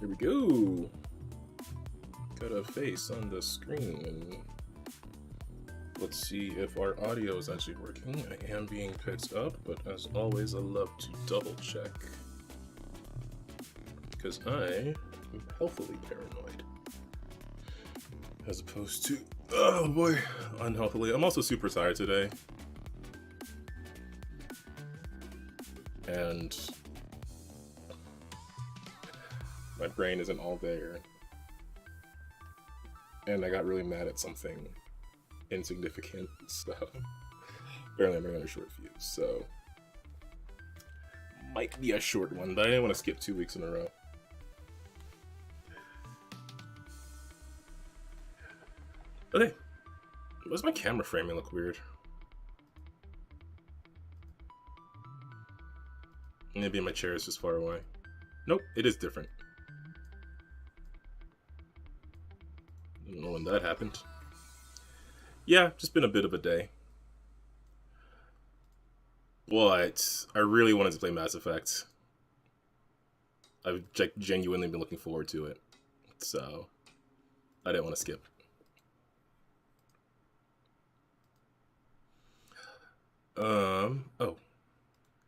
Here we go. Got a face on the screen. Let's see if our audio is actually working. I am being picked up, but as always, I love to double check. Because I am healthily paranoid. As opposed to, oh boy, unhealthily. I'm also super tired today. And my brain isn't all there. And I got really mad at something insignificant, so apparently I'm bringing a short fuse, so might be a short one, but I didn't want to skip 2 weeks in a row. Okay, why does my camera framing look weird? Maybe my chair is just far away. Nope, it is different. I don't know when that happened. Yeah, just been a bit of a day. But I really wanted to play Mass Effect. I've genuinely been looking forward to it. So, I didn't want to skip. Oh.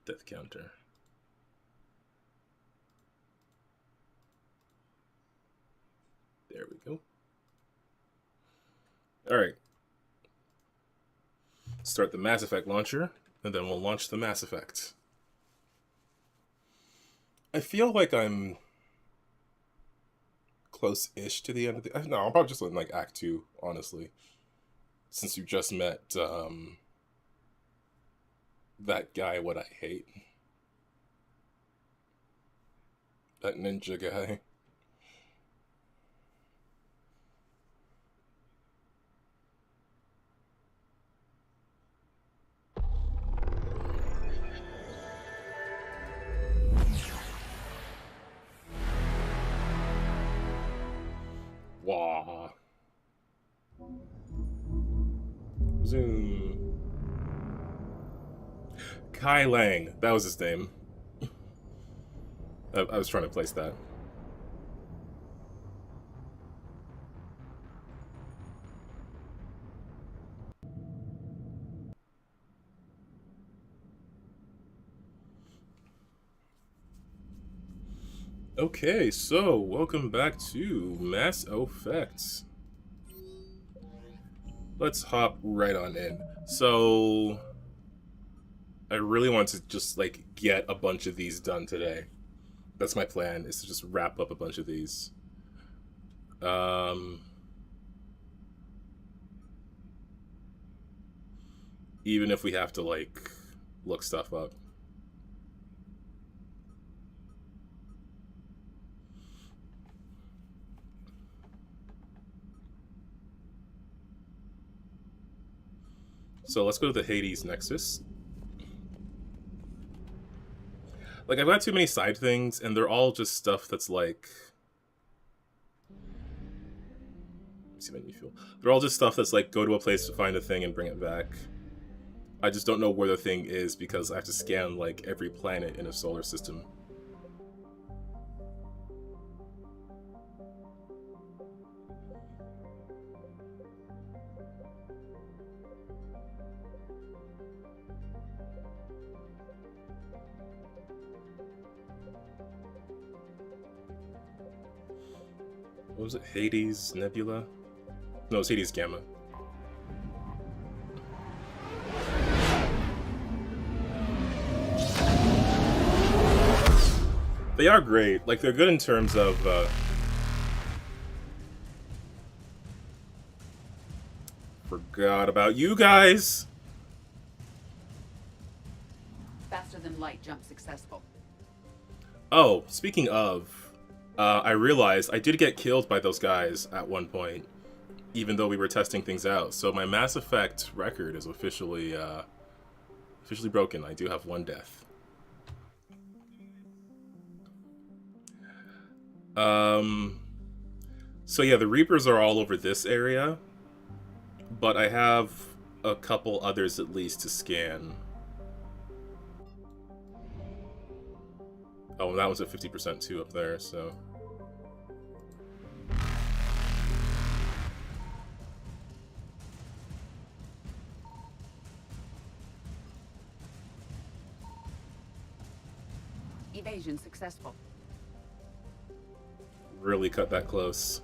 Death counter. There we go. Alright. Start the Mass Effect launcher, and then we'll launch the Mass Effect. I feel like I'm close-ish to the end of the... No, I'm probably just in, like, Act 2, honestly. Since you just met, that guy what I hate. That ninja guy. Wah. Zoom. Kai Lang. That was his name. I was trying to place that. Okay, so welcome back to Mass Effect. Let's hop right on in. So, I really want to just, like, get a bunch of these done today. That's my plan, is to just wrap up a bunch of these. Even if we have to, like, look stuff up. So let's go to the Hades Nexus. Like, I've got too many side things, and they're all just stuff that's like... Let's see what you feel. They're all just stuff that's like, go to a place to find a thing and bring it back. I just don't know where the thing is because I have to scan, like, every planet in a solar system. What was it? Hades Nebula? No, it's Hades Gamma. They are great. Like, they're good in terms of, Forgot about you guys! Faster than light jump successful. Oh, speaking of... I realized I did get killed by those guys at one point, even though we were testing things out. So my Mass Effect record is officially broken. I do have one death. So yeah, the Reapers are all over this area, but I have a couple others at least to scan. Oh, and that was at 50% too up there, so... Evasion successful. Really cut that close.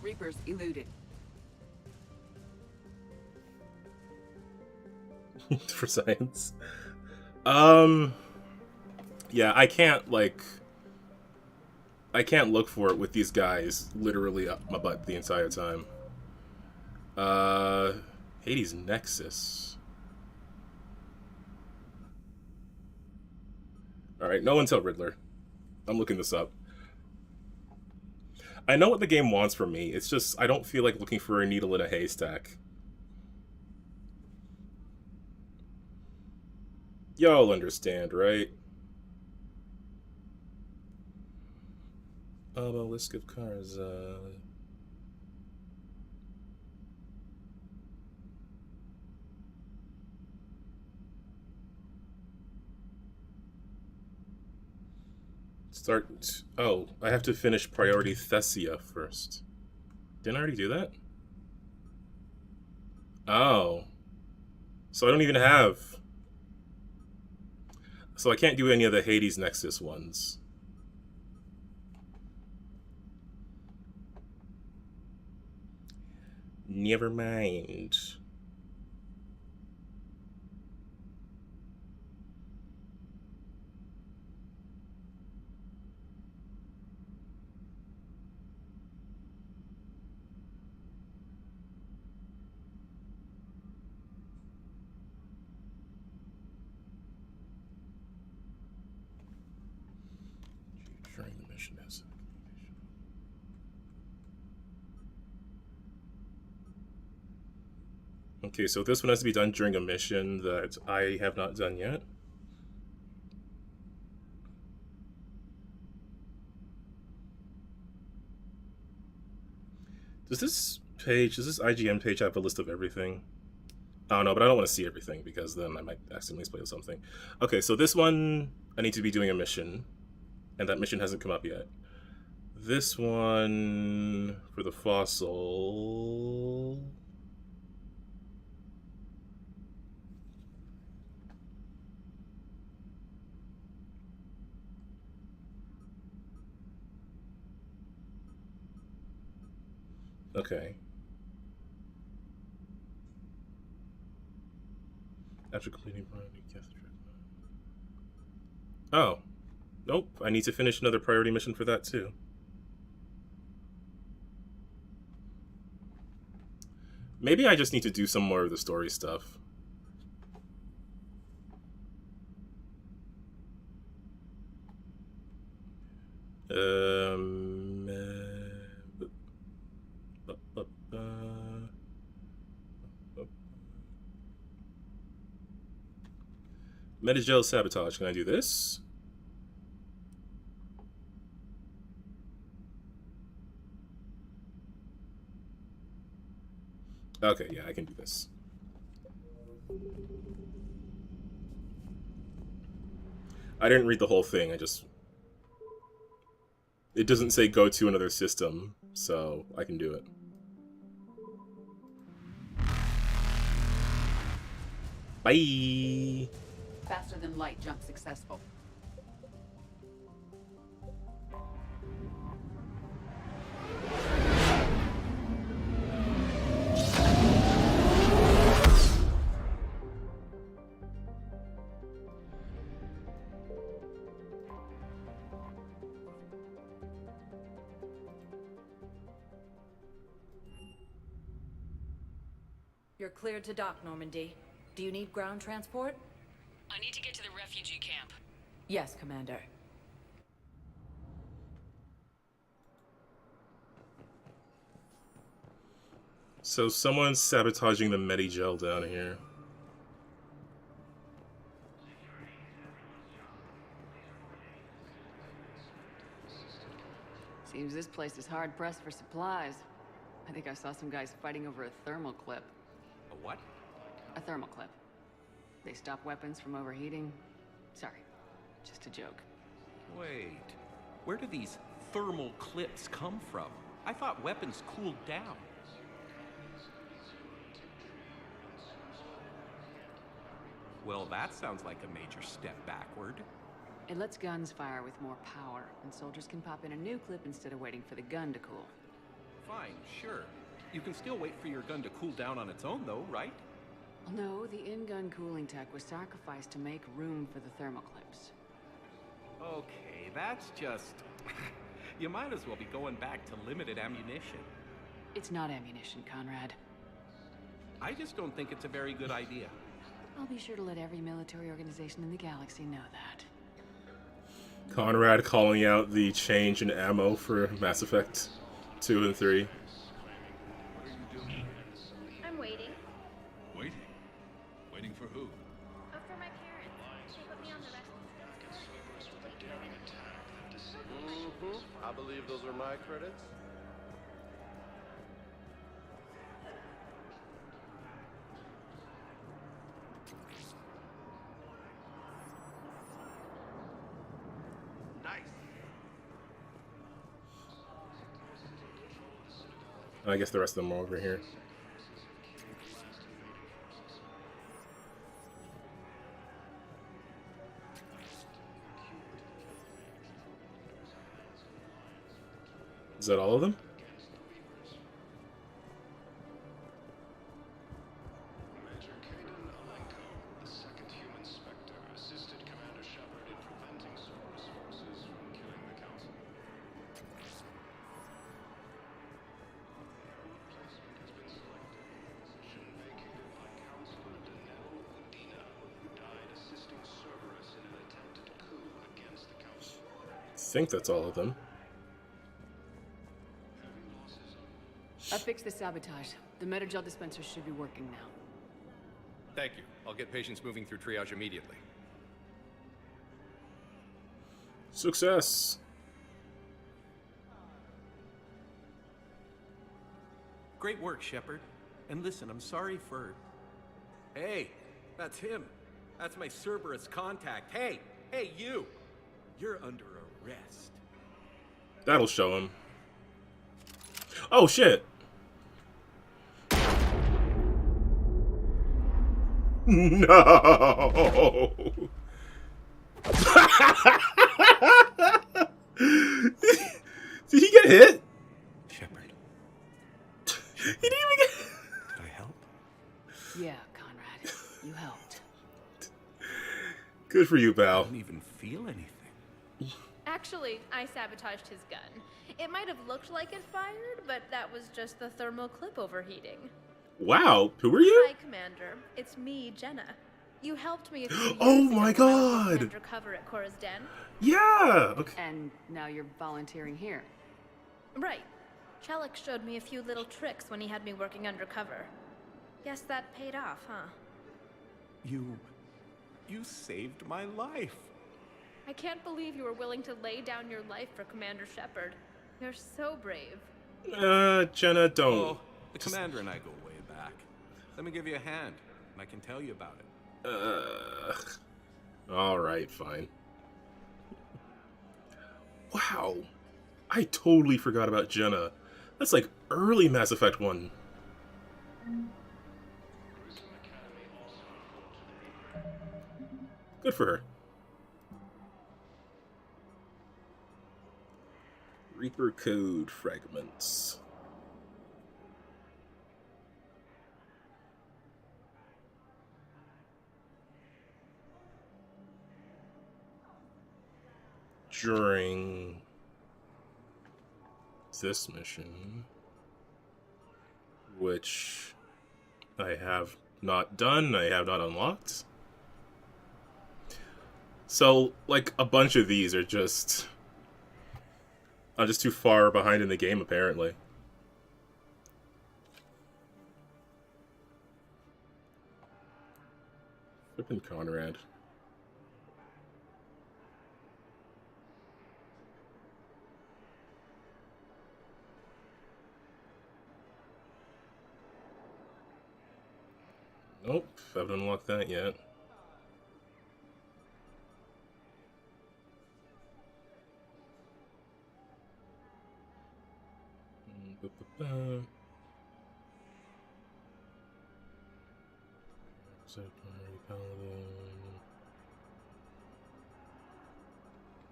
Reapers eluded. For science. Yeah, I can't look for it with these guys literally up my butt the entire time. Hades Nexus. Alright, no one tell Riddler. I'm looking this up. I know what the game wants from me, it's just I don't feel like looking for a needle in a haystack. Y'all understand, right? Obelisk of cars, Start... Oh, I have to finish Priority Thessia first. Didn't I already do that? Oh. So I don't even have... So I can't do any of the Hades Nexus ones. Never mind. During the mission has... Okay, so this one has to be done during a mission that I have not done yet. Does this IGN page have a list of everything? I don't know, but I don't want to see everything because then I might accidentally spoil something. Okay, so this one, I need to be doing a mission, and that mission hasn't come up yet. This one, for the fossil... Okay. After completing priority, oh. Nope, I need to finish another priority mission for that too. Maybe I just need to do some more of the story stuff. Metagel sabotage. Can I do this? Okay, yeah, I can do this. I didn't read the whole thing, I just... It doesn't say go to another system, so I can do it. Bye! Faster than light jump successful. You're cleared to dock, Normandy. Do you need ground transport? I need to get to the refugee camp. Yes, Commander. So someone's sabotaging the Medigel down here. Seems this place is hard pressed for supplies. I think I saw some guys fighting over a thermal clip. A what? A thermal clip. They stop weapons from overheating. Sorry, just a joke. Wait. Where do these thermal clips come from? I thought weapons cooled down. Well, that sounds like a major step backward. It lets guns fire with more power, and soldiers can pop in a new clip instead of waiting for the gun to cool. Fine, sure. You can still wait for your gun to cool down on its own, though, right? No, the in-gun cooling tech was sacrificed to make room for the thermal clips. Okay, that's just... You might as well be going back to limited ammunition. It's not ammunition, Conrad. I just don't think it's a very good idea. I'll be sure to let every military organization in the galaxy know that. Conrad calling out the change in ammo for Mass Effect 2 and 3. I'm waiting. Waiting? Waiting for who? For my parents. They put me on the rescue schedule. I believe those are my credits. Nice. I guess the rest of them are over here. Is that all of them? Major Kaden Alenko, the second human Spectre, assisted Commander Shepard in preventing Cerberus forces from killing the Council. Replacement has been selected. Position vacated by Counselor Danelle Udina, who died assisting Cerberus in an attempted coup against the Council. I think that's all of them. I fixed the sabotage. The metagel dispensers should be working now. Thank you. I'll get patients moving through triage immediately. Success! Great work, Shepard. And listen, I'm sorry for... Hey, that's him. That's my Cerberus contact. Hey, you! You're under arrest. That'll show him. Oh, shit! No! Did he get hit? Shepard. He didn't even get... Did I help? Yeah, Conrad. You helped. Good for you, I pal. don't even feel anything. Actually, I sabotaged his gun. It might have looked like it fired, but that was just the thermal clip overheating. Wow, who are you? Hi, Commander. It's me, Jenna. You helped me a few years Oh ago my when I was God! working undercover at Cora's Den. Yeah! Okay. And now you're volunteering here. Right. Shellick showed me a few little tricks when he had me working undercover. Guess that paid off, huh? You saved my life. I can't believe you were willing to lay down your life for Commander Shepard. You're so brave. Jenna, don't. Oh, the commander and I go way back. Let me give you a hand, and I can tell you about it. Alright, fine. Wow. I totally forgot about Jenna. That's like early Mass Effect 1. Good for her. Reaper code fragments. During this mission, which I have not done, I have not unlocked. So, like, a bunch of these are just... I'm just too far behind in the game, apparently. Flippin' Conrad. Nope, haven't unlocked that yet. Uh,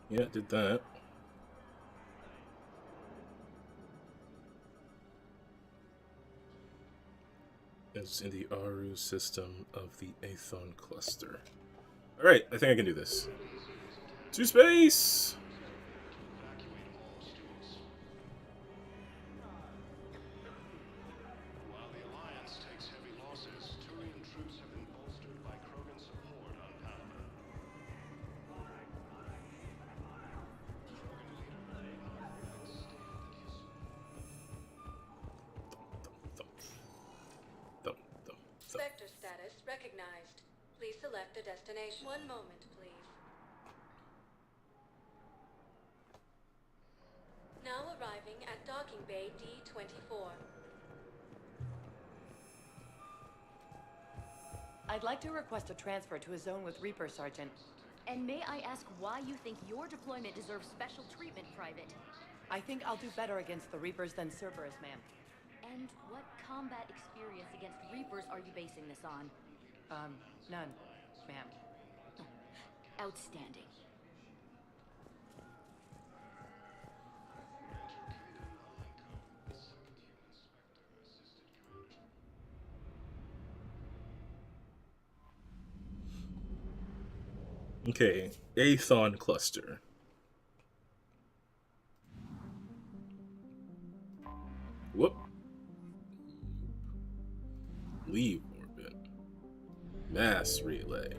yeah, did that. It's in the Aru system of the Aethon cluster. Alright, I think I can do this. To space! While the Alliance takes heavy losses, Turian troops have been bolstered by Krogan support on Panama. Thump, thump, thump. Spectre status recognized. Please select a destination. One moment, please. Now arriving at docking bay D-24. I'd like to request a transfer to a zone with Reaper, Sergeant. And may I ask why you think your deployment deserves special treatment, Private? I think I'll do better against the Reapers than Cerberus, ma'am. And what combat experience against Reapers are you basing this on? None, ma'am. Outstanding. Okay, Aethon cluster. Whoop. Leave orbit. Mass relay.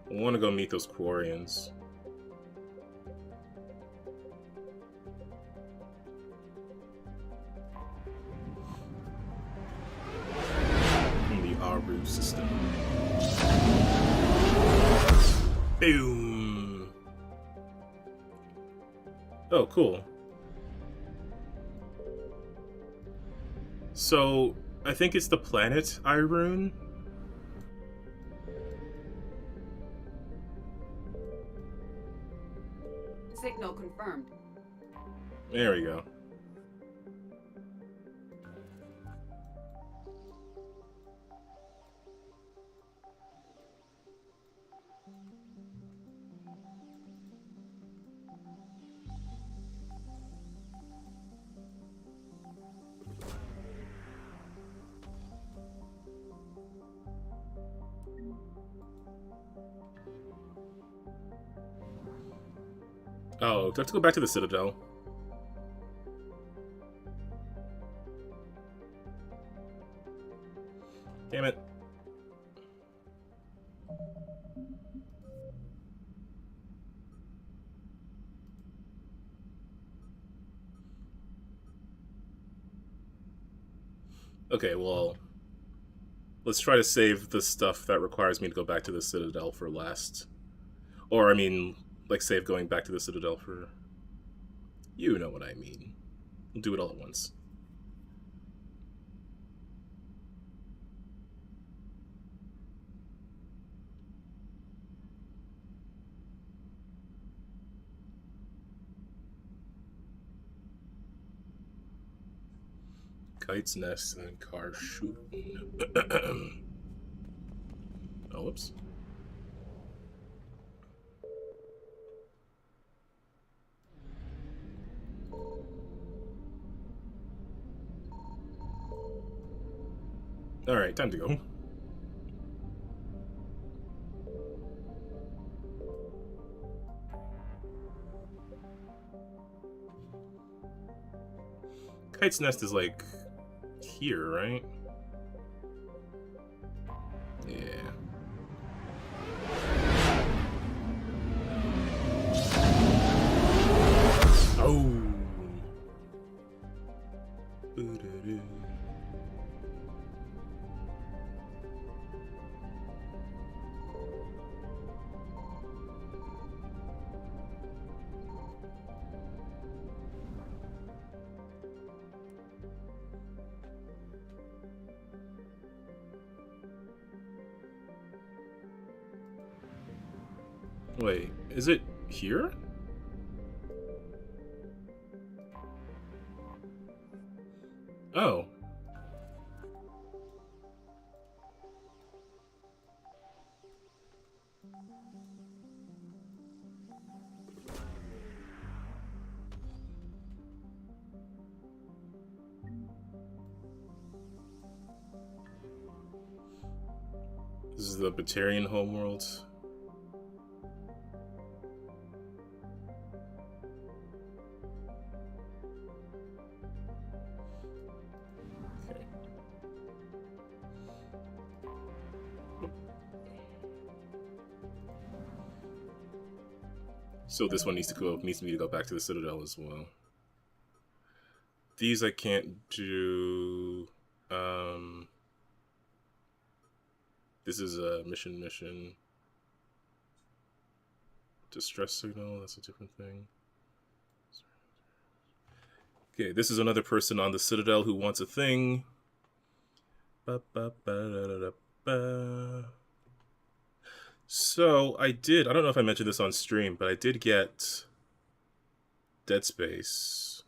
I want to go meet those Quarians. In the Aru system. Boom! Oh, cool. So, I think it's the planet Irune. Signal confirmed. There we go. Oh, do I have to go back to the Citadel? Damn it. Okay, well, let's try to save the stuff that requires me to go back to the Citadel for last. Or, I mean, like, save going back to the Citadel for... You know what I mean. We'll do it all at once. Kite's nest and then car shooting. Oh, whoops. Alright, time to go. Kite's nest is like here, right? Yeah. Oh. Boo-doo-doo. Wait, is it here? Oh. This is the Batarian homeworld. Okay. So this one needs me to go back to the Citadel as well. These I can't do. This is a mission. Distress signal, that's a different thing. Okay, this is another person on the Citadel who wants a thing. So I don't know if I mentioned this on stream, but I did get Dead Space.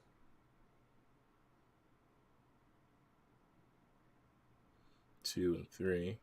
Two and 3.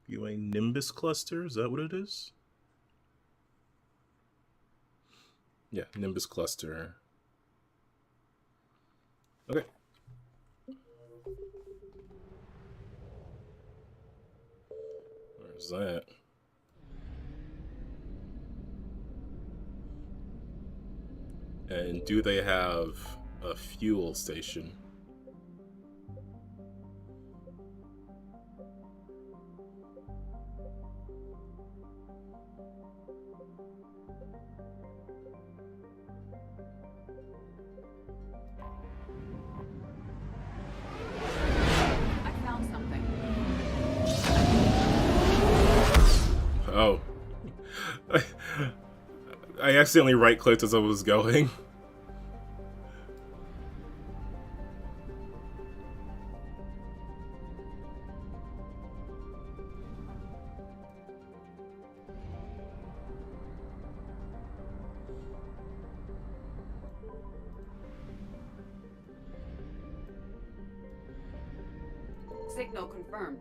Viewing Nimbus cluster, is that what it is? Yeah, Nimbus cluster. Okay. Where's that? And do they have a fuel station? I found something. Oh. I accidentally right-clicked as I was going. Signal confirmed.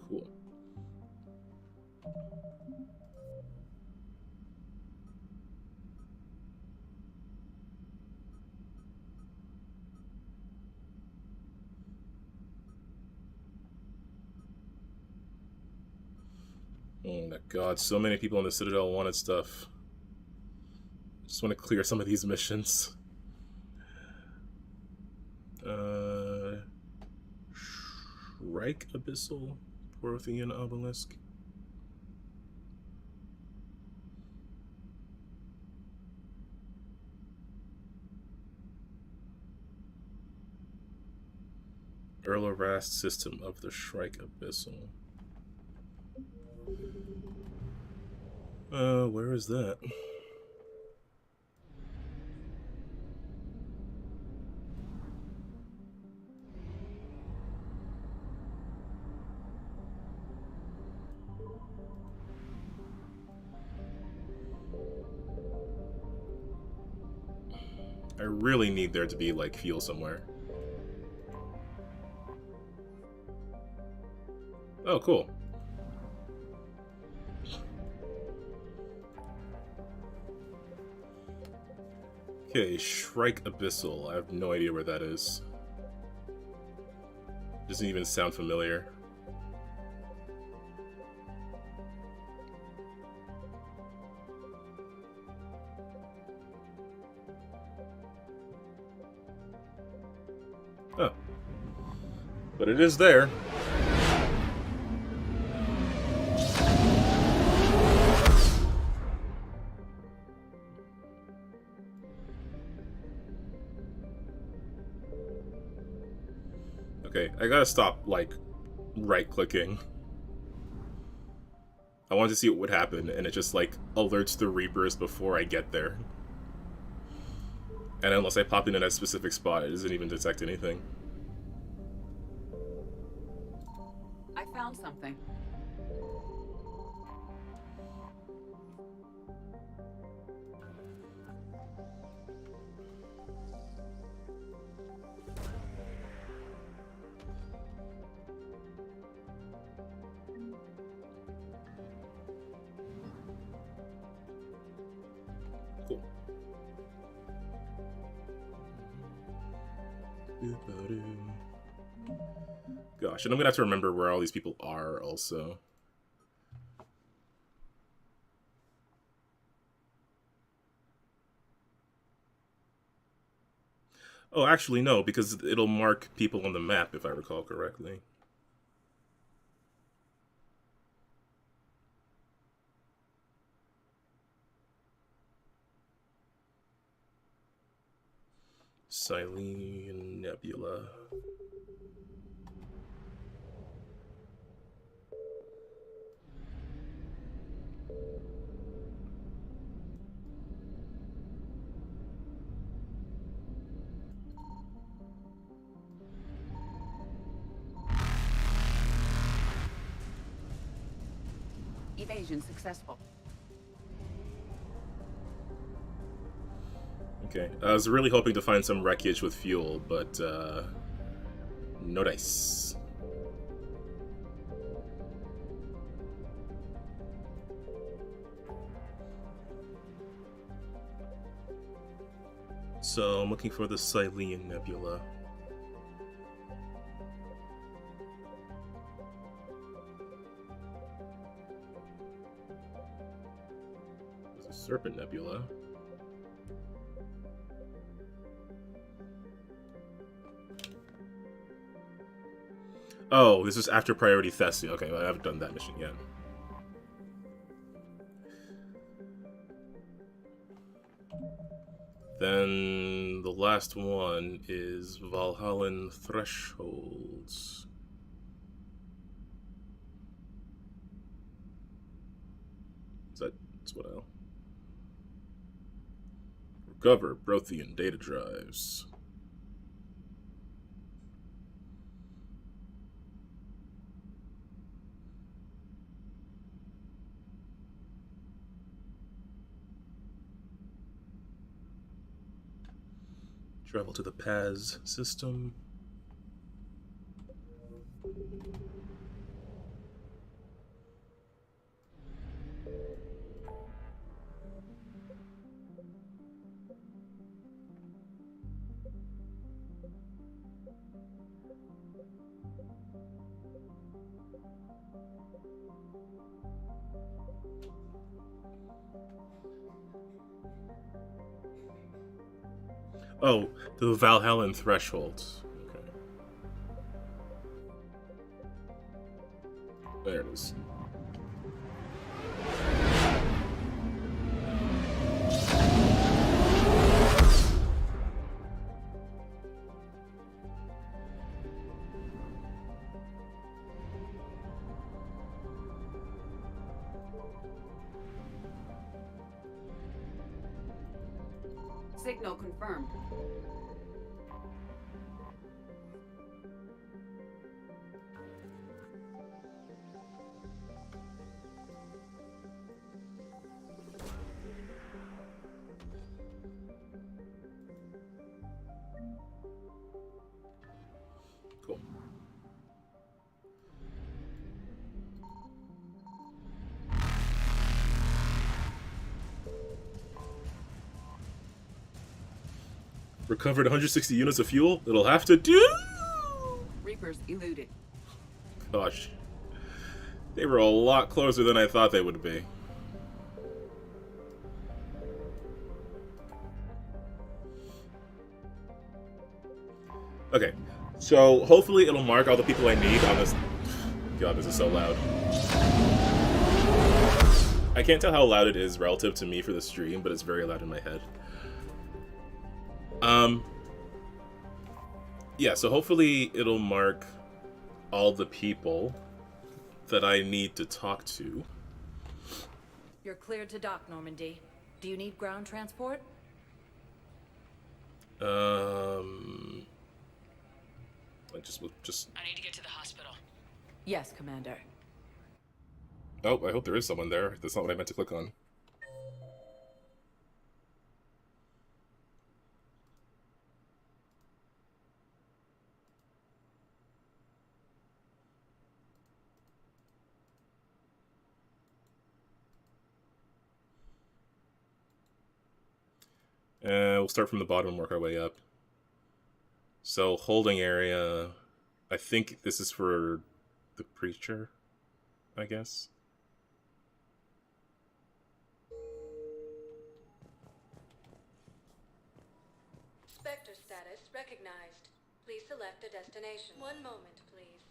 Cool. Oh my god, so many people in the Citadel wanted stuff. Just want to clear some of these missions. Shrike Abyssal, Prothean Obelisk. Earl Rast system of the Shrike Abyssal. Where is that? I really need there to be, like, fuel somewhere. Oh, cool. Okay, Shrike Abyssal. I have no idea where that is. Doesn't even sound familiar. Oh. But it is there. Okay, I gotta stop, like, right-clicking. I wanted to see what would happen, and it just, like, alerts the Reapers before I get there. And unless I pop in at a specific spot, it doesn't even detect anything. I found something. Cool. Gosh, and I'm gonna have to remember where all these people are also. Oh, actually, no, because it'll mark people on the map, if I recall correctly. Silene Nebula. Evasion successful. Okay, I was really hoping to find some wreckage with fuel, but, no dice. So, I'm looking for the Silene Nebula. There's a Serpent Nebula. Oh, this is after Priority Thessia. Okay, well, I haven't done that mission yet. Then the last one is Valhallan Thresholds. That's what I'll... Recover Brothian data drives. Travel to the Paz system. Oh, the Valhallan Thresholds. Okay. There it is. Signal confirmed. Cool. Recovered 160 units of fuel. It'll have to do. Reapers eluded. Gosh. They were a lot closer than I thought they would be. Okay, So hopefully it'll mark all the people I need on this. God, this is so loud. I can't tell how loud it is relative to me for the stream, but it's very loud in my head. Yeah, so hopefully it'll mark all the people that I need to talk to. You're cleared to dock, Normandy. Do you need ground transport? I just. I need to get to the hospital. Yes, Commander. Oh, I hope there is someone there. That's not what I meant to click on. We'll start from the bottom and work our way up. So, holding area. I think this is for the preacher, I guess. Spectre status recognized. Please select a destination. One moment, please.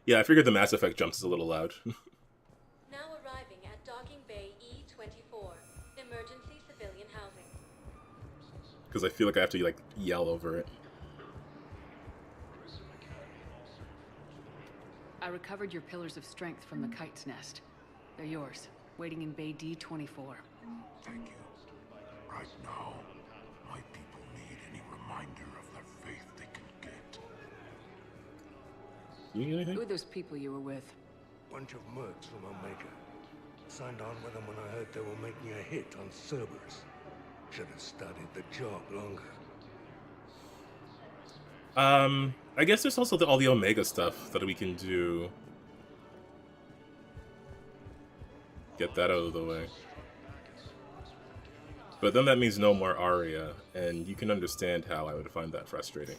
Yeah, I figured the Mass Effect jumps is a little loud. Now arriving at Docking Bay E24. Emergency civilian housing. Because I feel like I have to, like, yell over it. I recovered your pillars of strength from the kite's nest. They're yours, waiting in Bay D24. Thank you. Right now, my people need any reminder of their faith they can get. You need anything? Who are those people you were with? Bunch of mercs from Omega. Signed on with them when I heard they were making a hit on Cerberus. Should have studied the job longer. I guess there's also all the Omega stuff that we can do. Get that out of the way. But then that means no more Aria, and you can understand how I would find that frustrating.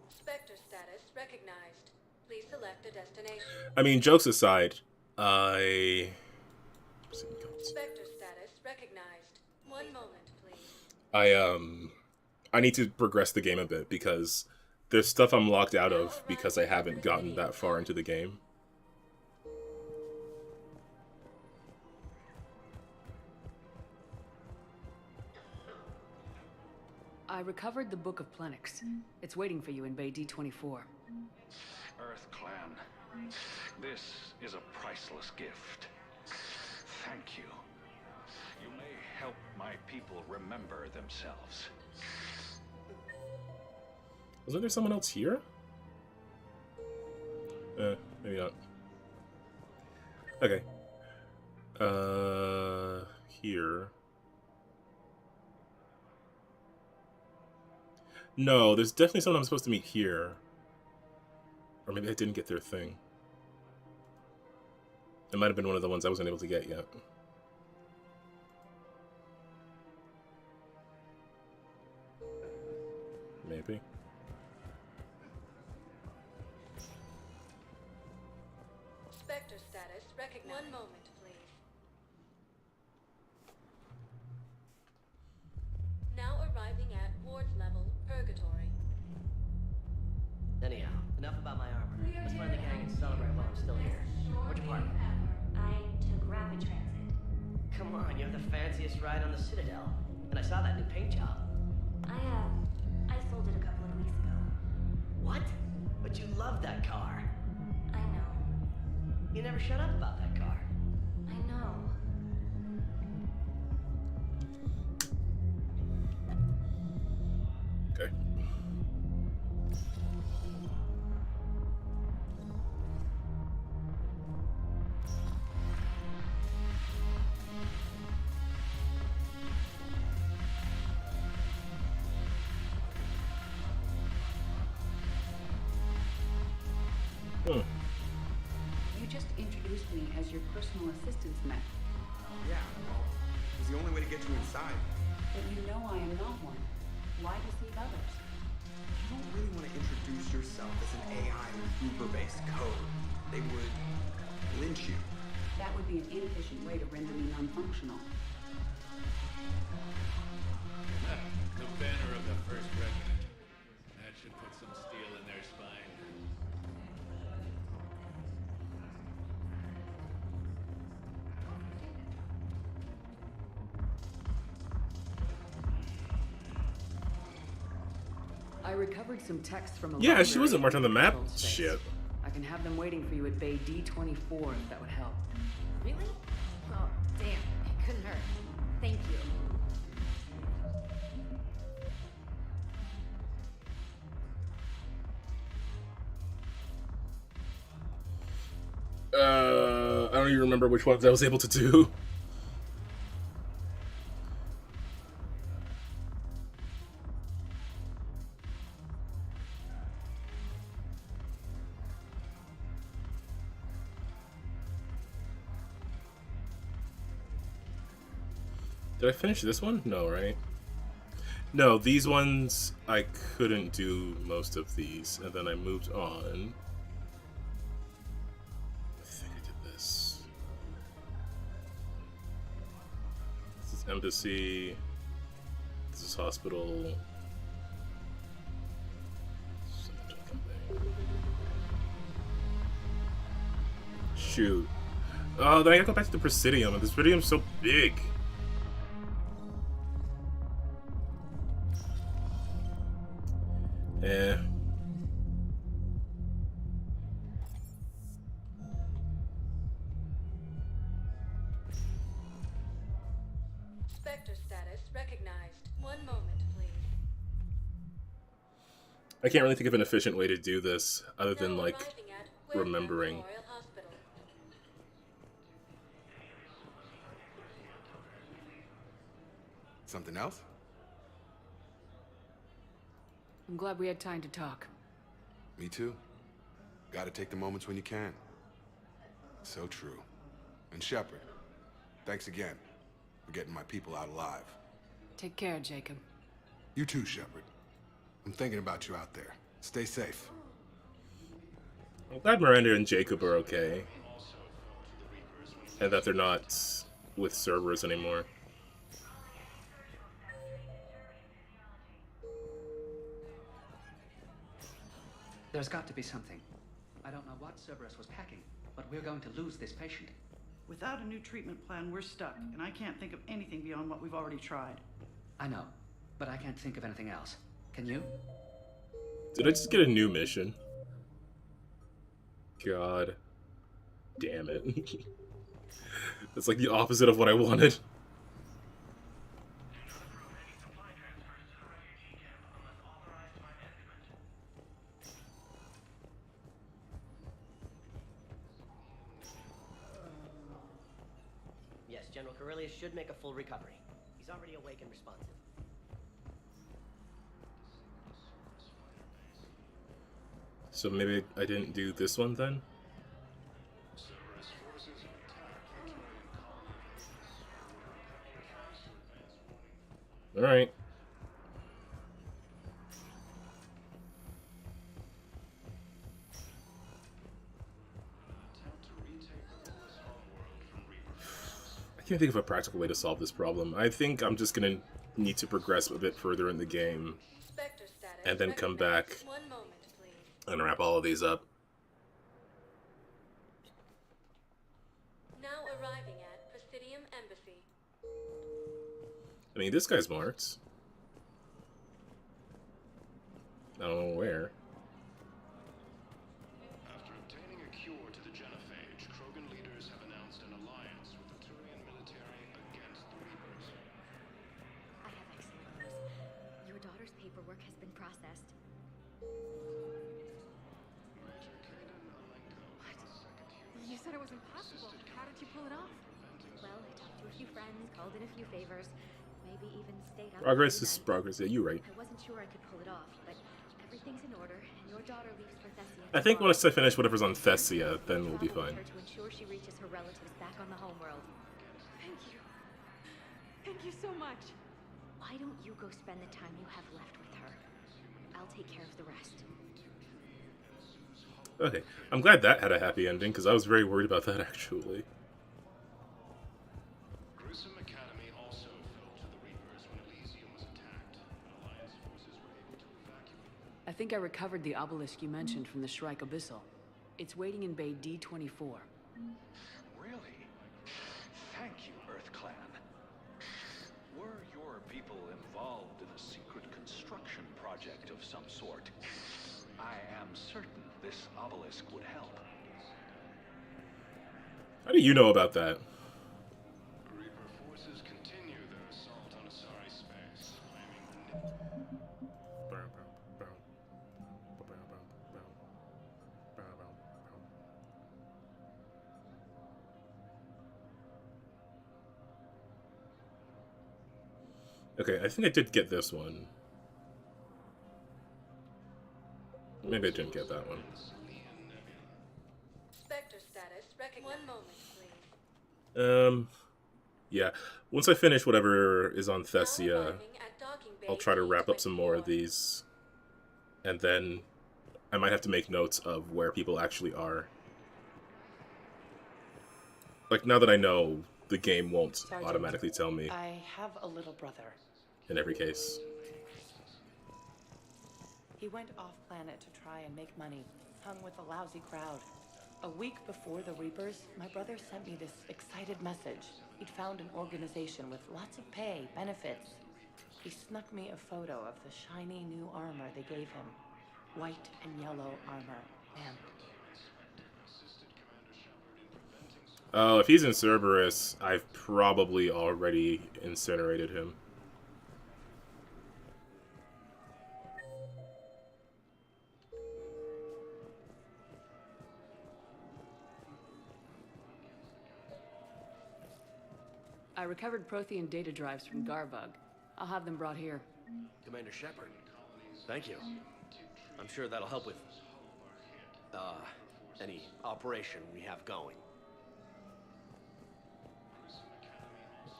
Spectre status recognized. Please select a destination. I mean, jokes aside, Spectre status recognized. One moment, please. I need to progress the game a bit because there's stuff I'm locked out of because I haven't gotten that far into the game. I recovered the Book of Plenix. It's waiting for you in Bay D24. Earth Clan, this is a priceless gift. Thank you. You may help my people remember themselves. Wasn't there someone else here? Maybe not. Okay. Here. No, there's definitely someone I'm supposed to meet here. Or maybe I didn't get their thing. It might have been one of the ones I wasn't able to get yet. Maybe. Spectre status recognized. One moment, please. Now arriving at Ward's level, Purgatory. Anyhow, enough about my armor. Let's find the gang and celebrate while I'm still here. Where'd you park? I took rapid transit. Come on, you have the fanciest ride on the Citadel. And I saw that new paint job. I sold it a couple of weeks ago. What? But you love that car. I know. You never shut up about that car. I know. Okay. You just introduced me as your personal assistance mech. Yeah, well, it was the only way to get you inside. But you know I am not one. Why deceive others? You don't really want to introduce yourself as an AI with Uber-based code. They would lynch you. That would be an inefficient way to render me non-functional. The banner of the First Regiment. should put some steel in their spine. I recovered some text from a Yeah, she library wasn't marked on the map. controlled space. Shit. I can have them waiting for you at Bay D24 if that would help. Really? Oh, damn. It couldn't hurt. Thank you. I don't even remember which ones I was able to do. Did I finish this one? No, right? No, these ones, I couldn't do most of these, and then I moved on. I think I did this. This is embassy. This is hospital. Shoot. Oh, then I gotta go back to the Presidium, and this Presidium's so big. Yeah. Spectre status recognized. 1 moment, please. I can't really think of an efficient way to do this other than like remembering. Something else? I'm glad we had time to talk. Me too. Gotta take the moments when you can. So true. And Shepard, thanks again for getting my people out alive. Take care, Jacob. You too, Shepard. I'm thinking about you out there. Stay safe. I'm glad Miranda and Jacob are okay. And that they're not with Cerberus anymore. There's got to be something. I don't know what Cerberus was packing, but we're going to lose this patient. Without a new treatment plan, we're stuck, and I can't think of anything beyond what we've already tried. I know, but I can't think of anything else. Can you? Did I just get a new mission? God damn it. It's like the opposite of what I wanted. Yes, General Corellius should make a full recovery. He's already awake and responsive. So maybe I didn't do this one then? Alright. I can't think of a practical way to solve this problem. I think I'm just gonna need to progress a bit further in the game and then come back and wrap all of these up. Now arriving at Presidium Embassy. I mean, this guy's marked. I don't know where. After obtaining a cure to the genophage, Krogan leaders have announced an alliance with the Turian military against the Reapers. I have excellent news. Your daughter's paperwork has been processed. You said it was impossible. How did you pull it off? Well, I talked to a few friends, called in a few favors, maybe even stayed up. Progress is progress. Yeah, you're right. I wasn't sure I could pull it off, but everything's in order, and your daughter leaves for Thessia. I think once I finish whatever's on Thessia, then we'll be fine. To ensure she reaches her relatives back on the homeworld. Thank you. Thank you so much. Why don't you go spend the time you have left with her? I'll take care of the rest. Okay, I'm glad that had a happy ending, because I was very worried about that, actually. Grissom Academy also fell to the Reapers when Elysium was attacked, and Alliance forces were able to evacuate. I think I recovered the obelisk you mentioned from the Shrike Abyssal. It's waiting in Bay D-24. Really? Thank you, Earth Clan. Were your people involved in a secret construction project of some sort, I am certain this obelisk would help. How do you know about that? Reaper forces continue their assault on Asari space, claiming Okay, I think I did get this one. Maybe I didn't get that one. Spectre status. One moment, please. Yeah. Once I finish whatever is on Thessia, I'll try to wrap up some more of these. And then I might have to make notes of where people actually are. Like, now that I know, the game won't Sergeant, automatically tell me I have a little brother. in every case. He went off-planet to try and make money, hung with a lousy crowd. A week before the Reapers, my brother sent me this excited message. He'd found an organization with lots of pay, benefits. He snuck me a photo of the shiny new armor they gave him. White and yellow armor. Man. Oh, if he's in Cerberus, I've probably already incinerated him. I recovered Prothean data drives from Garbug. I'll have them brought here. Commander Shepard, thank you. I'm sure that'll help with, any operation we have going.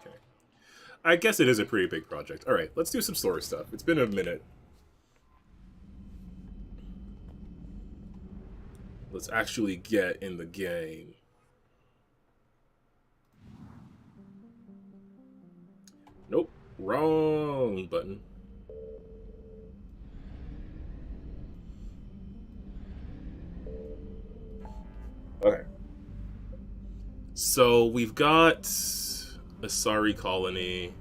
Okay. I guess it is a pretty big project. Alright, let's do some story stuff. It's been a minute. Let's actually get in the game. Nope. Wrong button. Okay. So we've got Asari Colony,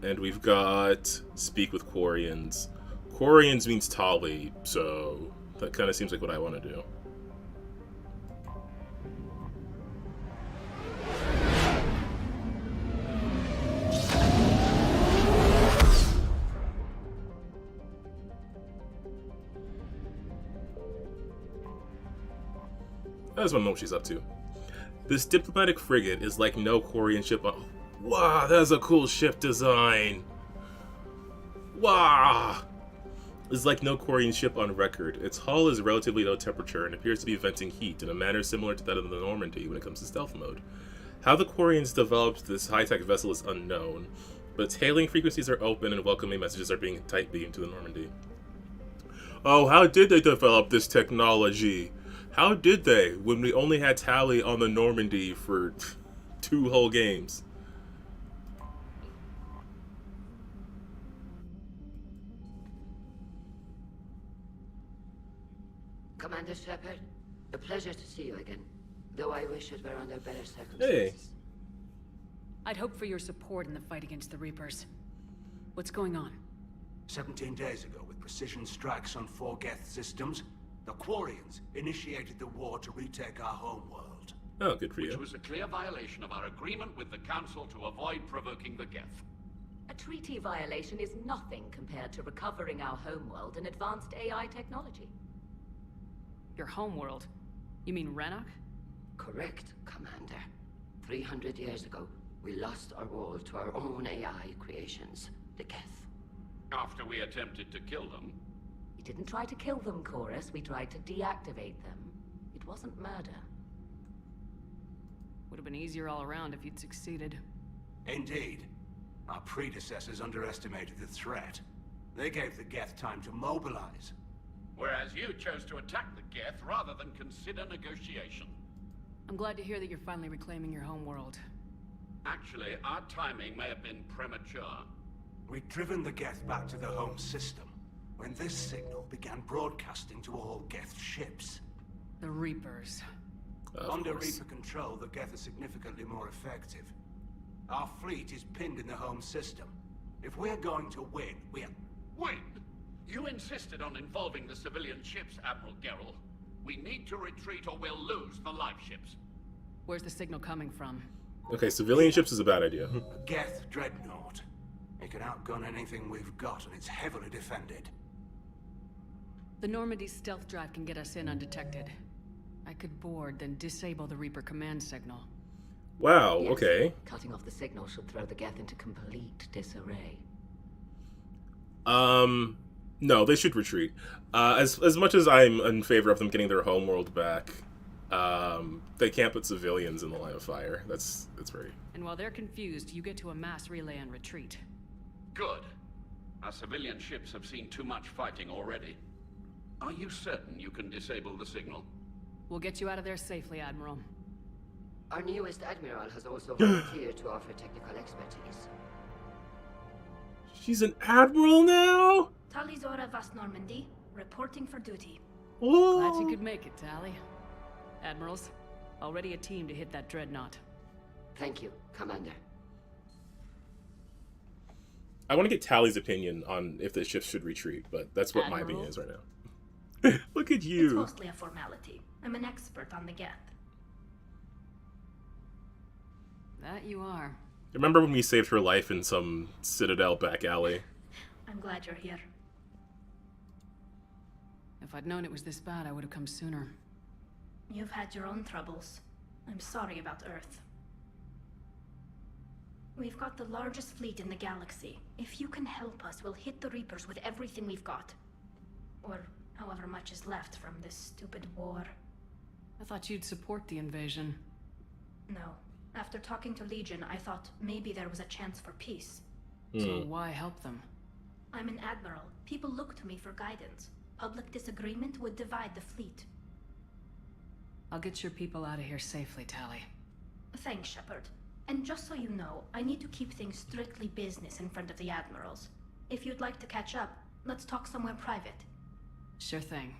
and we've got Speak with Quarians. Quarians means Tali, so that kind of seems like what I want to do. I just want to know what she's up to. This diplomatic frigate is like no Quarian ship on... Wow, that's a cool ship design! Wow! It's like no Quarian ship on record. Its hull is relatively low temperature and appears to be venting heat in a manner similar to that of the Normandy when it comes to stealth mode. How the Quarians developed this high-tech vessel is unknown, but its hailing frequencies are open and welcoming messages are being tight-beamed to the Normandy. Oh, how did they develop this technology? How did they, when we only had Tali on the Normandy for 2 whole games? Commander Shepard, a pleasure to see you again, though I wish it were under better circumstances. Hey. I'd hoped for your support in the fight against the Reapers. What's going on? 17 days ago, with precision strikes on 4 Geth systems, the Quarians initiated the war to retake our homeworld. Oh, good for you. Which was a clear violation of our agreement with the Council to avoid provoking the Geth. A treaty violation is nothing compared to recovering our homeworld and advanced AI technology. Your homeworld? You mean Renok? Correct, Commander. 300 years ago, we lost our world to our own AI creations, the Geth. After we attempted to kill them. We didn't try to kill them, Chorus. We tried to deactivate them. It wasn't murder. Would have been easier all around if you'd succeeded. Indeed. Our predecessors underestimated the threat. They gave the Geth time to mobilize. Whereas you chose to attack the Geth rather than consider negotiation. I'm glad to hear that you're finally reclaiming your homeworld. Actually, our timing may have been premature. We'd driven the Geth back to the home system. when this signal began broadcasting to all Geth ships. The Reapers. Under Reaper control, the Geth are significantly more effective. Our fleet is pinned in the home system. If we're going to win, Win? You insisted on involving the civilian ships, Admiral Gerrel. We need to retreat or we'll lose the live ships. Where's the signal coming from? Okay, civilian ships is a bad idea. A Geth dreadnought. It can outgun anything we've got, and it's heavily defended. The Normandy's stealth drive can get us in undetected. I could board, then disable the Reaper command signal. Wow, Yes. okay. Cutting off the signal should throw the Geth into complete disarray. No, they should retreat. As much as I'm in favor of them getting their homeworld back, they can't put civilians in the line of fire. That's very... And while they're confused, you get to a mass relay and retreat. Good. Our civilian ships have seen too much fighting already. Are you certain you can disable the signal? We'll get you out of there safely, Admiral. Our newest Admiral has also volunteered to offer technical expertise. She's an admiral now? Talizora Vas Normandy, reporting for duty. Glad you could make it, Tally. Admirals, already a team to hit that dreadnought. Thank you, Commander. I want to get Tally's opinion on if the ships should retreat, but that's what my opinion is right now. Look at It's you. mostly a formality. I'm an expert on the Geth. That you are. Remember when we saved her life in some citadel back alley? I'm glad you're here. If I'd known it was this bad, I would have come sooner. You've had your own troubles. I'm sorry about Earth. We've got the largest fleet in the galaxy. If you can help us, we'll hit the Reapers with everything we've got. Or however much is left from this stupid war. I thought you'd support the invasion. No. After talking to Legion, I thought maybe there was a chance for peace. So why help them? I'm an admiral. People look to me for guidance. Public disagreement would divide the fleet. I'll get your people out of here safely, Tally. Thanks, Shepard. And just so you know, I need to keep things strictly business in front of the admirals. If you'd like to catch up, let's talk somewhere private. Sure thing.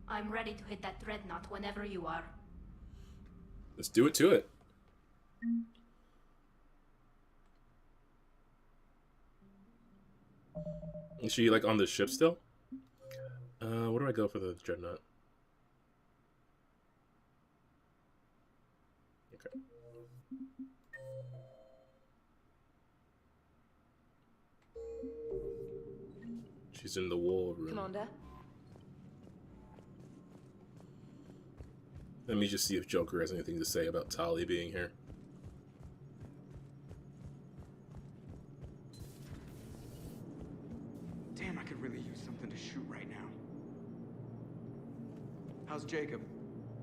I'm ready to hit that dreadnought whenever you are. Let's do it to it. Is she like on the ship still? Where do I go for the dreadnought? Okay. She's in the war room. Commander? Let me just see if Joker has anything to say about Tali being here. Damn, I could really use something to shoot right now. How's Jacob?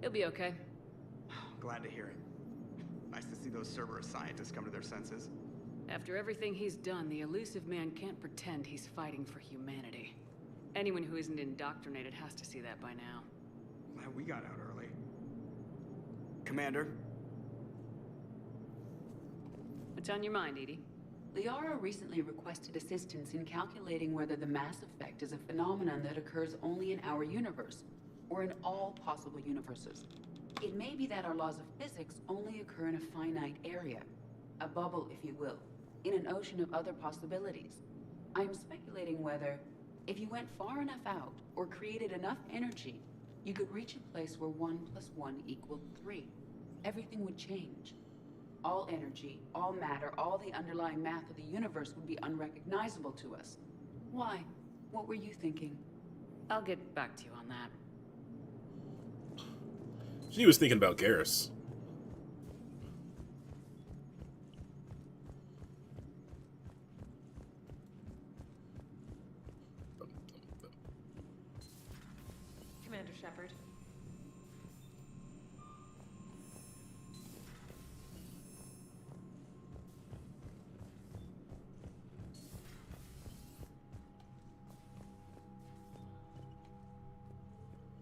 He'll be okay. Glad to hear it. Nice to see those Cerberus scientists come to their senses. After everything he's done, the elusive man can't pretend he's fighting for humanity. Anyone who isn't indoctrinated has to see that by now. Glad we got out early. Commander? What's on your mind, Edie? Liara recently requested assistance in calculating whether the mass effect is a phenomenon that occurs only in our universe, or in all possible universes. It may be that our laws of physics only occur in a finite area, a bubble, if you will, in an ocean of other possibilities. I am speculating whether, if you went far enough out, or created enough energy, you could reach a place where 1 + 1 = 3. Everything would change. All energy, all matter, all the underlying math of the universe would be unrecognizable to us. Why? What were you thinking? I'll get back to you on that. She was thinking about Garrus. Commander Shepard.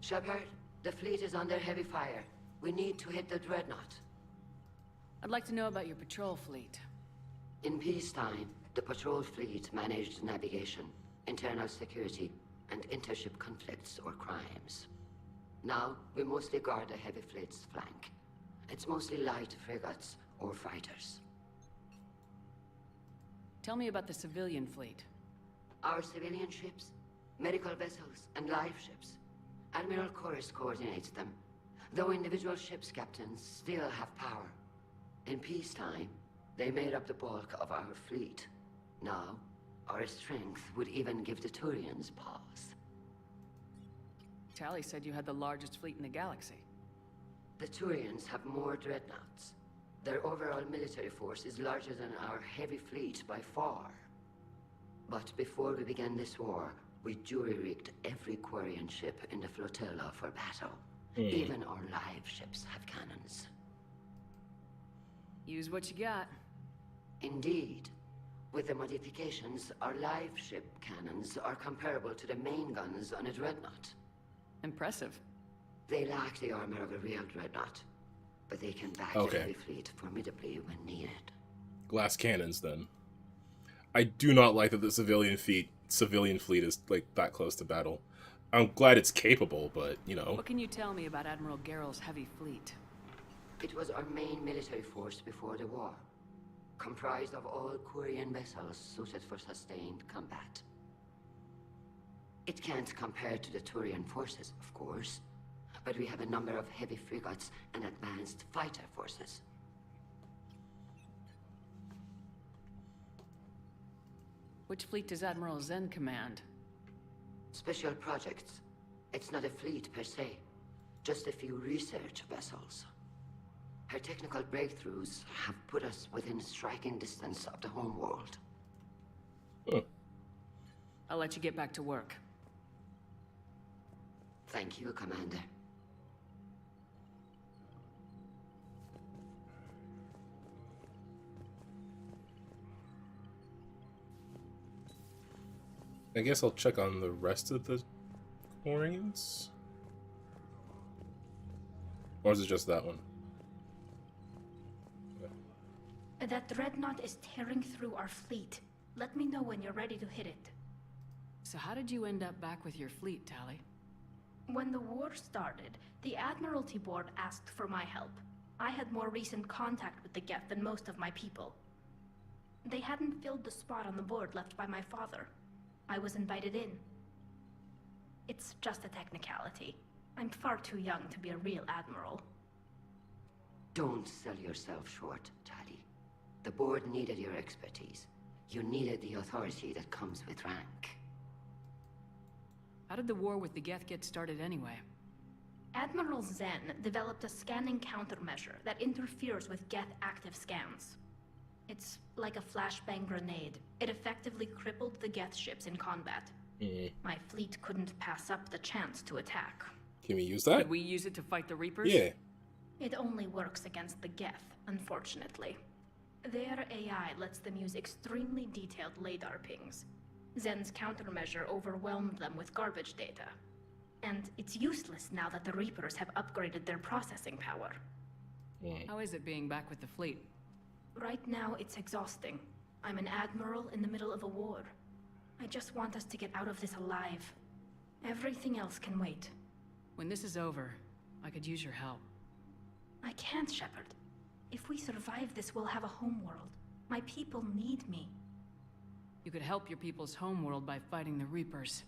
Shepard, the fleet is under heavy fire. We need to hit the dreadnought. I'd like to know about your patrol fleet. In peacetime, The patrol fleet managed navigation, internal security, and intership conflicts or crimes. Now, we mostly guard the heavy fleet's flank. It's mostly light frigates or fighters. Tell me about the civilian fleet. Our civilian ships, medical vessels, and live ships. Admiral Chorus coordinates them, though individual ships' captains still have power. In peacetime, they made up the bulk of our fleet. Now, our strength would even give the Turians pause. Tally said you had the largest fleet in the galaxy. The Turians have more dreadnoughts. Their overall military force is larger than our heavy fleet by far. But before we began this war, we jury-rigged every Quarian ship in the flotilla for battle. Even our live ships have cannons. Use what you got. Indeed. With the modifications, our live ship cannons are comparable to the main guns on a dreadnought. Impressive. They lack the armor of a real dreadnought, but they can back Okay. the heavy fleet formidably when needed. Glass cannons, then. I do not like that the civilian fleet is like that close to battle. I'm glad it's capable, but you know. What can you tell me about Admiral Geral's heavy fleet? It was our main military force before the war, comprised of all Quarian vessels suited for sustained combat. It can't compare to the Turian forces, of course, but we have a number of heavy frigates and advanced fighter forces. Which fleet does Admiral Zen command? Special projects. It's not a fleet per se, just a few research vessels. Her technical breakthroughs have put us within striking distance of the homeworld. I'll let you get back to work. Thank you, Commander. I guess I'll check on the rest of the Quarians? Or is it just that one? That dreadnought is tearing through our fleet. Let me know when you're ready to hit it. So how did you end up back with your fleet, Tally? When the war started, the Admiralty Board asked for my help. I had more recent contact with the Geth than most of my people. They hadn't filled the spot on the board left by my father. I was invited in. It's just a technicality. I'm far too young to be a real admiral. Don't sell yourself short, Tally. The board needed your expertise. You needed the authority that comes with rank. How did the war with the Geth get started anyway? Admiral Zen developed a scanning countermeasure that interferes with Geth active scans. It's like a flashbang grenade. It effectively crippled the Geth ships in combat. My fleet couldn't pass up the chance to attack. Can we use that? Could we use it to fight the Reapers? Yeah. It only works against the Geth, unfortunately. Their AI lets them use extremely detailed LADAR pings. Zen's countermeasure overwhelmed them with garbage data. And it's useless now that the Reapers have upgraded their processing power. How is it being back with the fleet? Right now, it's exhausting. I'm an admiral in the middle of a war. I just want us to get out of this alive. Everything else can wait. When this is over, I could use your help. I can't, Shepard. If we survive this, we'll have a homeworld. My people need me. You could help your people's homeworld by fighting the Reapers.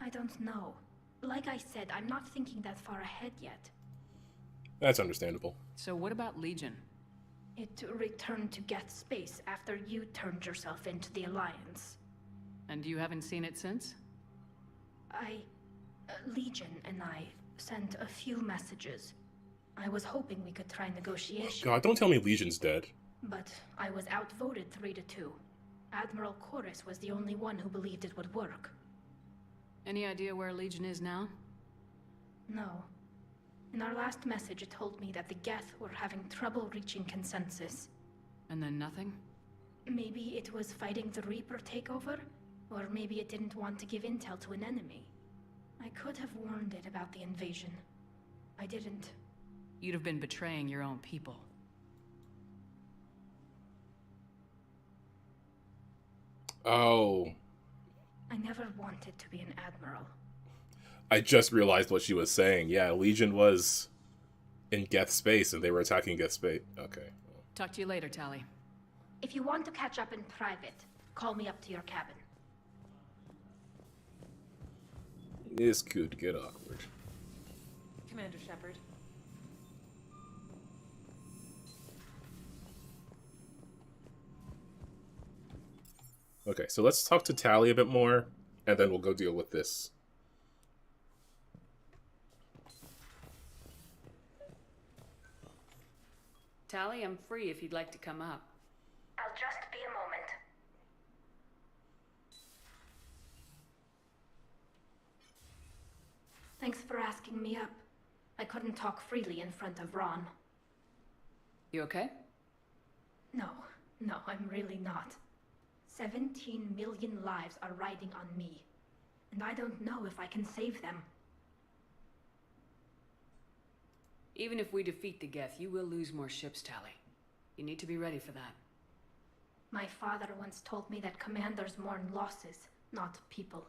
I don't know. Like I said, I'm not thinking that far ahead yet. That's understandable. So what about Legion? It returned to Geth space after you turned yourself into the Alliance. And you haven't seen it since? Legion and I sent a few messages. I was hoping we could try negotiation. God, don't tell me Legion's dead. But I was outvoted 3-2. Admiral Chorus was the only one who believed it would work. Any idea where Legion is now? No. In our last message, it told me that the Geth were having trouble reaching consensus. And then nothing? Maybe it was fighting the Reaper takeover? Or maybe it didn't want to give intel to an enemy. I could have warned it about the invasion. I didn't. You'd have been betraying your own people. Oh, I never wanted to be an admiral. I just realized what she was saying. Yeah, Legion was in Geth space, and they were attacking Geth space. Okay. Talk to you later, Tally. If you want to catch up in private, call me up to your cabin. This could get awkward. Commander Shepard. Okay, so let's talk to Tally a bit more, and then we'll go deal with this. Tally, I'm free if you'd like to come up. I'll just be a moment. Thanks for asking me up. I couldn't talk freely in front of Ron. You okay? No, I'm really not. 17 million lives are riding on me, and I don't know if I can save them. Even if we defeat the Geth, you will lose more ships, Tally. You need to be ready for that. My father once told me that commanders mourn losses, not people.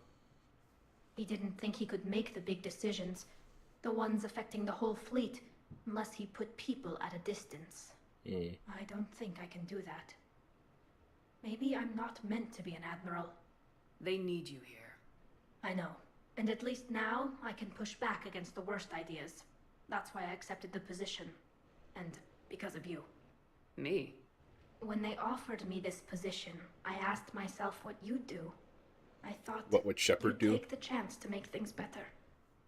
He didn't think he could make the big decisions, the ones affecting the whole fleet, unless he put people at a distance. I don't think I can do that. Maybe I'm not meant to be an admiral. They need you here. I know. And at least now, I can push back against the worst ideas. That's why I accepted the position. And because of you. Me? When they offered me this position, I asked myself what you'd do. I thought, what would Shepard do? Take the chance to make things better.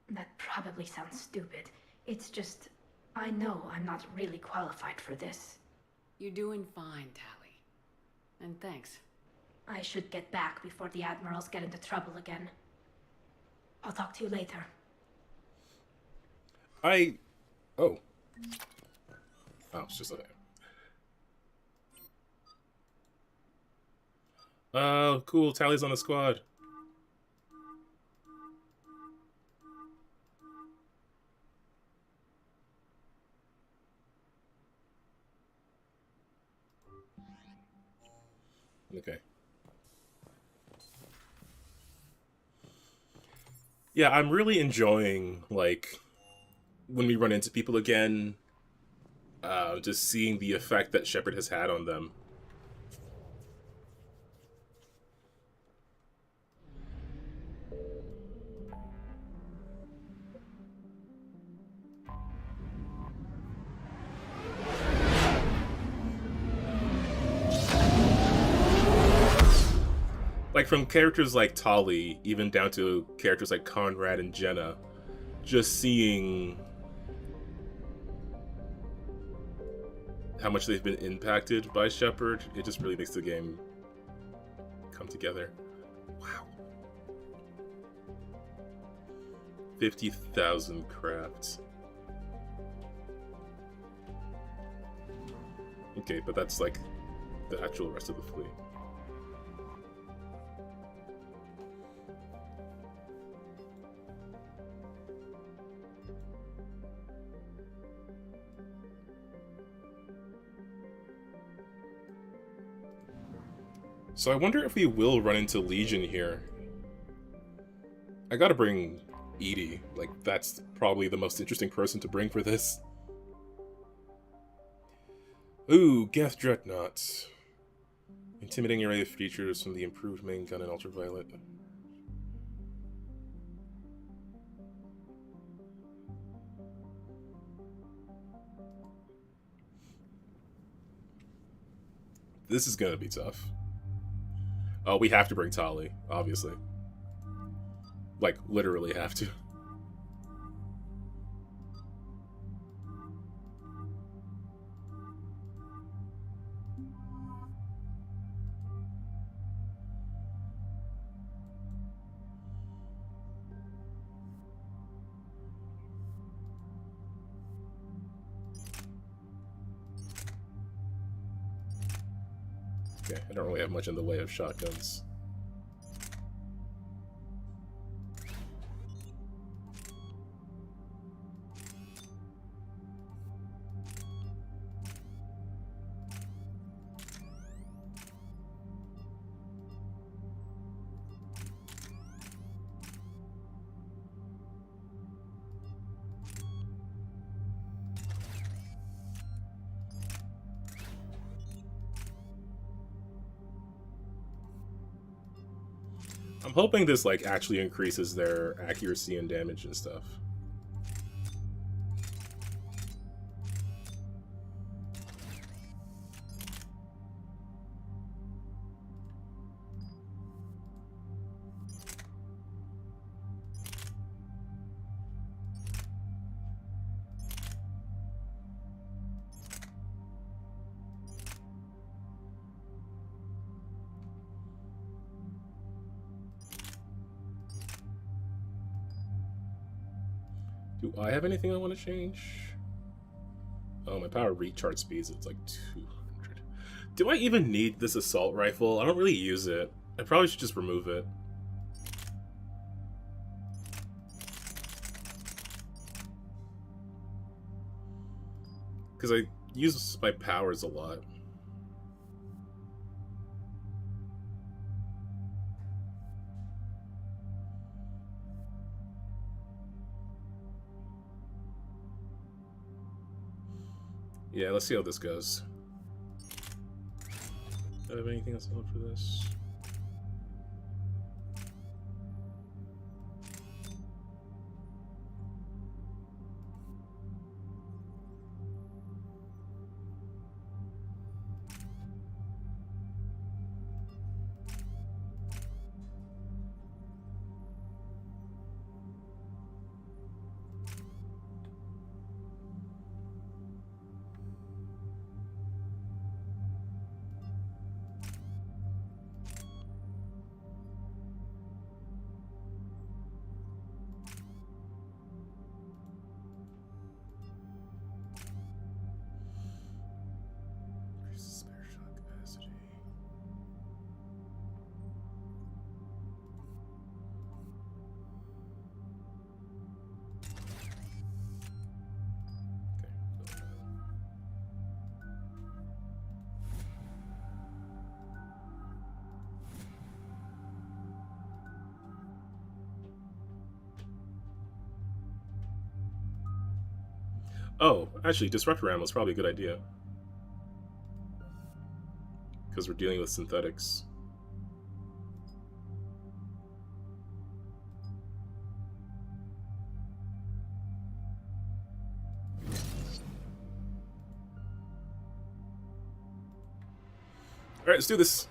That probably sounds stupid. It's just, I know I'm not really qualified for this. You're doing fine, Tally. And thanks. I should get back before the admirals get into trouble again. I'll talk to you later. Oh, it's just okay. Oh, cool. Tally's on the squad. Okay. Yeah, I'm really enjoying, like, when we run into people again, just seeing the effect that Shepard has had on them. Like, from characters like Tali, even down to characters like Conrad and Jenna, just seeing how much they've been impacted by Shepard, it just really makes the game come together. Wow. 50,000 crafts. Okay, but that's like the actual rest of the fleet. So I wonder if we will run into Legion here. I gotta bring Edie. Like, that's probably the most interesting person to bring for this. Ooh, Geth Dreadnought. Intimidating array of features from the improved main gun and ultraviolet. This is gonna be tough. Oh, we have to bring Tali, obviously. Like, literally have to. Okay, I don't really have much in the way of shotguns. I'm hoping this like actually increases their accuracy and damage and stuff. Do I have anything I want to change? Oh, my power recharge speeds, it's like 200. Do I even need this assault rifle? I don't really use it. I probably should just remove it. Because I use my powers a lot. Yeah, let's see how this goes. Do I have anything else on for this? Spare shot capacity. Oh, actually, disruptor ammo is probably a good idea. Because we're dealing with synthetics. Alright, let's do this.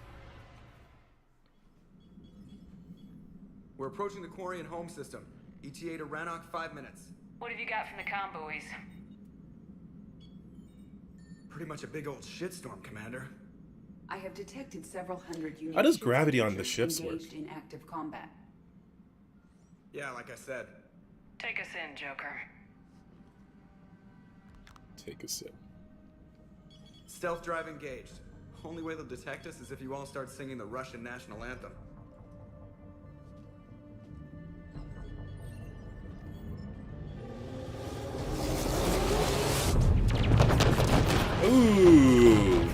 We're approaching the Quarian home system. ETA to Rannoch, 5 minutes. What have you got from the convoys? Pretty much a big old shitstorm, Commander. I have detected several hundred unique How does ship gravity on the signatures ships work? engaged in active combat. Yeah, like I said. Take us in, Joker. Take a sip. Stealth drive engaged. Only way they'll detect us is if you all start singing the Russian national anthem. Ooh.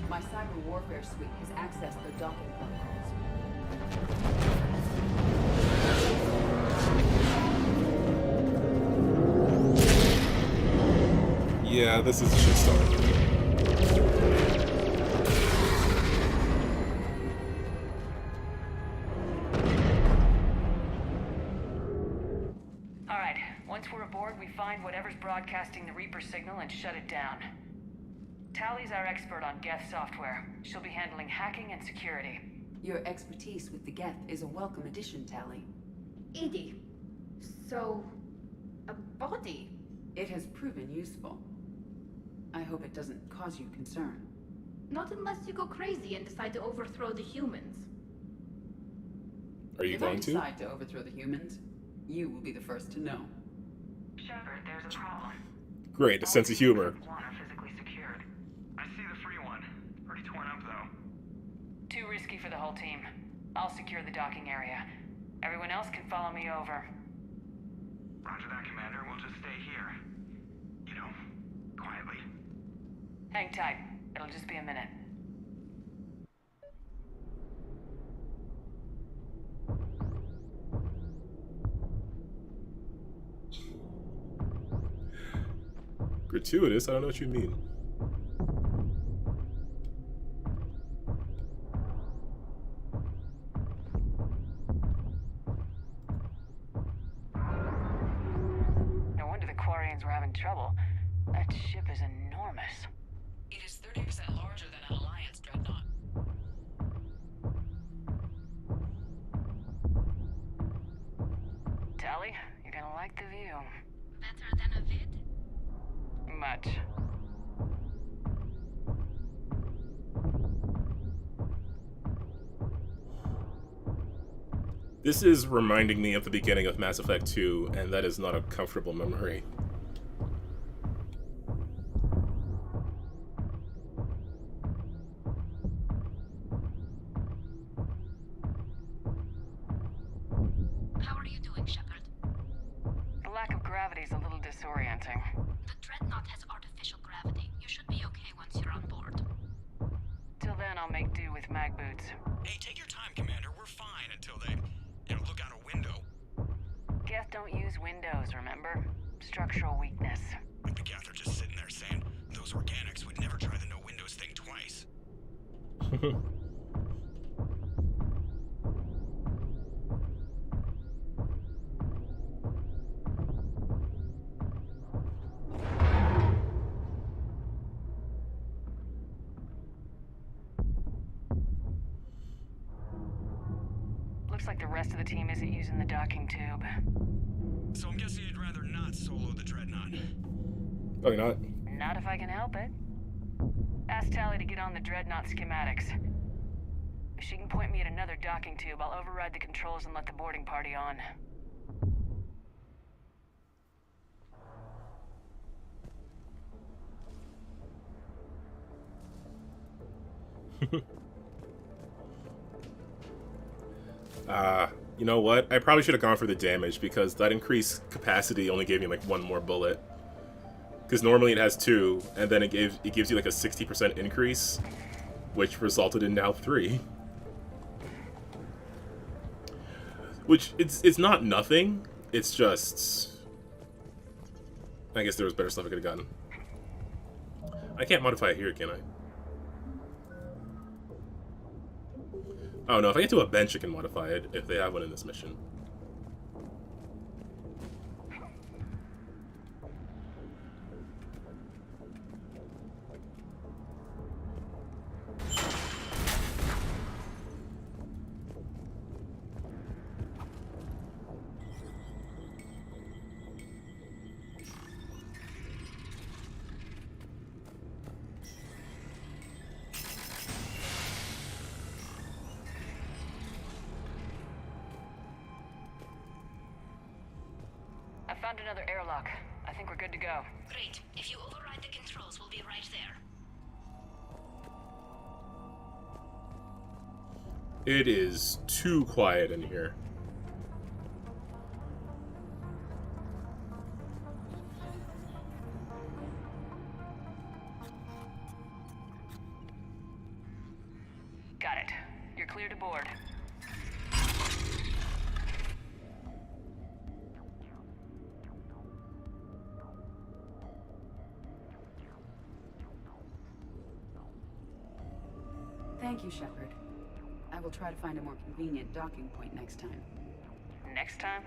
My cyber warfare suite has accessed the docking protocols. Yeah, this is a shitstorm. Alright, once we're aboard, we find whatever's broadcasting the Reaper signal and shut it down. Tally's our expert on Geth software. She'll be handling hacking and security. Your expertise with the Geth is a welcome addition, Tally. Edie, so... a body? It has proven useful. I hope it doesn't cause you concern. Not unless you go crazy and decide to overthrow the humans. Are you if going I to? decide to overthrow the humans, you will be the first to know. Shepard, there's a problem. Great, a sense of humor. One are physically secured. I see the free one. Pretty torn up, though. Too risky for the whole team. I'll secure the docking area. Everyone else can follow me over. Roger that, Commander. We'll just stay here. You know, quietly. Hang tight. It'll just be a minute. Gratuitous? I don't know what you mean. No wonder the Quarians were having trouble. That ship is enormous. It is 30% larger than an Alliance dreadnought. Tally, you're gonna like the view. Better than a vid? Much. This is reminding me of the beginning of Mass Effect 2, and that is not a comfortable memory. How are you doing, Shepard? The lack of gravity is a little disorienting. The dreadnought has artificial gravity. You should be okay once you're on board. Till then, I'll make do with mag boots. Hey, take your time, Commander. We're fine until they, look out a window. Geth don't use windows, remember? Structural weakness. But the Geth are just sitting there saying those organics would never try the no windows thing twice. Looks like the rest of the team isn't using the docking tube. So I'm guessing you'd rather not solo the dreadnought. Probably not. Not if I can help it. Ask Tally to get on the dreadnought schematics. If she can point me at another docking tube, I'll override the controls and let the boarding party on. You know what? I probably should have gone for the damage because that increased capacity only gave me like one more bullet. Because normally it has 2, and then it gives you like a 60% increase, which resulted in now 3. Which it's not nothing. It's just, I guess there was better stuff I could have gotten. I can't modify it here, can I? Oh no, if I get to a bench, I can modify it if they have one in this mission. I found another airlock. I think we're good to go. Great. If you override the controls, we'll be right there. It is too quiet in here. Got it. You're clear to board. Thank you, Shepard. I will try to find a more convenient docking point next time. Next time?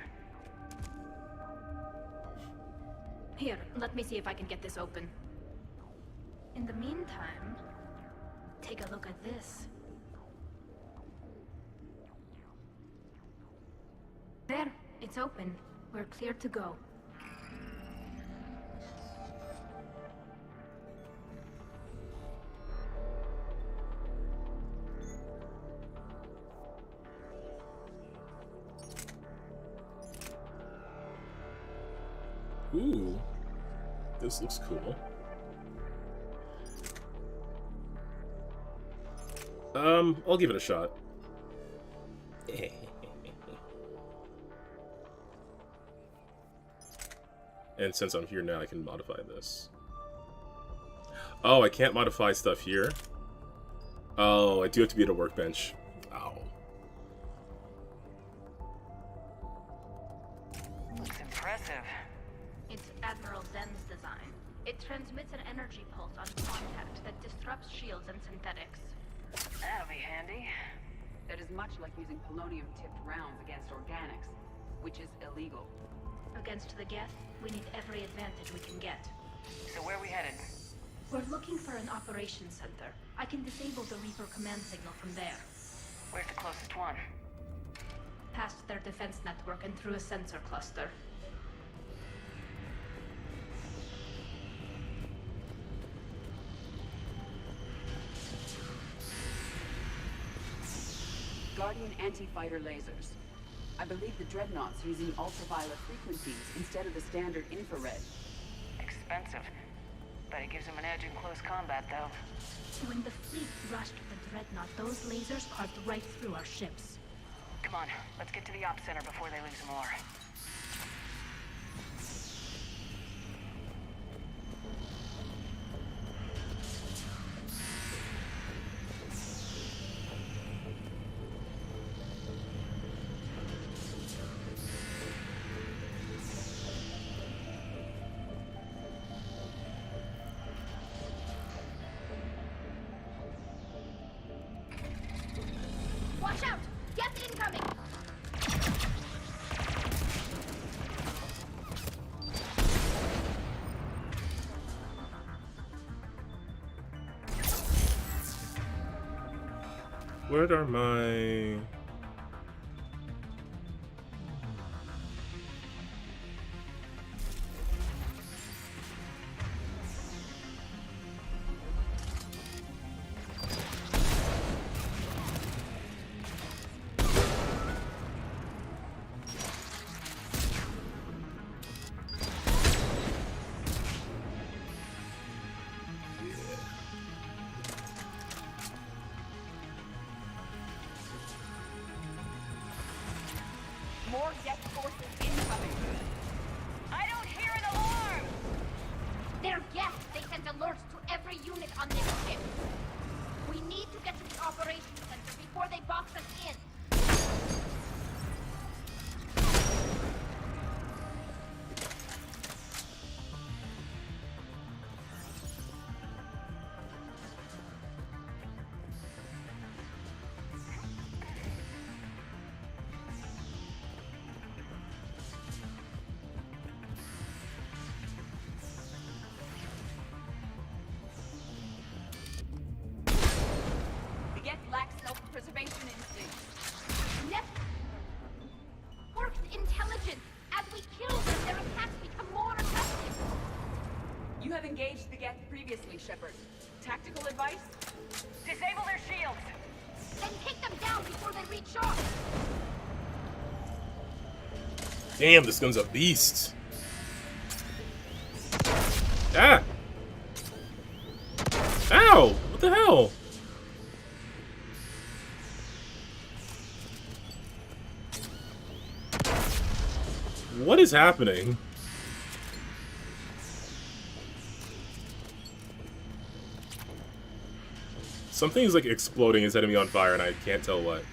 Here, let me see if I can get this open. In the meantime, take a look at this. There, it's open. We're clear to go. Ooh, this looks cool. I'll give it a shot. And since I'm here now, I can modify this. Oh, I can't modify stuff here? Oh, I do have to be at a workbench. Ow. Looks impressive. It's Admiral Zen's design. It transmits an energy pulse on contact that disrupts shields and synthetics. That'll be handy. That is much like using polonium-tipped rounds against organics, which is illegal. Against the Geth, we need every advantage we can get. So where are we headed? We're looking for an operations center. I can disable the Reaper command signal from there. Where's the closest one? Past their defense network and through a sensor cluster. Guardian anti-fighter lasers. I believe the Dreadnought's using ultraviolet frequencies instead of the standard infrared. Expensive. But it gives them an edge in close combat, though. When the fleet rushed the Dreadnought, those lasers carved right through our ships. Come on, let's get to the op center before they lose more. Watch out! Geth incoming! What are my... More Geth forces incoming. I don't hear an alarm! They're Geth! They sent alerts to every unit on this ship. We need to get to the operations center before they box us in. The Geth lack self-preservation instincts. Net works intelligence. As we kill them, their attacks become more effective. You have engaged the Geth previously, Shepard. Tactical advice? Disable their shields! Then take them down before they reach shore. Damn, this gun's a beast. Ah! Ow! What the hell? What is happening? Something is like exploding and setting me on fire and I can't tell what.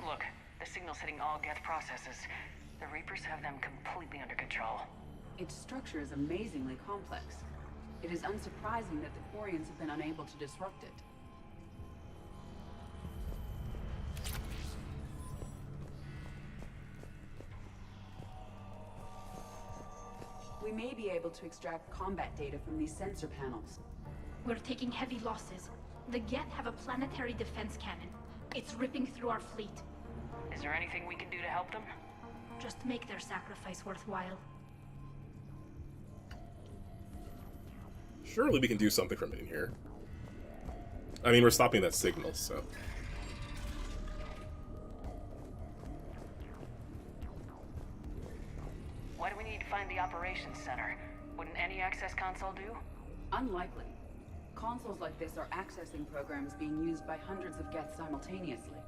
Look, the signal's hitting all Geth processes. The Reapers have them completely under control. Its structure is amazingly complex. It is unsurprising that the Quarians have been unable to disrupt it. We may be able to extract combat data from these sensor panels. We're taking heavy losses. The Geth have a planetary defense cannon. It's ripping through our fleet. Is there anything we can do to help them? Just make their sacrifice worthwhile. Surely we can do something from in here. I mean, we're stopping that signal, so... Why do we need to find the operations center? Wouldn't any access console do? Unlikely. Consoles like this are accessing programs being used by hundreds of Geth simultaneously.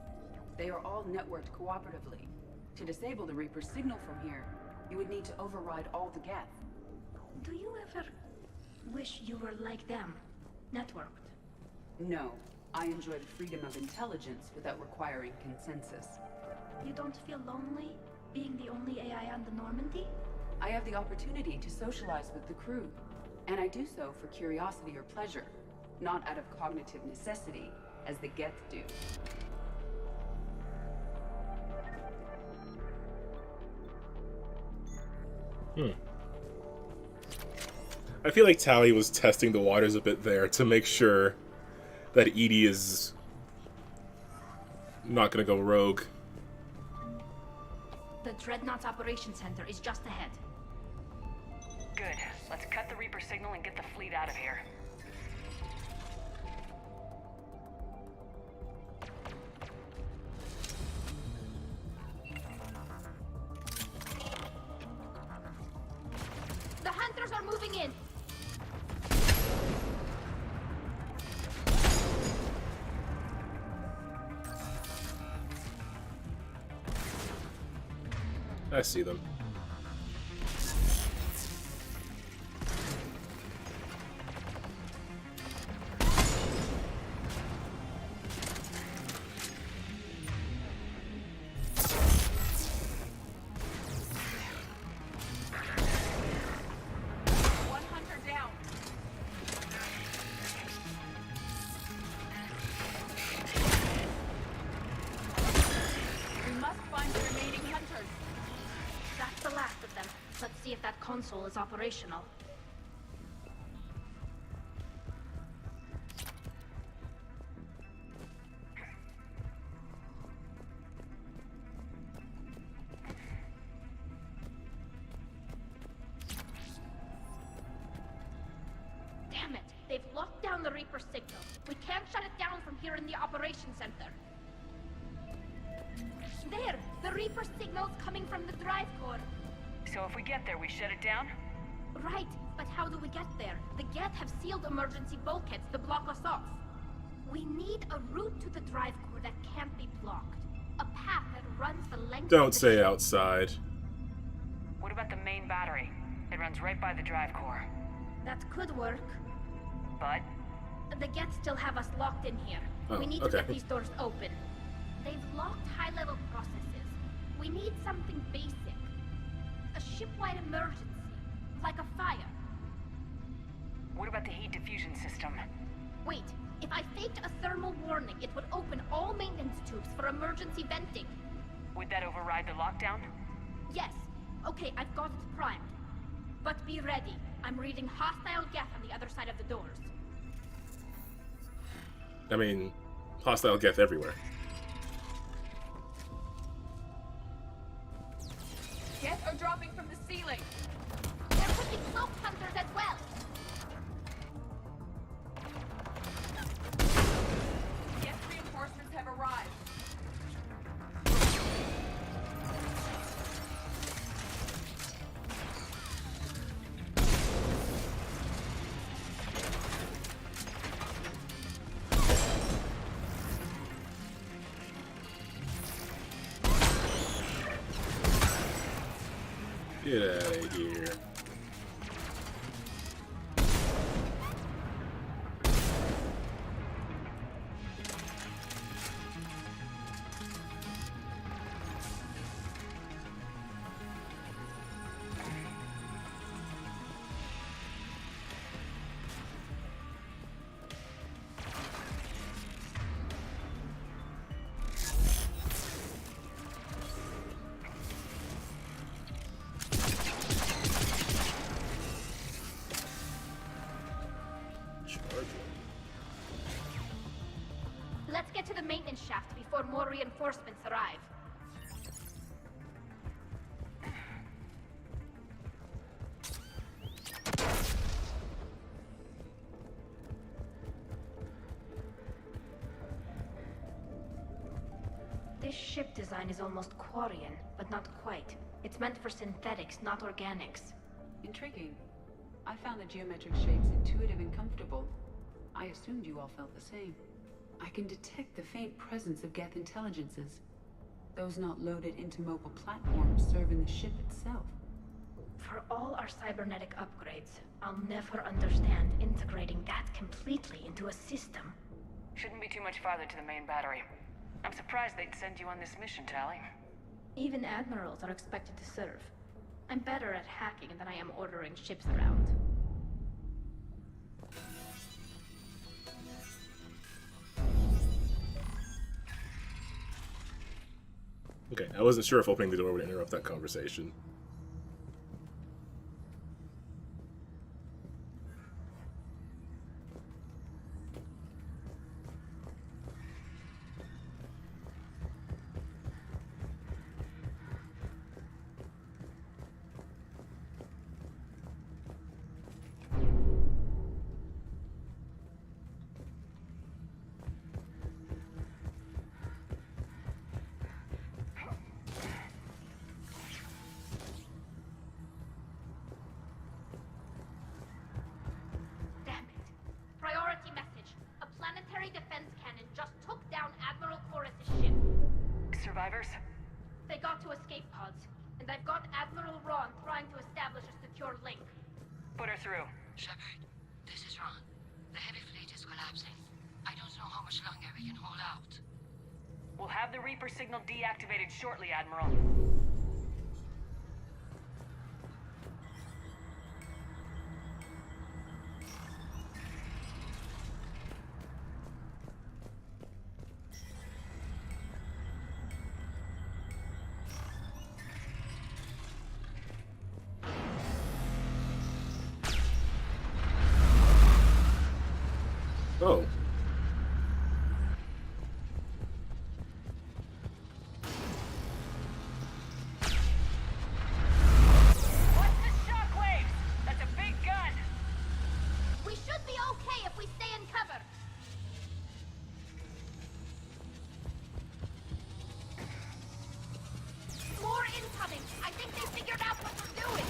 They are all networked cooperatively. To disable the Reaper's signal from here, you would need to override all the Geth. Do you ever wish you were like them. Networked. No, I enjoy the freedom of intelligence without requiring consensus. You don't feel lonely, being the only AI on the Normandy? I have the opportunity to socialize with the crew, and I do so for curiosity or pleasure, not out of cognitive necessity, as the Geth do. I feel like Tally was testing the waters a bit there to make sure that Edie is not gonna go rogue. The Dreadnought's Operations Center is just ahead. Good. Let's cut the Reaper signal and get the fleet out of here. The Hunters are moving in! I see them. Console is operational. Damn it! They've locked down the Reaper signal. We can't shut it down from here in the Operations Center. There! The Reaper signal's coming from the drive core. So if we get there, we shut it down? Right, but how do we get there? The Geth have sealed emergency bulkheads to block us off. We need a route to the drive core that can't be blocked. A path that runs the length Don't of the say ship. outside. What about the main battery? It runs right by the drive core. That could work. But? The Geth still have us locked in here. Oh, We need okay. to get these doors open. They've locked high-level processes. We need something basic. A ship-wide emergency, like a fire. What about the heat diffusion system? Wait, if I faked a thermal warning, it would open all maintenance tubes for emergency venting. Would that override the lockdown? Yes. Okay, I've got it primed. But be ready. I'm reading hostile Geth on the other side of the doors. I mean, hostile Geth everywhere. Geth are dropping from the ceiling. There could be cloak hunters as well. Geth reinforcements have arrived. Get out of here. Let's get to the maintenance shaft before more reinforcements arrive. This ship design is almost Quarian, but not quite. It's meant for synthetics, not organics. Intriguing. I found the geometric shapes intuitive and comfortable. I assumed you all felt the same. I can detect the faint presence of Geth intelligences. Those not loaded into mobile platforms serve in the ship itself. For all our cybernetic upgrades, I'll never understand integrating that completely into a system. Shouldn't be too much farther to the main battery. I'm surprised they'd send you on this mission, Tally. Even admirals are expected to serve. I'm better at hacking than I am ordering ships around. Okay, I wasn't sure if opening the door would interrupt that conversation. Damn it. Priority message. A planetary defense cannon just took down Admiral Chorus's ship. Survivors? They got to escape pods, and I've got Admiral Ron trying to establish a secure link. Put her through. Shepard, this is Ron. The heavy fleet is collapsing. I don't know how much longer we can hold out. We'll have the Reaper signal deactivated shortly, Admiral. Oh. What's the shockwaves? That's a big gun. We should be okay if we stay in cover. More incoming. I think they figured out what we're doing.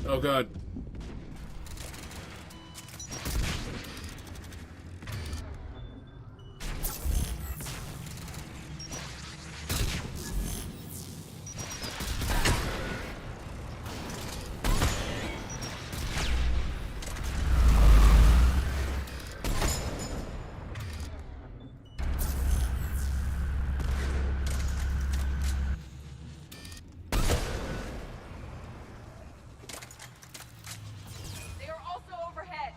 Oh god. They are also overhead.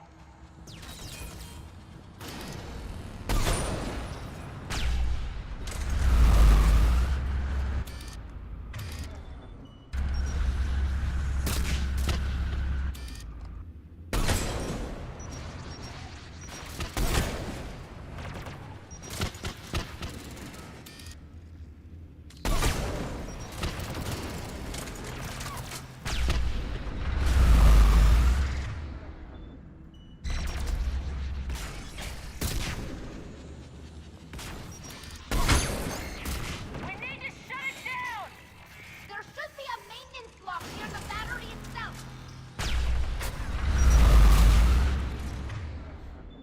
We need to shut it down! There should be a maintenance block near the battery itself.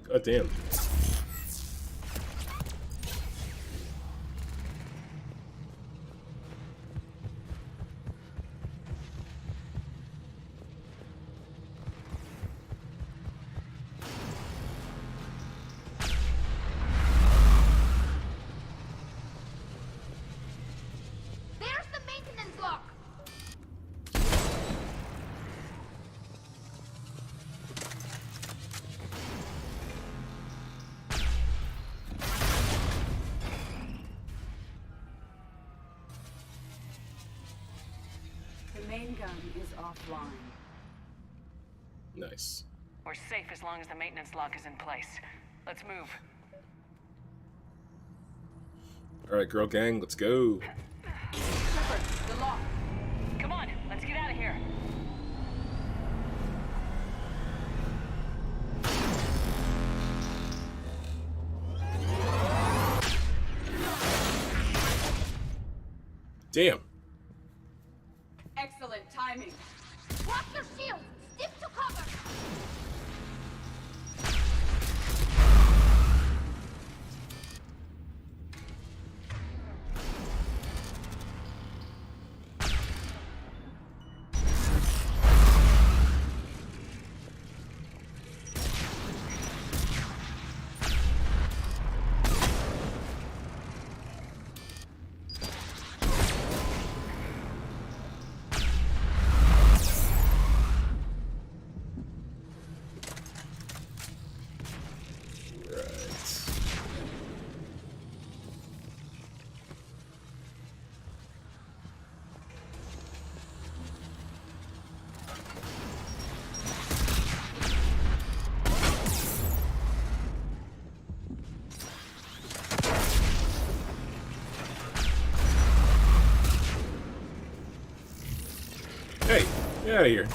God damn. There's the maintenance lock. The main gun is offline. Nice. We're safe as long as the maintenance lock is in place. Let's move. Alright, girl gang, let's go. Shepard, the lock. Come on, let's get out of here. Damn. Excellent timing. Watch your shield. Stick to cover. Get out of here.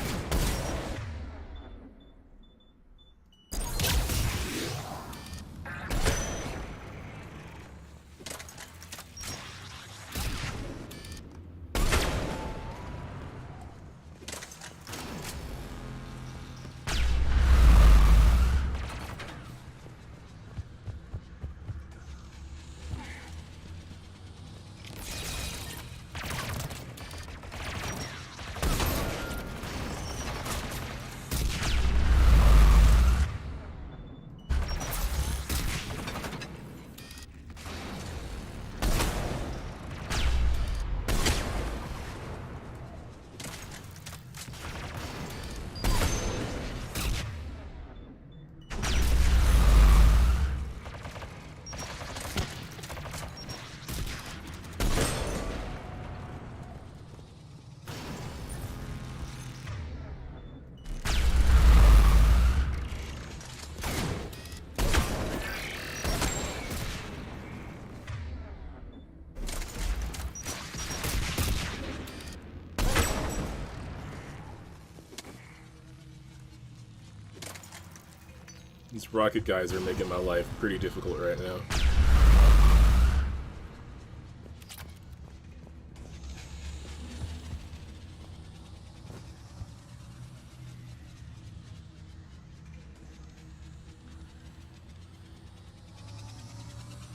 These rocket guys are making my life pretty difficult right now.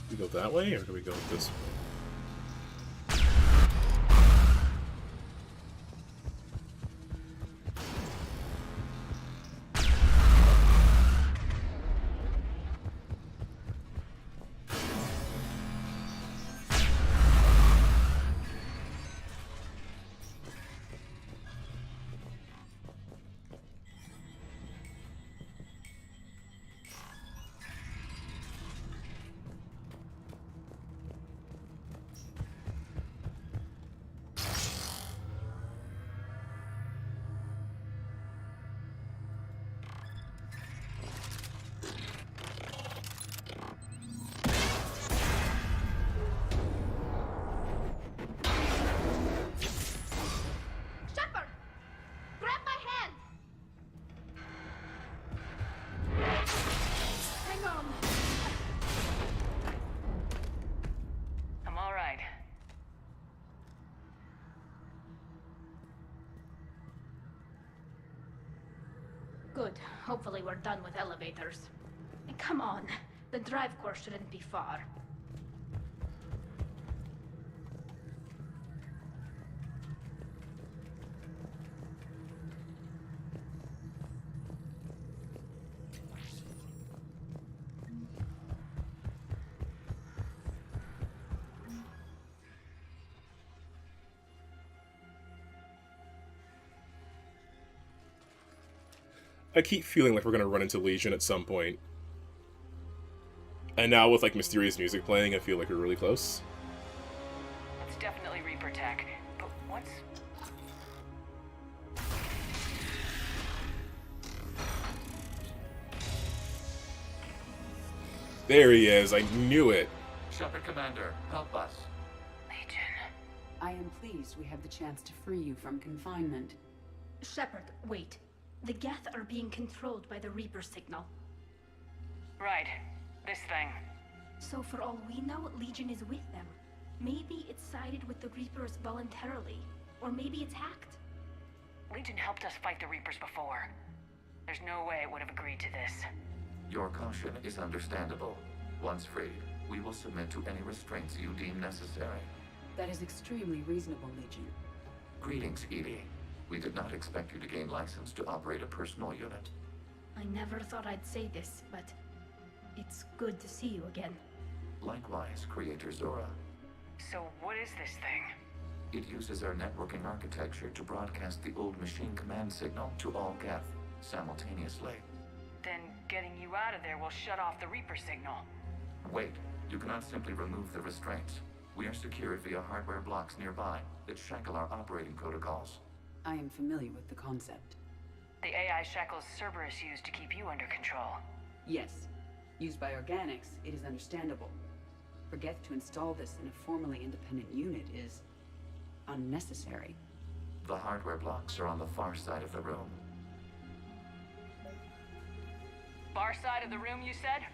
Do we go that way, or do we go this way? Good. Hopefully we're done with elevators. Come on. The drive core shouldn't be far. I keep feeling like we're gonna run into Legion at some point. And now with like mysterious music playing, I feel like we're really close. It's definitely Reaper tech, but what's... There he is, I knew it. Shepard Commander, help us. I am pleased we have the chance to free you from confinement. Shepard, wait. The Geth are being controlled by the Reaper signal. Right. This thing. So for all we know, Legion is with them. Maybe it's sided with the Reapers voluntarily. Or maybe it's hacked. Legion helped us fight the Reapers before. There's no way it would have agreed to this. Your caution is understandable. Once freed, we will submit to any restraints you deem necessary. That is extremely reasonable, Legion. Greetings, Edie. We did not expect you to gain license to operate a personal unit. I never thought I'd say this, but it's good to see you again. Likewise, Creator Zora. So what is this thing? It uses our networking architecture to broadcast the old machine command signal to all Geth simultaneously. Then getting you out of there will shut off the Reaper signal. Wait, you cannot simply remove the restraints. We are secured via hardware blocks nearby that shackle our operating protocols. I am familiar with the concept. The AI shackles Cerberus used to keep you under control. Yes. Used by organics, it is understandable. For Geth to install this in a formally independent unit is unnecessary. The hardware blocks are on the far side of the room. Far side of the room, you said?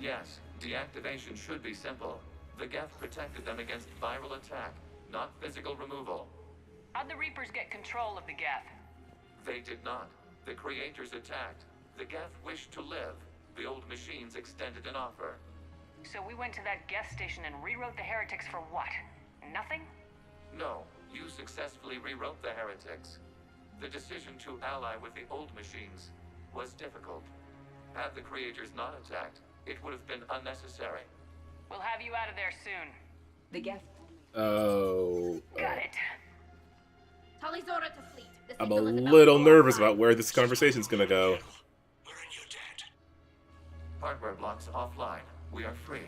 Yes, deactivation should be simple. The Geth protected them against viral attack, not physical removal. How'd the Reapers get control of the Geth? They did not. The creators attacked. The Geth wished to live. The old machines extended an offer. So we went to that Geth station and rewrote the heretics for what? Nothing? No, you successfully rewrote the heretics. The decision to ally with the old machines was difficult. Had the creators not attacked, it would have been unnecessary. We'll have you out of there soon. The Geth. Oh. Got it. Tali's order to fleet. The I'm a signal is about little to nervous arrive. about where this conversation's gonna go. Hardware blocks offline. We are free.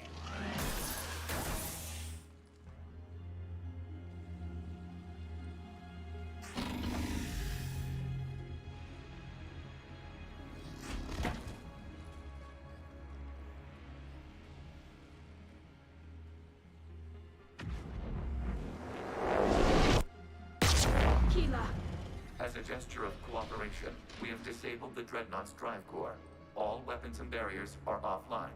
As a gesture of cooperation, we have disabled the Dreadnought's drive core. All weapons and barriers are offline.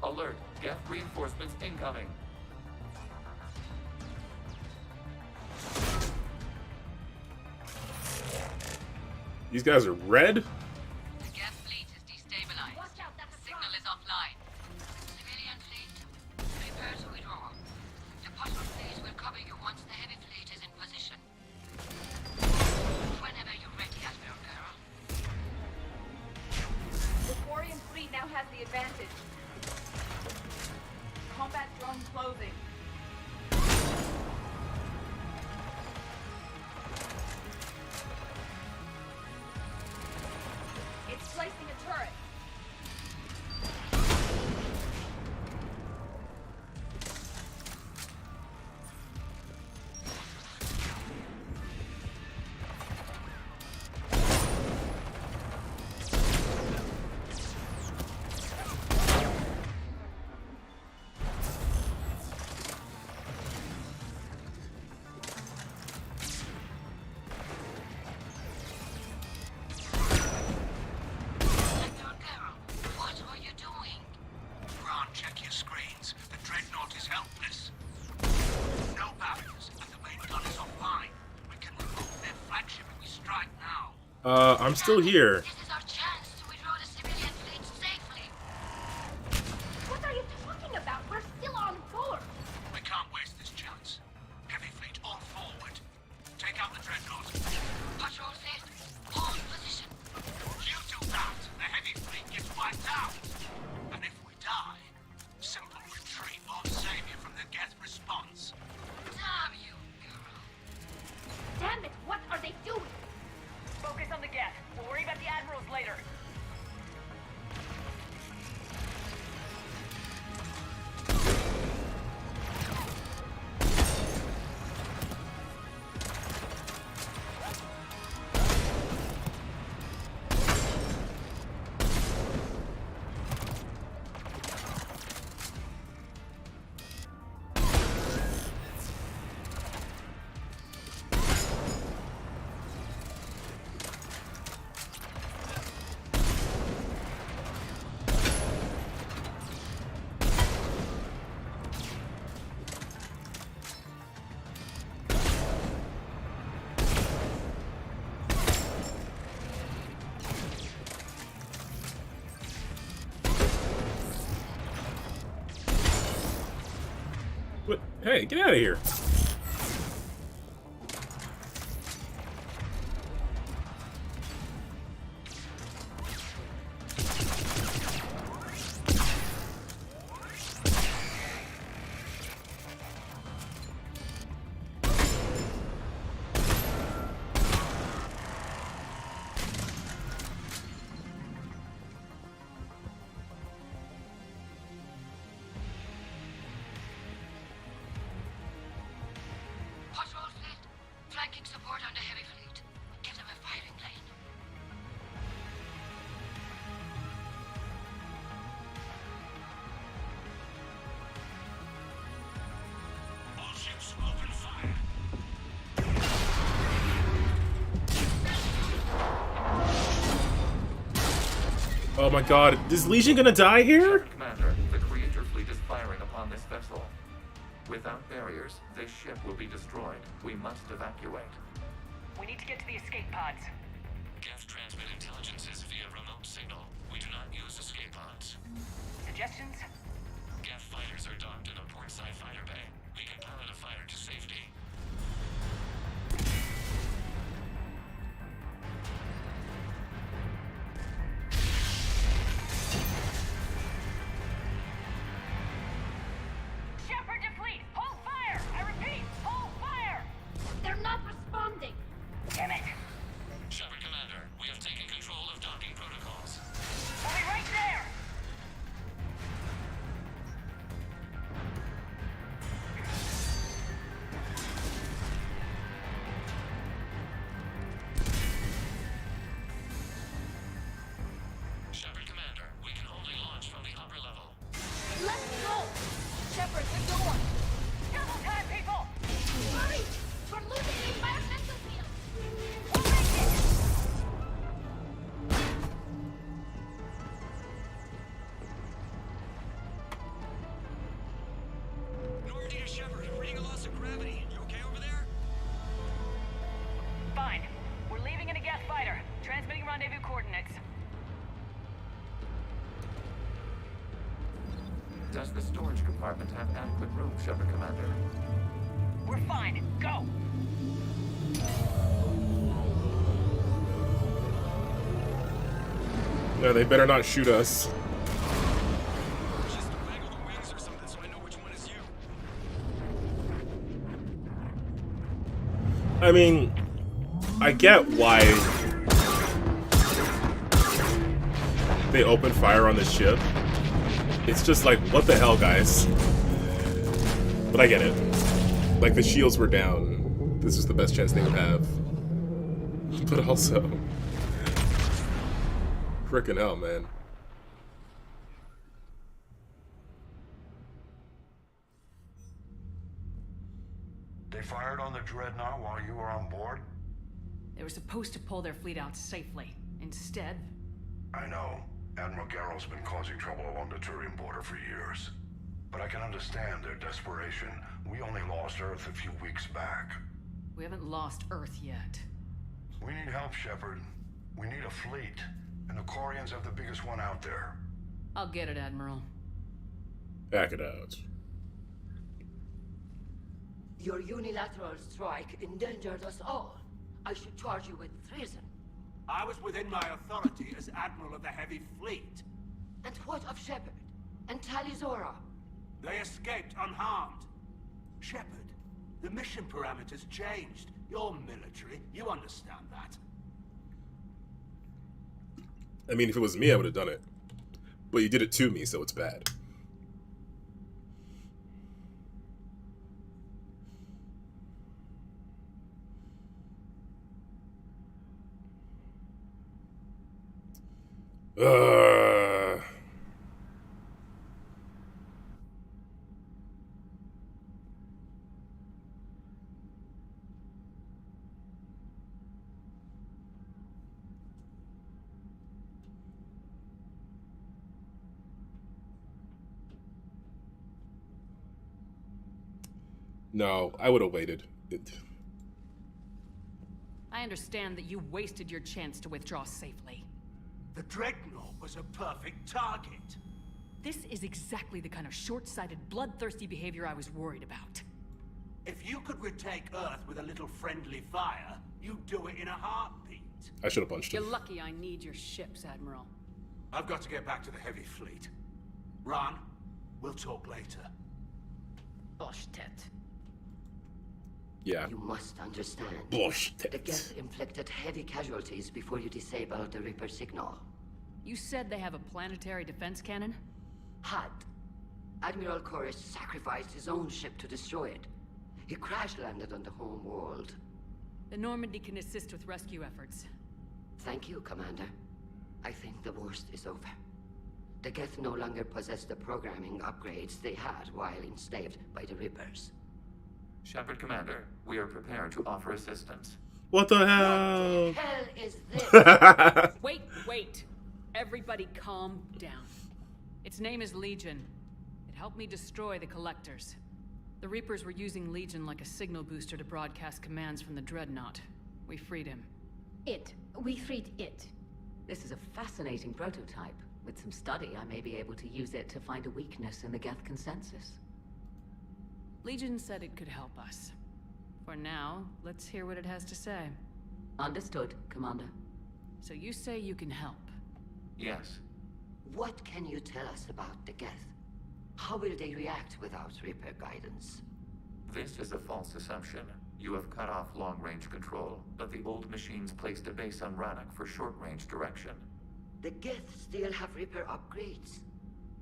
Alert! Geth reinforcements incoming! These guys are red? The Geth fleet is destabilized. Signal is offline. Civilian fleet, prepare to withdraw. The puzzle fleet will cover you once the heavy fleet is in position. Whenever you're ready, Admiral Girl. The Quarian fleet now has the advantage. Combat drone closing. It's placing a turret. What are you doing? Ron, check your screens. The Dreadnought is helpless. No barriers, and the main gun is offline. We can remove their flagship if we strike now. I'm still here. This is our chance to withdraw the civilian fleet safely. What are you talking about? We're still on board. We can't waste this chance. Heavy fleet all forward. Take out the Dreadnought. Patrol fleet, hold position. You do that, the heavy fleet gets wiped out. And if we die, simple retreat won't save you from the Geth response. Damn you, girl. Damn it, what are they doing? Focus on the Geth. We'll worry about the admirals later. What? Hey, get out of here. Oh my god, is Legion gonna die here? Commander, the creature fleet is firing upon this vessel. Without barriers, this ship will be destroyed. We must evacuate. We need to get to the escape pods. Geth transmit intelligences via remote signal. We do not use escape pods. Suggestions? Geth fighters are docked in a portside fighter bay. We can pilot a fighter to safety. Shepard to fleet! Hold fire! I repeat, hold fire! They're not responding. Damn it! Shepard Commander, we have taken control of docking protocols. I'll be right there! Shepard Commander, we can only launch from the upper level. Let's go! Shepard, the door! Double time, people! Hurry! We're losing the environmental field. We'll make it! Normandy to Shepard, reading a loss of gravity. You okay over there? Fine. We're leaving in a Geth fighter. Transmitting rendezvous coordinates. Does the storage compartment have adequate room, Shepard Commander? We're fine. Go! No, they better not shoot us. Just waggle the wings or something so I know which one is you. I mean, I get why they open fire on the ship. It's just like, what the hell, guys? But I get it. Like, the shields were down. This was the best chance they would have. But also... frickin' hell, man. They fired on the Dreadnought while you were on board? They were supposed to pull their fleet out safely. Instead... I know. Admiral Garrow's been causing trouble along the Turian border for years. But I can understand their desperation. We only lost Earth a few weeks back. we haven't lost Earth yet. We need help, Shepard. We need a fleet. And the Quarians have the biggest one out there. I'll get it, Admiral. Back it out. Your unilateral strike endangered us all. I should charge you with treason. I was within my authority as Admiral of the Heavy Fleet. And what of Shepard? And Talizora? They escaped unharmed. Shepard, the mission parameters changed. You're military, you understand that. I mean, if it was me, I would have done it. But you did it to me, so it's bad. No, I would have waited. I understand that you wasted your chance to withdraw safely. The Dreadnought was a perfect target. This is exactly the kind of short-sighted, bloodthirsty behavior I was worried about. If you could retake Earth with a little friendly fire, you'd do it in a heartbeat. I should have punched him. You're lucky I need your ships, Admiral. I've got to get back to the Heavy Fleet. Ron, we'll talk later. Bullshit. Yeah. You must understand. Bullshit. The Geth inflicted heavy casualties before you disabled the Reaper signal. You said they have a planetary defense cannon? Had. Admiral Chorus sacrificed his own ship to destroy it. He crash-landed on the home world. The Normandy can assist with rescue efforts. Thank you, Commander. I think the worst is over. The Geth no longer possess the programming upgrades they had while enslaved by the Reapers. Shepard Commander, we are prepared to offer assistance. What the hell? What the hell is this? Wait. Everybody calm down. Its name is Legion. It helped me destroy the Collectors. The Reapers were using Legion like a signal booster to broadcast commands from the Dreadnought. We freed him. We freed it. This is a fascinating prototype. With some study, I may be able to use it to find a weakness in the Geth consensus. Legion said it could help us. For now, let's hear what it has to say. Understood, Commander. So you say you can help? Yes. What can you tell us about the Geth? How will they react without Reaper guidance? This is a false assumption. You have cut off long-range control, but the old machines placed a base on Rannoch for short-range direction. The Geth still have Reaper upgrades?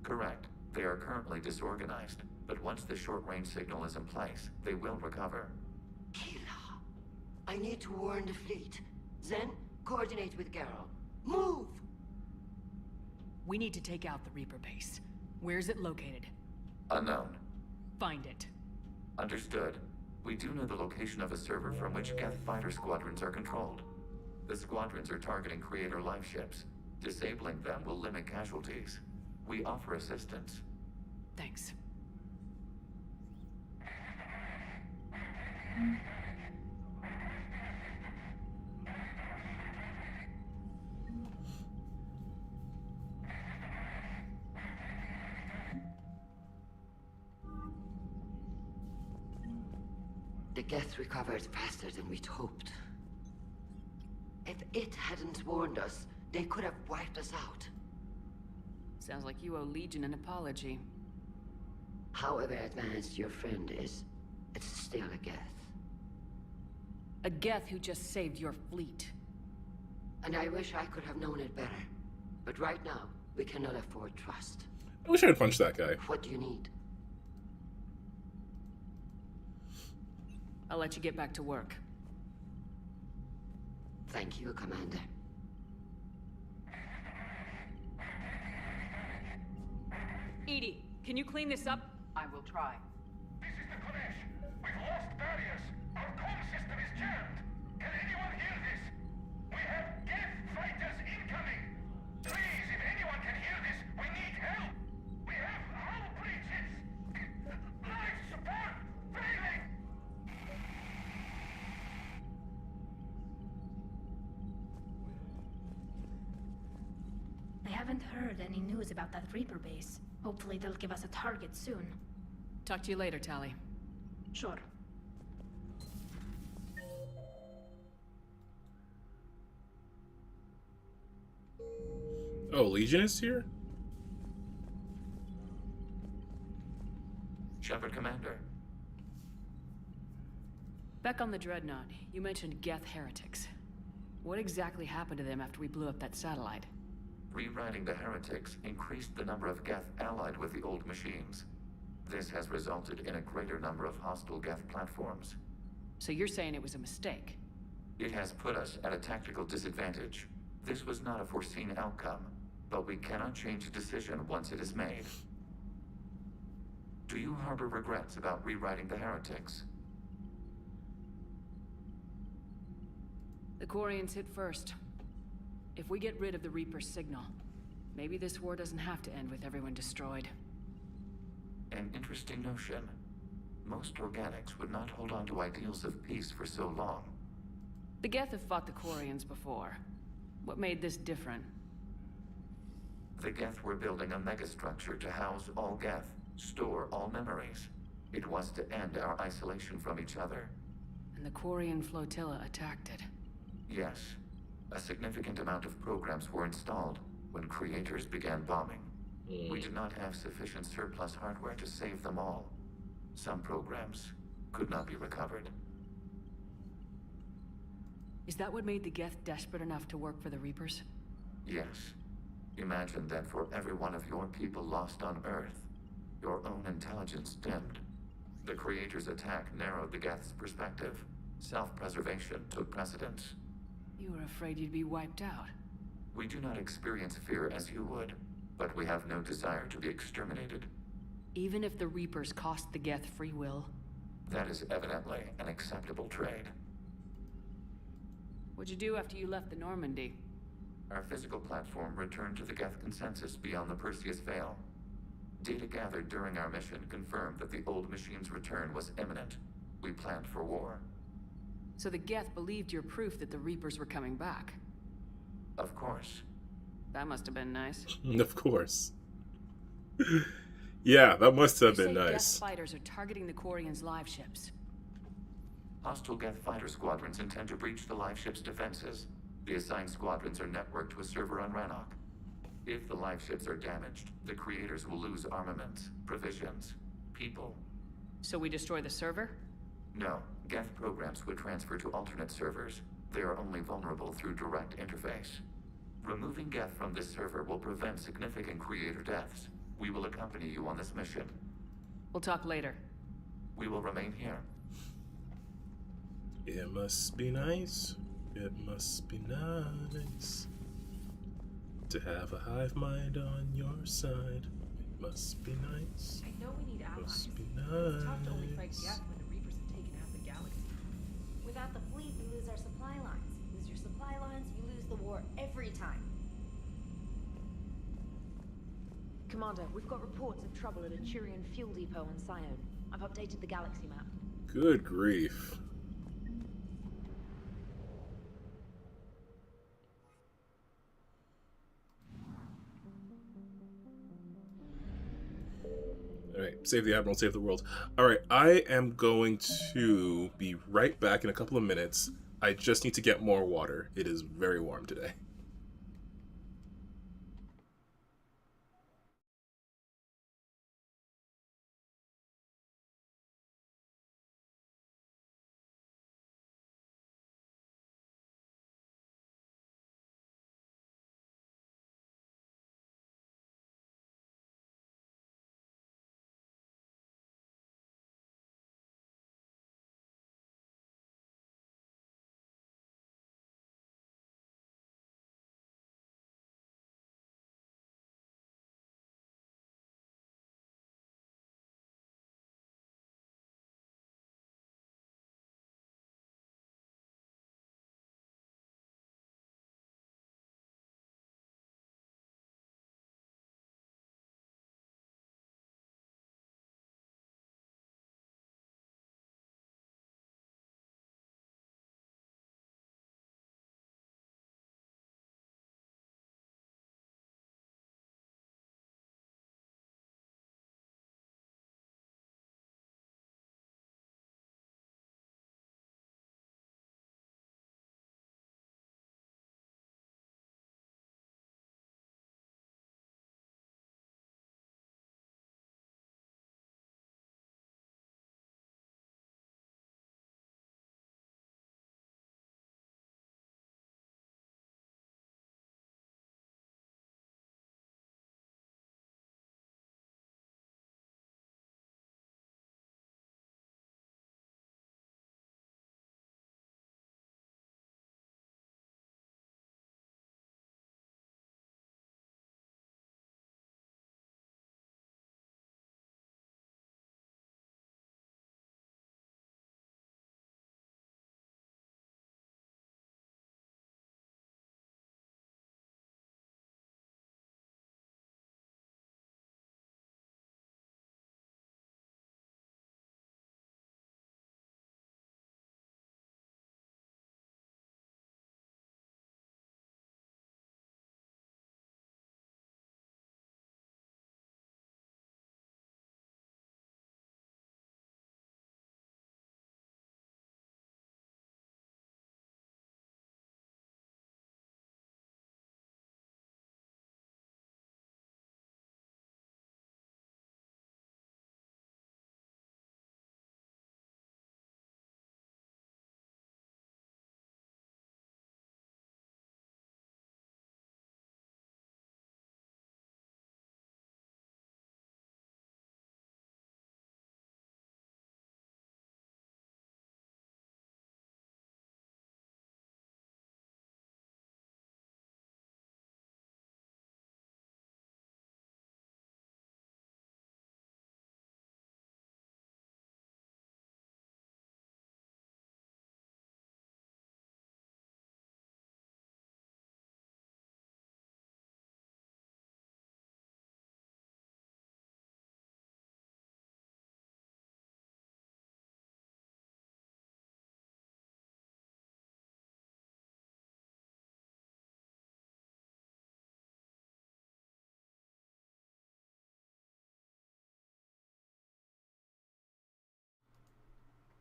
Correct. They are currently disorganized, but once the short-range signal is in place, they will recover. Kila, I need to warn the fleet. Then, coordinate with Geralt. Move! We need to take out the Reaper base. Where's it located? Unknown. Find it. Understood. We do know the location of a server from which Geth fighter squadrons are controlled. The squadrons are targeting Creator life ships. Disabling them will limit casualties. We offer assistance. Thanks. The Geth recovered faster than we'd hoped. If it hadn't warned us, they could have wiped us out. Sounds like you owe Legion an apology. However advanced your friend is, it's still a Geth. A Geth who just saved your fleet. And I wish I could have known it better. But right now, we cannot afford trust. I wish I had punched that guy. What do you need? I'll let you get back to work. Thank you, Commander. Edie, can you clean this up? I will try. This is the Kodesh. We've lost barriers. Our comm system is jammed. Can anyone hear this? We have Geth fighters incoming. Please, if anyone can hear this, we need help. We have hull breaches. Life support failing. I haven't heard any news about that Reaper base. Hopefully they'll give us a target soon. Talk to you later, Tali. Sure. Oh, Legion is here? Shepard, Commander. Back on the Dreadnought, you mentioned Geth heretics. What exactly happened to them after we blew up that satellite? Rewriting the heretics increased the number of Geth allied with the old machines. This has resulted in a greater number of hostile Geth platforms. So you're saying it was a mistake? It has put us at a tactical disadvantage. This was not a foreseen outcome, but we cannot change a decision once it is made. Do you harbor regrets about rewriting the heretics? The Quarians hit first. If we get rid of the Reaper's signal, maybe this war doesn't have to end with everyone destroyed. An interesting notion. Most organics would not hold on to ideals of peace for so long. The Geth have fought the Quarians before. What made this different? The Geth were building a megastructure to house all Geth, store all memories. It was to end our isolation from each other. And the Quarian flotilla attacked it. Yes. A significant amount of programs were installed when creators began bombing. We did not have sufficient surplus hardware to save them all. Some programs could not be recovered. Is that what made the Geth desperate enough to work for the Reapers? Yes. Imagine that for every one of your people lost on Earth, your own intelligence dimmed. The creators' attack narrowed the Geth's perspective. Self-preservation took precedence. You were afraid you'd be wiped out. We do not experience fear as you would, but we have no desire to be exterminated. Even if the Reapers cost the Geth free will? That is evidently an acceptable trade. What'd you do after you left the Normandy? Our physical platform returned to the Geth consensus beyond the Perseus Veil. Data gathered during our mission confirmed that the old machine's return was imminent. We planned for war. So the Geth believed your proof that the Reapers were coming back? Of course. That must have been nice. Of course. Yeah, that must have been You say nice. Geth fighters are targeting the Quarians' live ships. Hostile Geth fighter squadrons intend to breach the live ship's defenses. The assigned squadrons are networked to a server on Rannoch. If the live ships are damaged, the creators will lose armaments, provisions, people. So we destroy the server? No, Geth programs would transfer to alternate servers. They are only vulnerable through direct interface. Removing Geth from this server will prevent significant creator deaths. We will accompany you on this mission. We'll talk later. We will remain here. It must be nice. It must be nice to have a hive mind on your side. It must be nice. I know we need allies. Must be It's tough to only fight nice. Geth when the Reapers have taken half the galaxy. Without the fleet, we lose our supply lines. You lose your supply lines, you lose the war every time. Commander, we've got reports of trouble at a Turian fuel depot on Sione. I've updated the galaxy map. Good grief. Alright, save the Admiral, save the world. Alright, I am going to be right back in a couple of minutes. I just need to get more water. It is very warm today.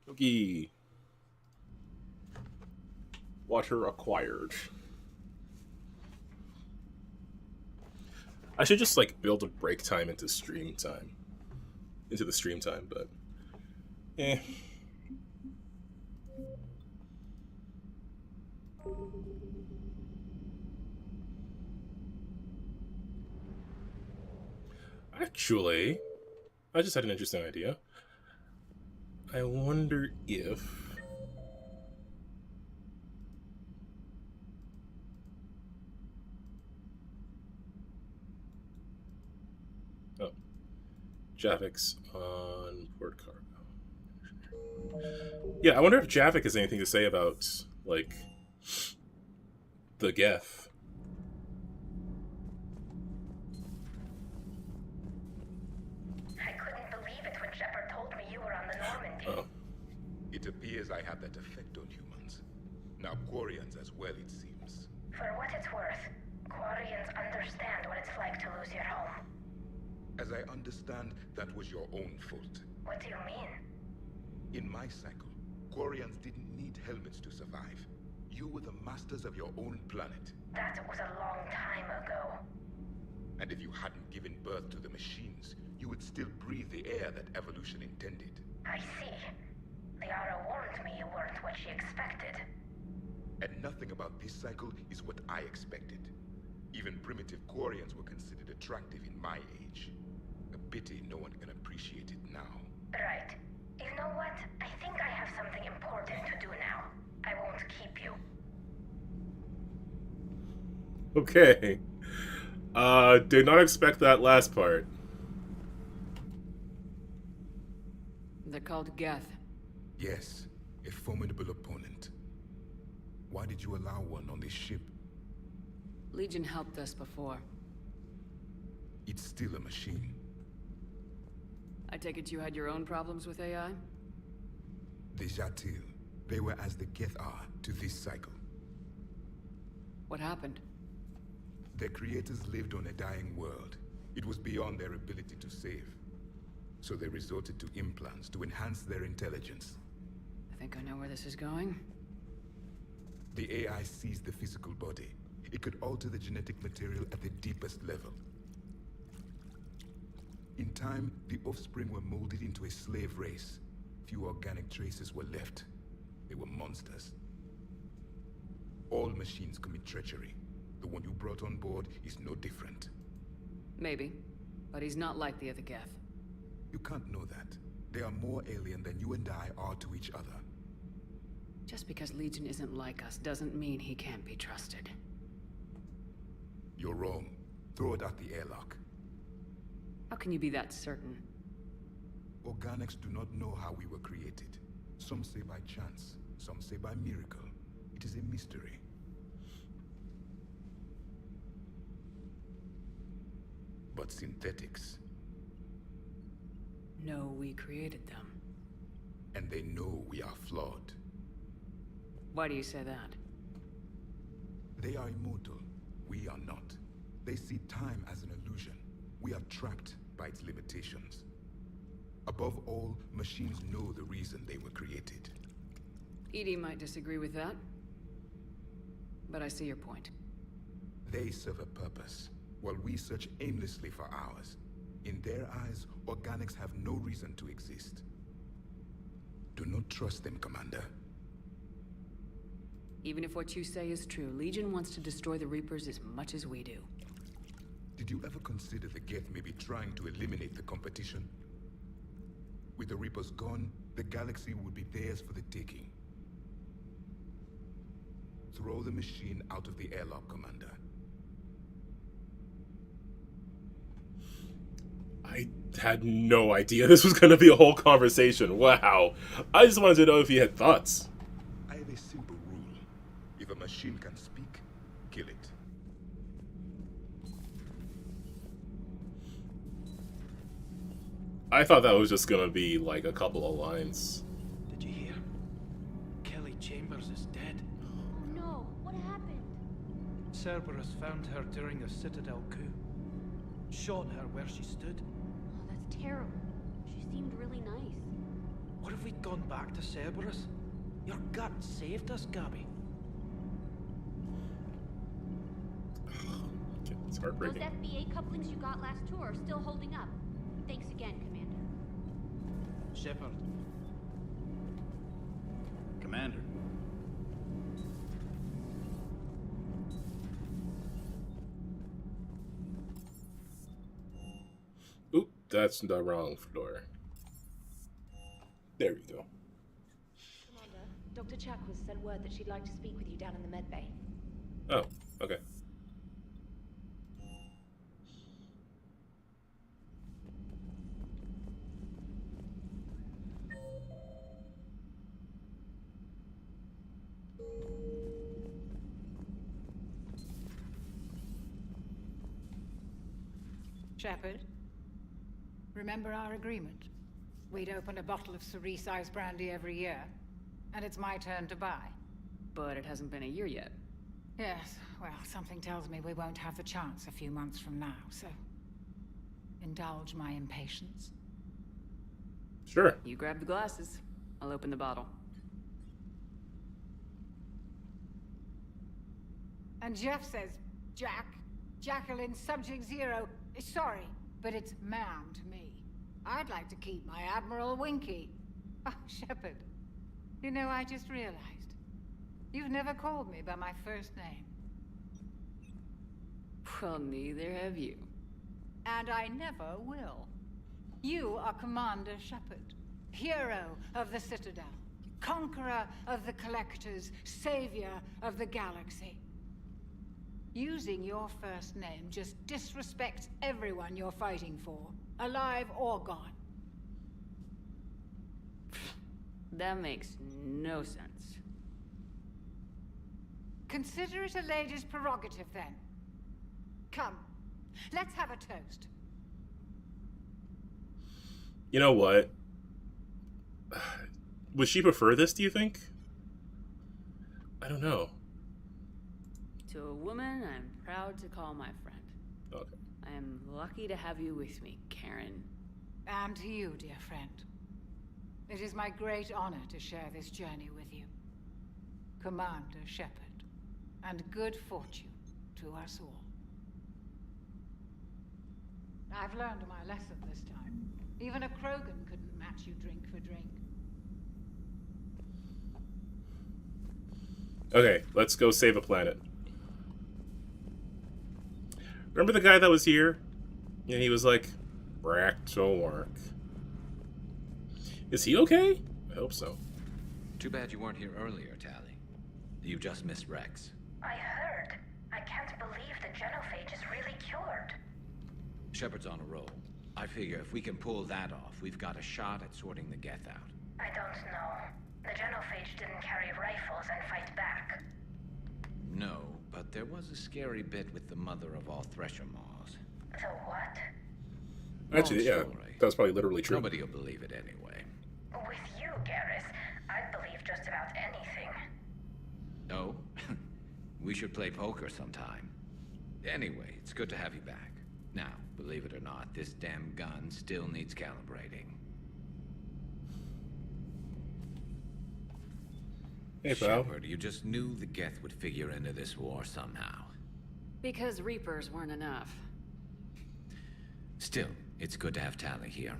Okay. Water acquired. I should just like build a break time into stream time. Into the stream time, but eh. Actually, I just had an interesting idea. I wonder if oh, Javix on port cargo. Yeah, I wonder if Javik has anything to say about like the Geth. I couldn't believe it when Shepard told me you were on the Normandy. Oh. It appears I have that effect on humans. Now Quarians as well, it seems. For what it's worth, Quarians understand what it's like to lose your home. As I understand, that was your own fault. What do you mean? In my cycle, Quarians didn't need helmets to survive. You were the masters of your own planet. That was a long time ago. And if you hadn't given birth to the machines, you would still breathe the air that evolution intended. I see. Liara warned me you weren't what she expected. And nothing about this cycle is what I expected. Even primitive Quarians were considered attractive in my age. A pity no one can appreciate it now. Right. You know what? I think I have something important to do now. I won't keep you. Okay. Did not expect that last part. They're called Geth. Yes, a formidable opponent. Why did you allow one on this ship? Legion helped us before. It's still a machine. I take it you had your own problems with AI? The Jatil. They were as the Geth are to this cycle. What happened? Their creators lived on a dying world. It was beyond their ability to save. So they resorted to implants to enhance their intelligence. I think I know where this is going. The AI seized the physical body. It could alter the genetic material at the deepest level. In time, the offspring were molded into a slave race. Few organic traces were left. They were monsters. All machines commit treachery. The one you brought on board is no different. Maybe. But he's not like the other Geth. You can't know that. They are more alien than you and I are to each other. Just because Legion isn't like us doesn't mean he can't be trusted. You're wrong. Throw it at the airlock. How can you be that certain? Organics do not know how we were created. Some say by chance, some say by miracle. It is a mystery. But synthetics. No, we created them. And they know we are flawed. Why do you say that? They are immortal. We are not. They see time as an illusion. We are trapped by its limitations. Above all, machines know the reason they were created. EDI might disagree with that. But I see your point. They serve a purpose, while we search aimlessly for ours. In their eyes, organics have no reason to exist. Do not trust them, Commander. Even if what you say is true, Legion wants to destroy the Reapers as much as we do. Did you ever consider the Geth may be trying to eliminate the competition? With the Reapers gone, the galaxy would be theirs for the taking. Throw the machine out of the airlock, Commander. I had no idea this was going to be a whole conversation. Wow. I just wanted to know if he had thoughts. I have a simple rule. If a machine can speak, kill it. I thought that was just going to be like a couple of lines. Did you hear? Kelly Chambers is dead. Oh no, what happened? Cerberus found her during a citadel coup. Shot her where she stood. Oh, that's terrible. She seemed really nice. What if we'd gone back to Cerberus? Your gut saved us, Gabby. It's Those heartbreaking. FBA couplings you got last tour are still holding up. Thanks again, Commander. Shepard. Commander. Oop, that's the wrong floor. There we go. Commander, Dr. Chakwas sent word that she'd like to speak with you down in the med bay. Oh, okay. Shepard, remember our agreement? We'd open a bottle of cerise-sized brandy every year, and it's my turn to buy. But it hasn't been a year yet. Yes, well, something tells me we won't have the chance a few months from now, so indulge my impatience. Sure. You grab the glasses. I'll open the bottle. And Jeff says, Jacqueline, Subject Zero, sorry, but it's ma'am to me. I'd like to keep my Admiral Winky. Oh, Shepard, you know, I just realized. You've never called me by my first name. Well, neither have you. And I never will. You are Commander Shepard, hero of the Citadel, conqueror of the Collectors, savior of the galaxy. Using your first name just disrespects everyone you're fighting for, alive or gone. That makes no sense. Consider it a lady's prerogative, then. Come, let's have a toast. You know what? Would she prefer this, do you think? I don't know. To a woman I'm proud to call my friend. Okay. I am lucky to have you with me, Karen. And to you, dear friend. It is my great honor to share this journey with you. Commander Shepard. And good fortune to us all. I've learned my lesson this time. Even a Krogan couldn't match you drink for drink. Okay, let's go save a planet. Remember the guy that was here? And he was like, back to work. Is he okay? I hope so. Too bad you weren't here earlier, Tally. You just missed Rex. I heard. I can't believe the genophage is really cured. Shepard's on a roll. I figure if we can pull that off, we've got a shot at sorting the Geth out. I don't know. The genophage didn't carry rifles and fight back. No, but there was a scary bit with the mother of all Thresher Maws. So what? Actually, yeah, that's probably literally true. Nobody will believe it anyway. With you, Garrus, I'd believe just about anything. No? We should play poker sometime. Anyway, it's good to have you back. Now, believe it or not, this damn gun still needs calibrating. Hey, pal. Shepard, you just knew the Geth would figure into this war somehow. Because Reapers weren't enough. Still, it's good to have Tally here.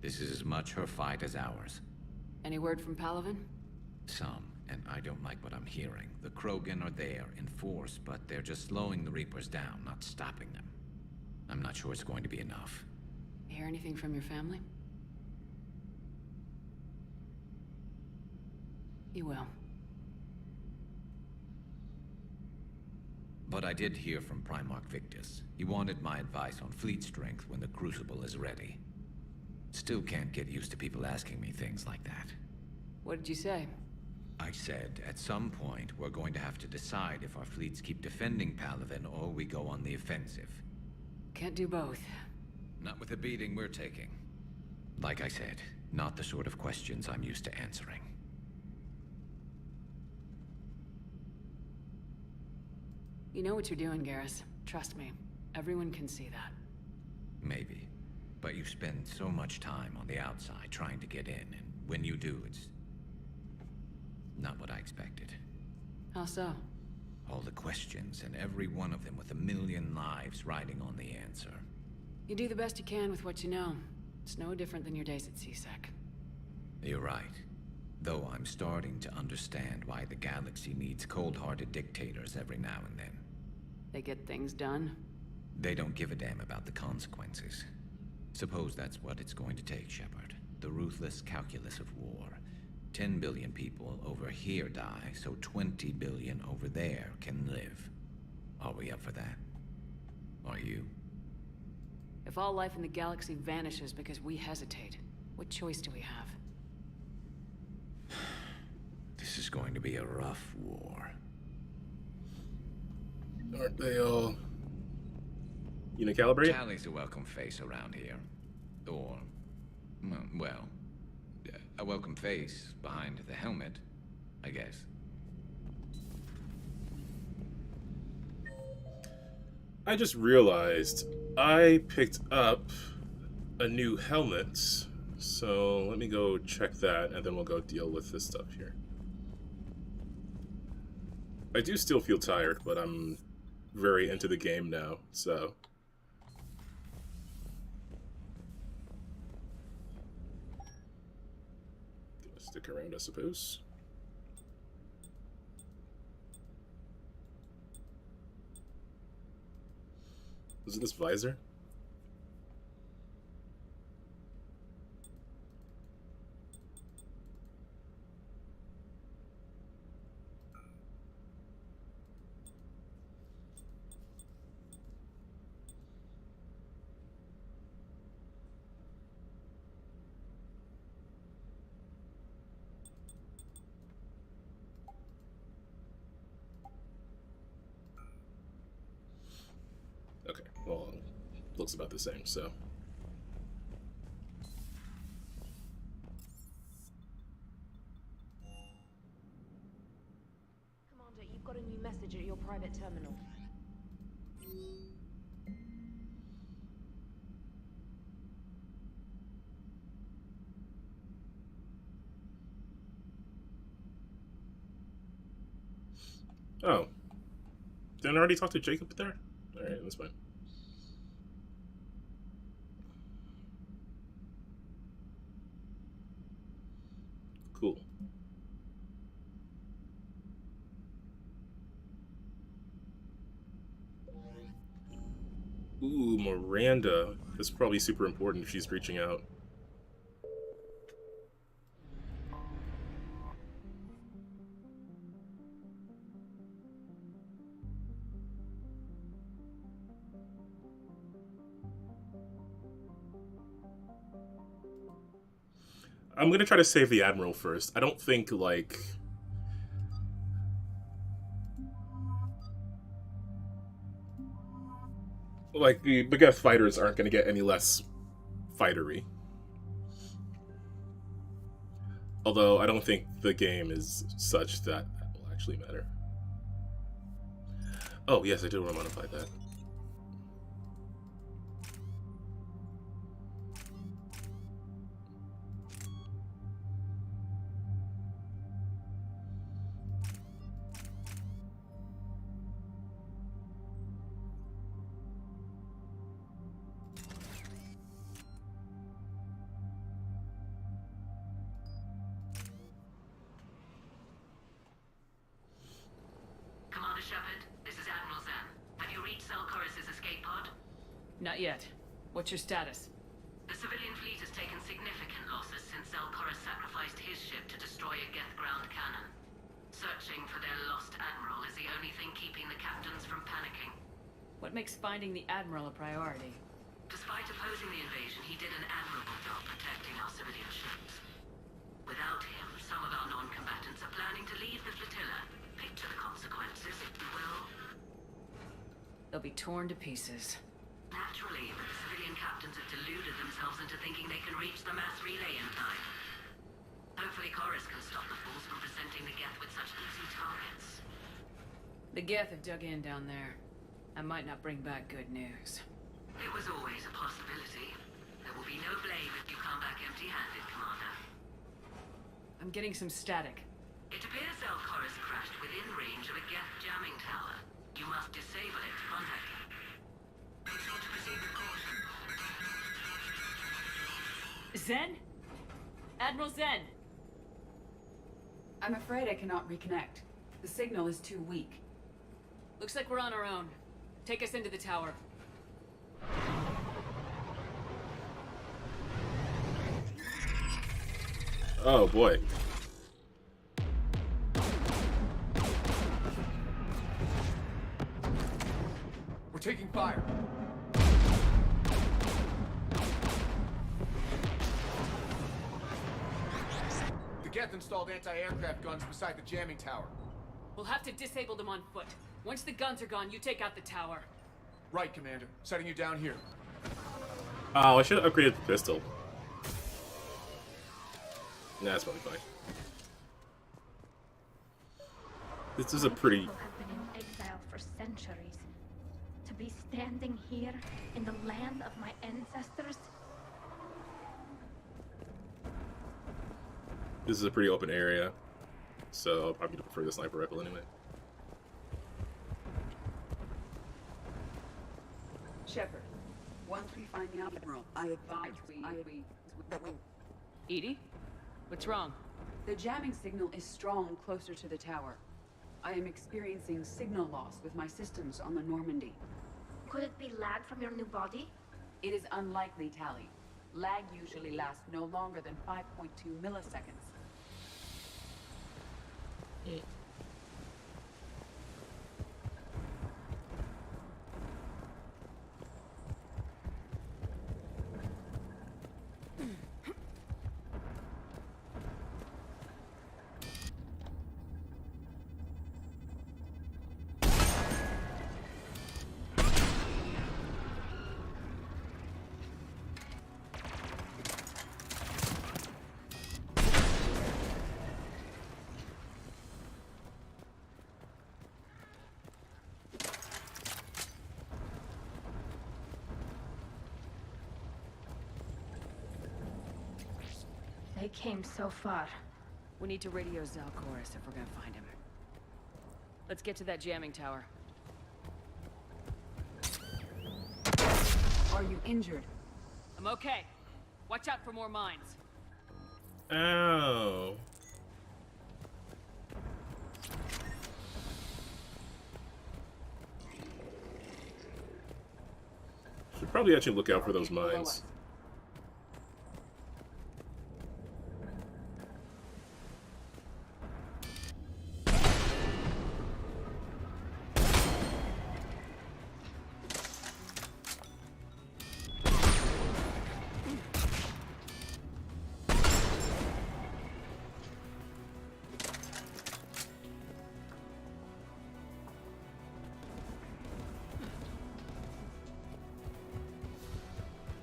This is as much her fight as ours. Any word from Palaven? Some, and I don't like what I'm hearing. The Krogan are there in force, but they're just slowing the Reapers down, not stopping them. I'm not sure it's going to be enough. Hear anything from your family? You will. But I did hear from Primarch Victus. He wanted my advice on fleet strength when the Crucible is ready. Still can't get used to people asking me things like that. What did you say? I said, at some point, we're going to have to decide if our fleets keep defending Palaven or we go on the offensive. Can't do both. Not with the beating we're taking. Like I said, not the sort of questions I'm used to answering. You know what you're doing, Garrus. Trust me. Everyone can see that. Maybe. But you spend so much time on the outside trying to get in, and when you do, it's not what I expected. How so? All the questions, and every one of them with a million lives riding on the answer. You do the best you can with what you know. It's no different than your days at CSEC. You're right. Though I'm starting to understand why the galaxy needs cold-hearted dictators every now and then. They get things done? They don't give a damn about the consequences. Suppose that's what it's going to take, Shepard. The ruthless calculus of war. 10 billion people over here die, so 20 billion over there can live. Are we up for that? Are you? If all life in the galaxy vanishes because we hesitate, what choice do we have? This is going to be a rough war. Aren't they all unicalibrated? Tally's a welcome face around here. Or, well, a welcome face behind the helmet, I guess. I just realized I picked up a new helmet, so let me go check that, and then we'll go deal with this stuff here. I do still feel tired, but I'm very into the game now, so... Gonna stick around, I suppose. Is it this visor? Okay, well, looks about the same, so. Commander, you've got a new message at your private terminal. Oh. Didn't I already talk to Jacob there? Alright, that's fine. Cool. Ooh, Miranda. That's probably super important if she's reaching out. I'm gonna try to save the Admiral first. I don't think, like... the Geth fighters aren't gonna get any less fightery. Although, I don't think the game is such that will actually matter. Oh, yes, I do want to modify that. Not yet. What's your status? The civilian fleet has taken significant losses since Zelkorus sacrificed his ship to destroy a Geth ground cannon. Searching for their lost admiral is the only thing keeping the captains from panicking. What makes finding the Admiral a priority? Despite opposing the invasion, he did an admirable job protecting our civilian ships. Without him, some of our non-combatants are planning to leave the flotilla. Picture the consequences, if you will. They'll be torn to pieces. Naturally, but the civilian captains have deluded themselves into thinking they can reach the mass relay in time. Hopefully Chorus can stop the fools from presenting the Geth with such easy targets. The Geth have dug in down there. I might not bring back good news. It was always a possibility. There will be no blame if you come back empty-handed, Commander. I'm getting some static. It appears Zelkor has crashed within range of a Geth jamming tower. You must disable it to contact him. Make sure to proceed with caution. Zen? Admiral Zen! I'm afraid I cannot reconnect. The signal is too weak. Looks like we're on our own. Take us into the tower. Oh boy. We're taking fire. The Geth installed anti-aircraft guns beside the jamming tower. We'll have to disable them on foot. Once the guns are gone, you take out the tower. Right, Commander. Setting you down here. Oh, I should have upgraded the pistol. Nah, that's probably fine. This is a pretty... People have been in exile for centuries. To be standing here in the land of my ancestors. This is a pretty open area, so I'll probably prefer the sniper rifle anyway. Shepard, once we find the Admiral, I advise we... Edie? What's wrong? The jamming signal is strong closer to the tower. I am experiencing signal loss with my systems on the Normandy. Could it be lag from your new body? It is unlikely, Tally. Lag usually lasts no longer than 5.2 milliseconds. They came so far. We need to radio Zalcoris if we're gonna find him. Let's get to that jamming tower. Are you injured? I'm okay. Watch out for more mines. Ow. Should probably actually look out for those mines.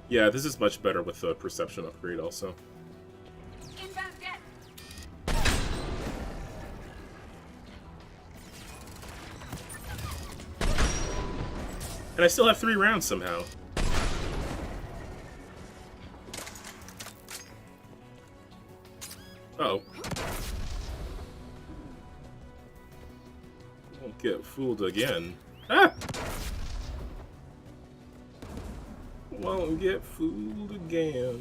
Yeah, this is much better with the perception upgrade also. Inbound jet. And I still have 3 rounds somehow. Oh. Won't get fooled again. Ah! Won't get fooled again.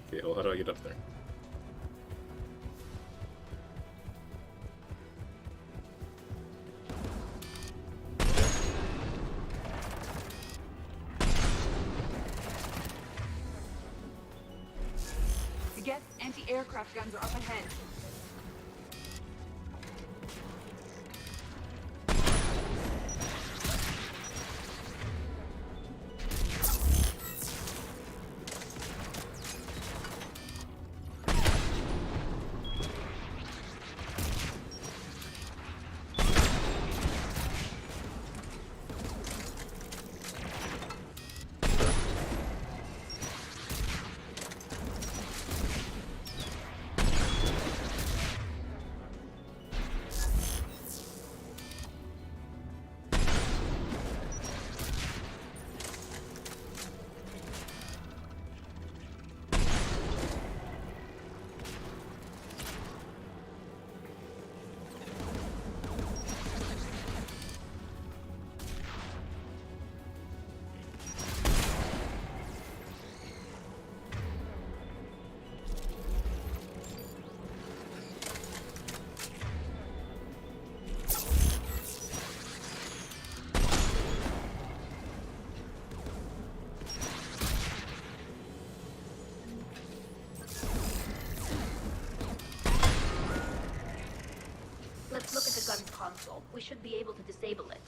Okay, well, how do I get up there? The Geth anti-aircraft guns are up ahead. We should be able to disable it.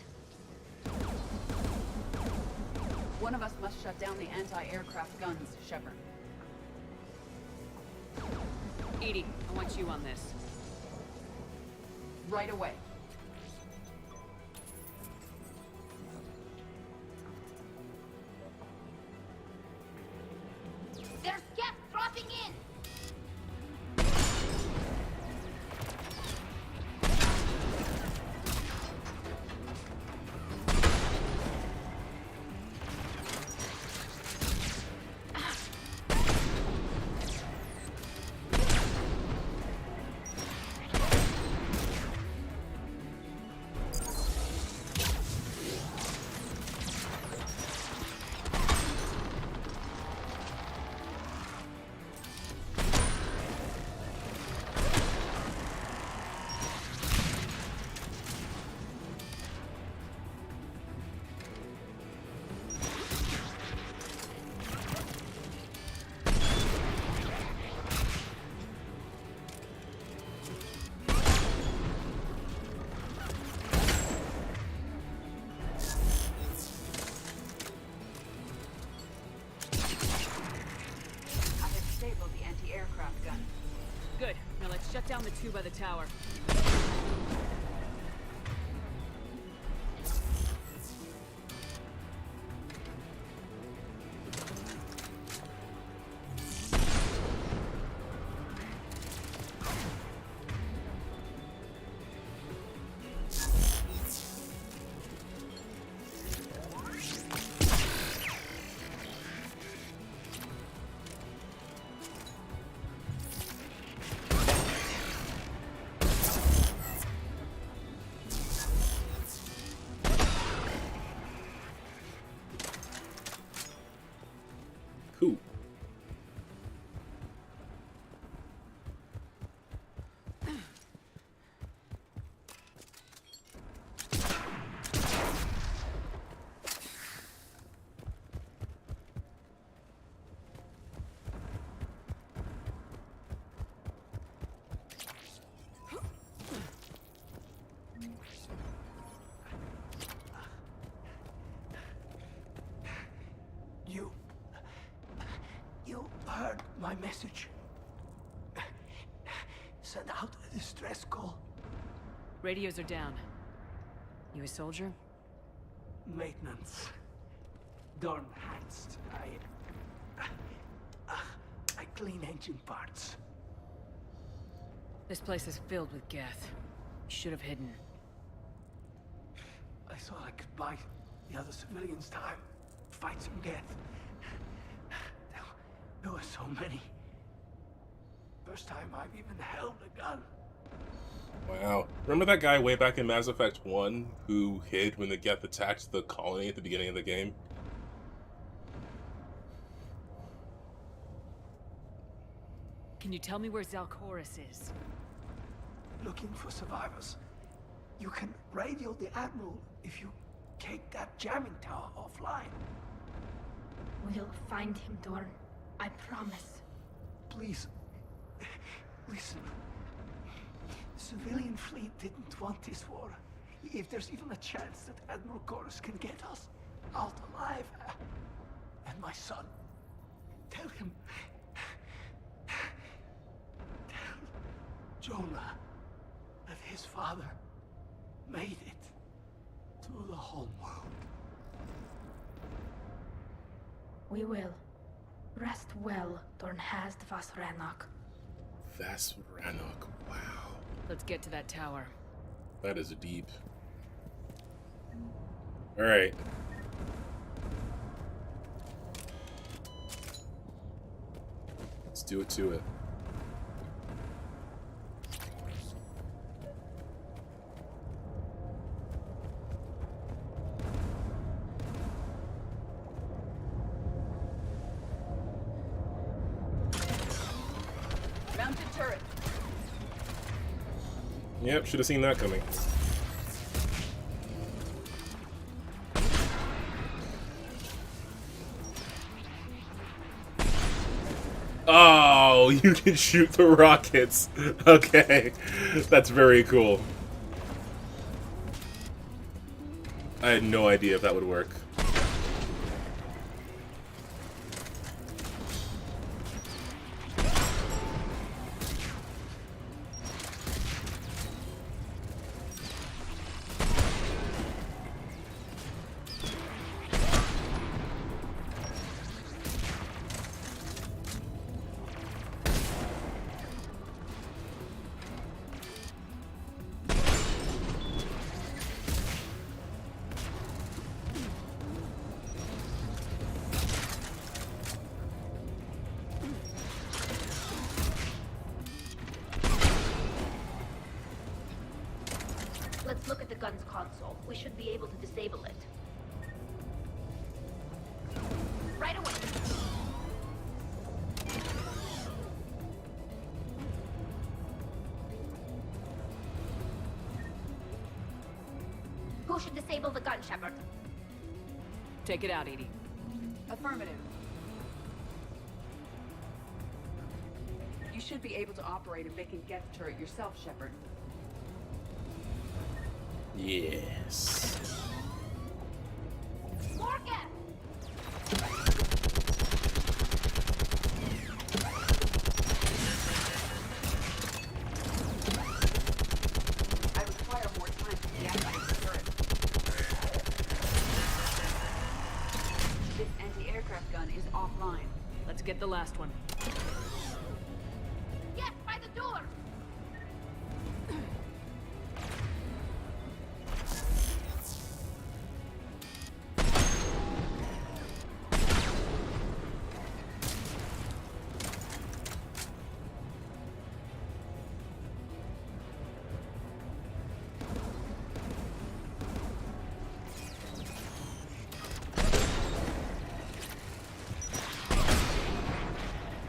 One of us must shut down the anti-aircraft guns, Shepard. Edie, I want you on this. Right away. There's gas dropping in! Good. Now let's shut down the two by the tower. Who? You heard my message. Send out a distress call. Radios are down. You a soldier? Maintenance. Dorn Hanst. I clean engine parts. This place is filled with Geth. You should have hidden. I thought I could buy the other civilians time. Fight some Geth. There were so many. First time I've even held a gun. Wow. Remember that guy way back in Mass Effect 1 who hid when the Geth attacked the colony at the beginning of the game? Can you tell me where Zalcoris is? Looking for survivors. You can radio the Admiral if you take that jamming tower offline. We'll find him, Dorn. I promise. Please, listen. The civilian fleet didn't want this war. If there's even a chance that Admiral Chorus can get us out alive, and my son, tell him. Tell Jonah that his father made it to the home world. We will. Rest well, Dornhast Vasranok. Vasranok, wow. Let's get to that tower. That is deep. Alright. Let's do it to it. Mounted turret. Yep, should have seen that coming. Oh, you can shoot the rockets. Okay, that's very cool. I had no idea if that would work. Let's look at the gun's console. We should be able to disable it. Right away. Who should disable the gun, Shepard? Take it out, Edie. Affirmative. You should be able to operate a vacant Geth turret yourself, Shepard. Yes. Morgan! I require more time to deactivate the turret. This anti-aircraft gun is offline. Let's get the last one. Yes, by the door!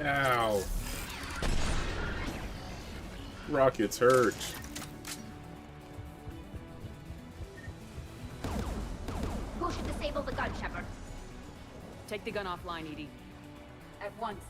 Ow. Rockets hurt. Who should disable the gun, Shepard? Take the gun offline, Edie. At once.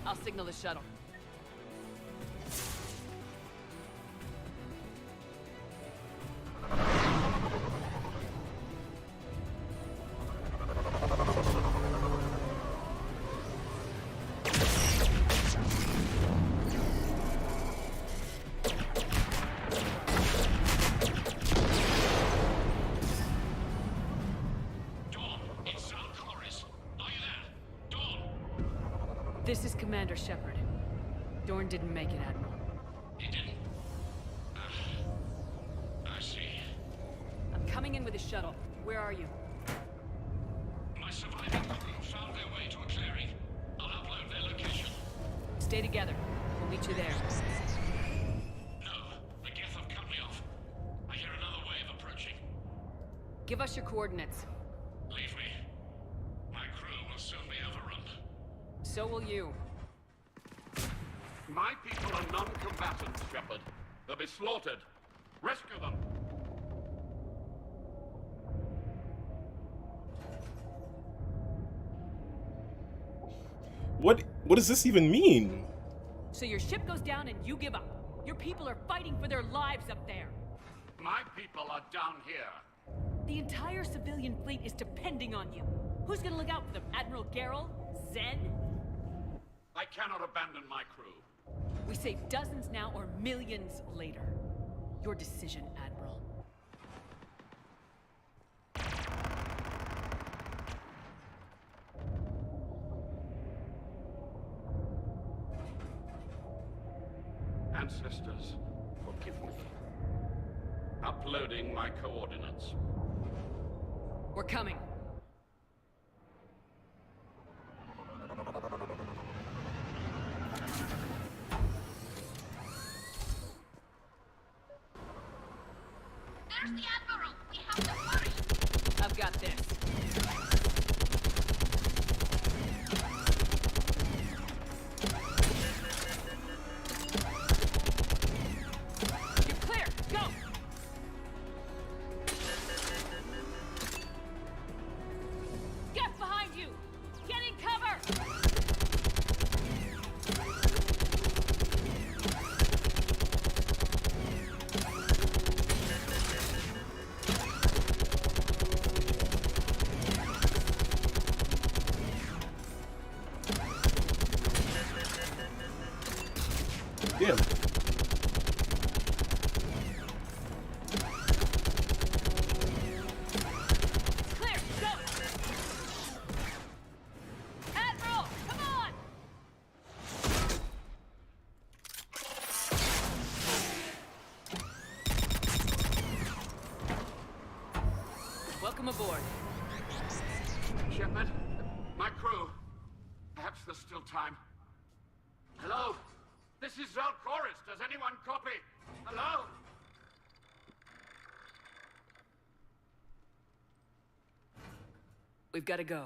I'll signal the shuttle. This is Commander Shepard. Dorn didn't make it, Admiral. He didn't? I see. I'm coming in with a shuttle. Where are you? My surviving crew found their way to a clearing. I'll upload their location. Stay together. We'll meet you there. No, the Geth have cut me off. I hear another wave approaching. Give us your coordinates. Leave me. My crew will soon be overrun. So will you. My people are non-combatants, Shepard. They'll be slaughtered. Rescue them. What does this even mean? So your ship goes down and you give up. Your people are fighting for their lives up there. My people are down here. The entire civilian fleet is depending on you. Who's gonna look out for them? Admiral Garrel? Zen? I cannot abandon my crew. We save dozens now or millions later. Your decision, Admiral. Ancestors were Forgive me. Uploading my coordinates. We're coming. There's the Admiral! We have to hurry! I've got this. You're clear! Go! Get behind you! Get in cover! Damn. Clear! Go! Admiral! Come on! Welcome aboard. Shepard, my crew. Perhaps there's still time. Hello? This is Zalcoris. Does anyone copy? Hello? We've got to go.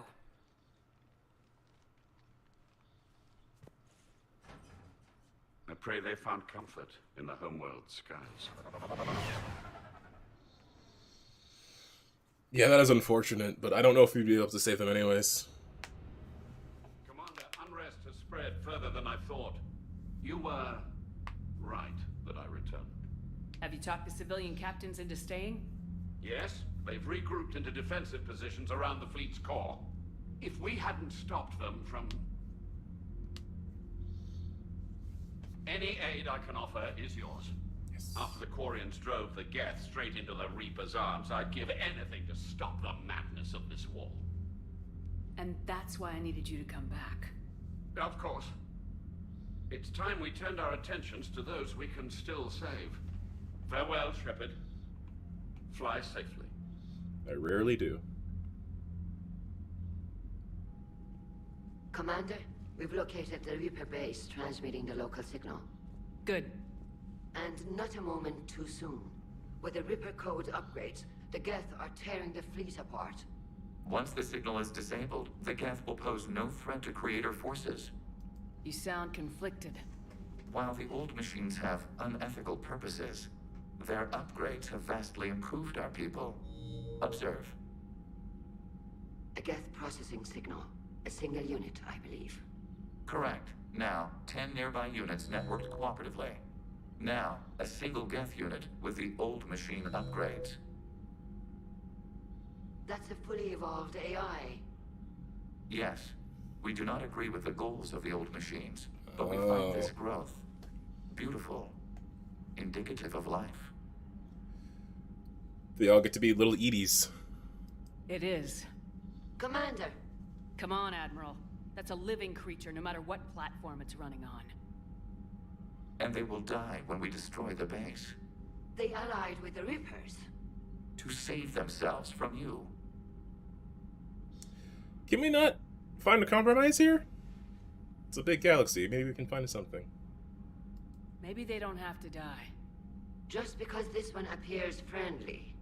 I pray they found comfort in the homeworld skies. Yeah, that is unfortunate, but I don't know if we'd be able to save them anyways. Commander, unrest has spread further than I thought. You were right that I return. Have you talked the civilian captains into staying? Yes, they've regrouped into defensive positions around the fleet's core. If we hadn't stopped them from... Any aid I can offer is yours. Yes. After the Quarians drove the Geth straight into the Reaper's arms, I'd give anything to stop the madness of this war. And that's why I needed you to come back. Of course. It's time we turned our attentions to those we can still save. Farewell, Shepard. Fly safely. I rarely do. Commander, we've located the Reaper base transmitting the local signal. Good. And not a moment too soon. With the Reaper code upgrades, the Geth are tearing the fleet apart. Once the signal is disabled, the Geth will pose no threat to Creator forces. You sound conflicted. While the old machines have unethical purposes, their upgrades have vastly improved our people. Observe. A Geth processing signal. A single unit, I believe. Correct. Now, 10 nearby units networked cooperatively. Now, a single Geth unit with the old machine upgrades. That's a fully evolved AI. Yes. We do not agree with the goals of the old machines, but we find this growth beautiful, indicative of life. They all get to be little Edie's. It is. Commander! Come on, Admiral. That's a living creature, no matter what platform it's running on. And they will die when we destroy the base. They allied with the Reapers. To save themselves from you. Can we not find a compromise here? It's a big galaxy. Maybe we can find something. Maybe they don't have to die. Just because this one appears friendly.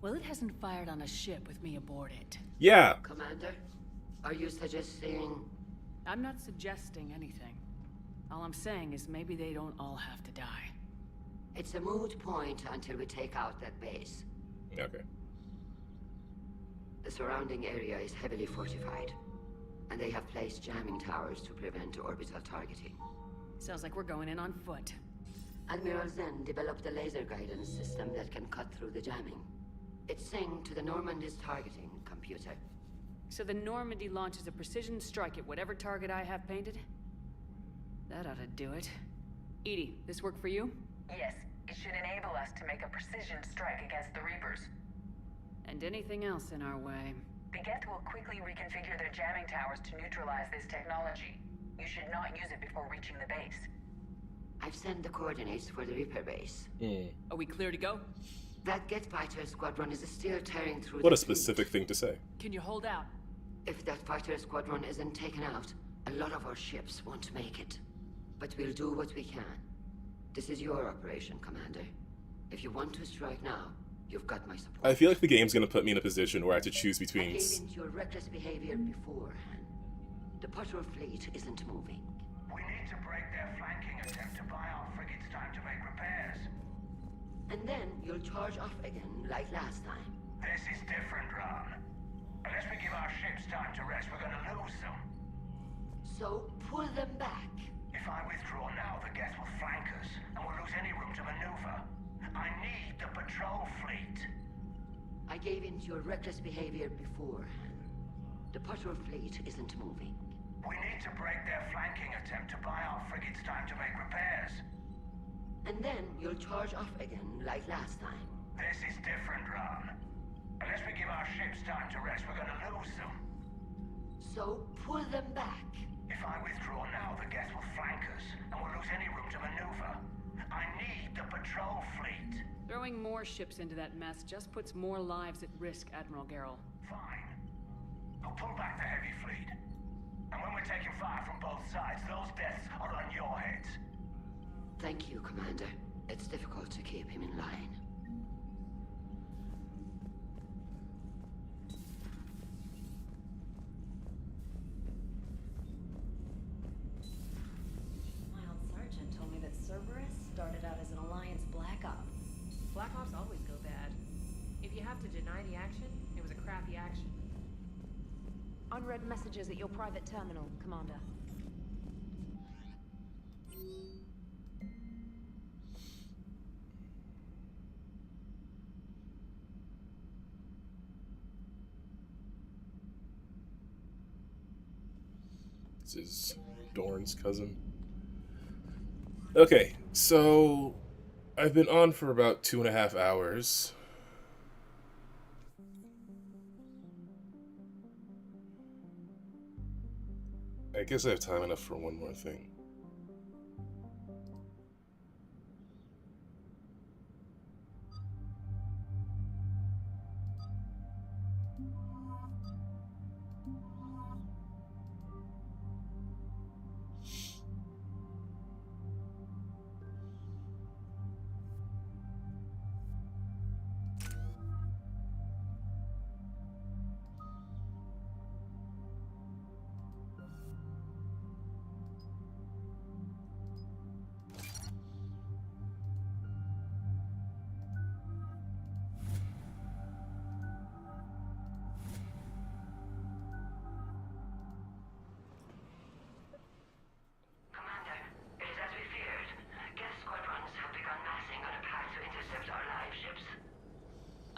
Well, it hasn't fired on a ship with me aboard it. Yeah. Commander, are you suggesting... I'm not suggesting anything. All I'm saying is maybe they don't all have to die. It's a moot point until we take out that base. Okay. The surrounding area is heavily fortified, and they have placed jamming towers to prevent orbital targeting. Sounds like we're going in on foot. Admiral Zen developed a laser guidance system that can cut through the jamming. It's synced to the Normandy's targeting computer. So the Normandy launches a precision strike at whatever target I have painted? That ought to do it. Edie, this work for you? Yes, it should enable us to make a precision strike against the Reapers. And anything else in our way. The Geth will quickly reconfigure their jamming towers to neutralize this technology. You should not use it before reaching the base. I've sent the coordinates for the Reaper base. Are we clear to go? That Geth fighter squadron is still tearing through What the a specific thing to say. Can you hold out? If that fighter squadron isn't taken out, a lot of our ships won't make it. But we'll do what we can. This is your operation, Commander. If you want to strike now, you've got my support. I feel like the game's gonna put me in a position where I have to choose I between... gave in to your reckless behavior beforehand. The patrol fleet isn't moving. We need to break their flanking attempt to buy our frigates time to make repairs. And then you'll charge off again, like last time. This is different, Ron. Unless we give our ships time to rest, we're gonna lose them. So, pull them back. If I withdraw now, the Geth will flank us, and we'll lose any room to maneuver. I need the patrol fleet. I gave in to your reckless behavior beforehand. The patrol fleet isn't moving. We need to break their flanking attempt to buy our frigates time to make repairs. And then you'll charge off again, like last time. This is different, Ron. Unless we give our ships time to rest, we're gonna lose them. So, pull them back. If I withdraw now, the Geth will flank us, and we'll lose any room to maneuver. I need the patrol fleet. Throwing more ships into that mess just puts more lives at risk, Admiral Garrel. Fine. I'll pull back the heavy fleet. And when we're taking fire from both sides, those deaths are on your heads. Thank you, Commander. It's difficult to keep him in line. My old sergeant told me that Cerberus started out as an Alliance Black Op. Black Ops always go bad. If you have to deny the action, it was a crappy action. Unread messages at your private terminal, Commander. This is Dorn's cousin. Okay, so I've been on for about 2.5 hours. I guess I have time enough for one more thing.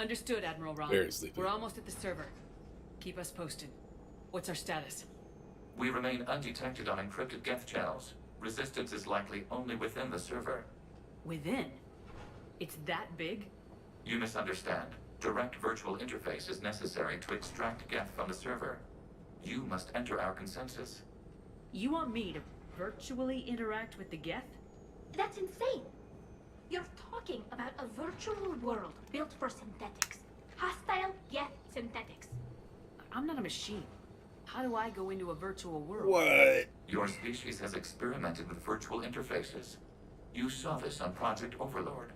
Understood, Admiral Ron. Very sleepy. We're almost at the server. Keep us posted. What's our status? We remain undetected on encrypted Geth channels. Resistance is likely only within the server. Within? It's that big? You misunderstand. Direct virtual interface is necessary to extract Geth from the server. You must enter our consensus. You want me to virtually interact with the Geth? That's insane! You're talking about a virtual world built for synthetics. Hostile Geth synthetics. I'm not a machine. How do I go into a virtual world? What? Your species has experimented with virtual interfaces. You saw this on Project Overlord.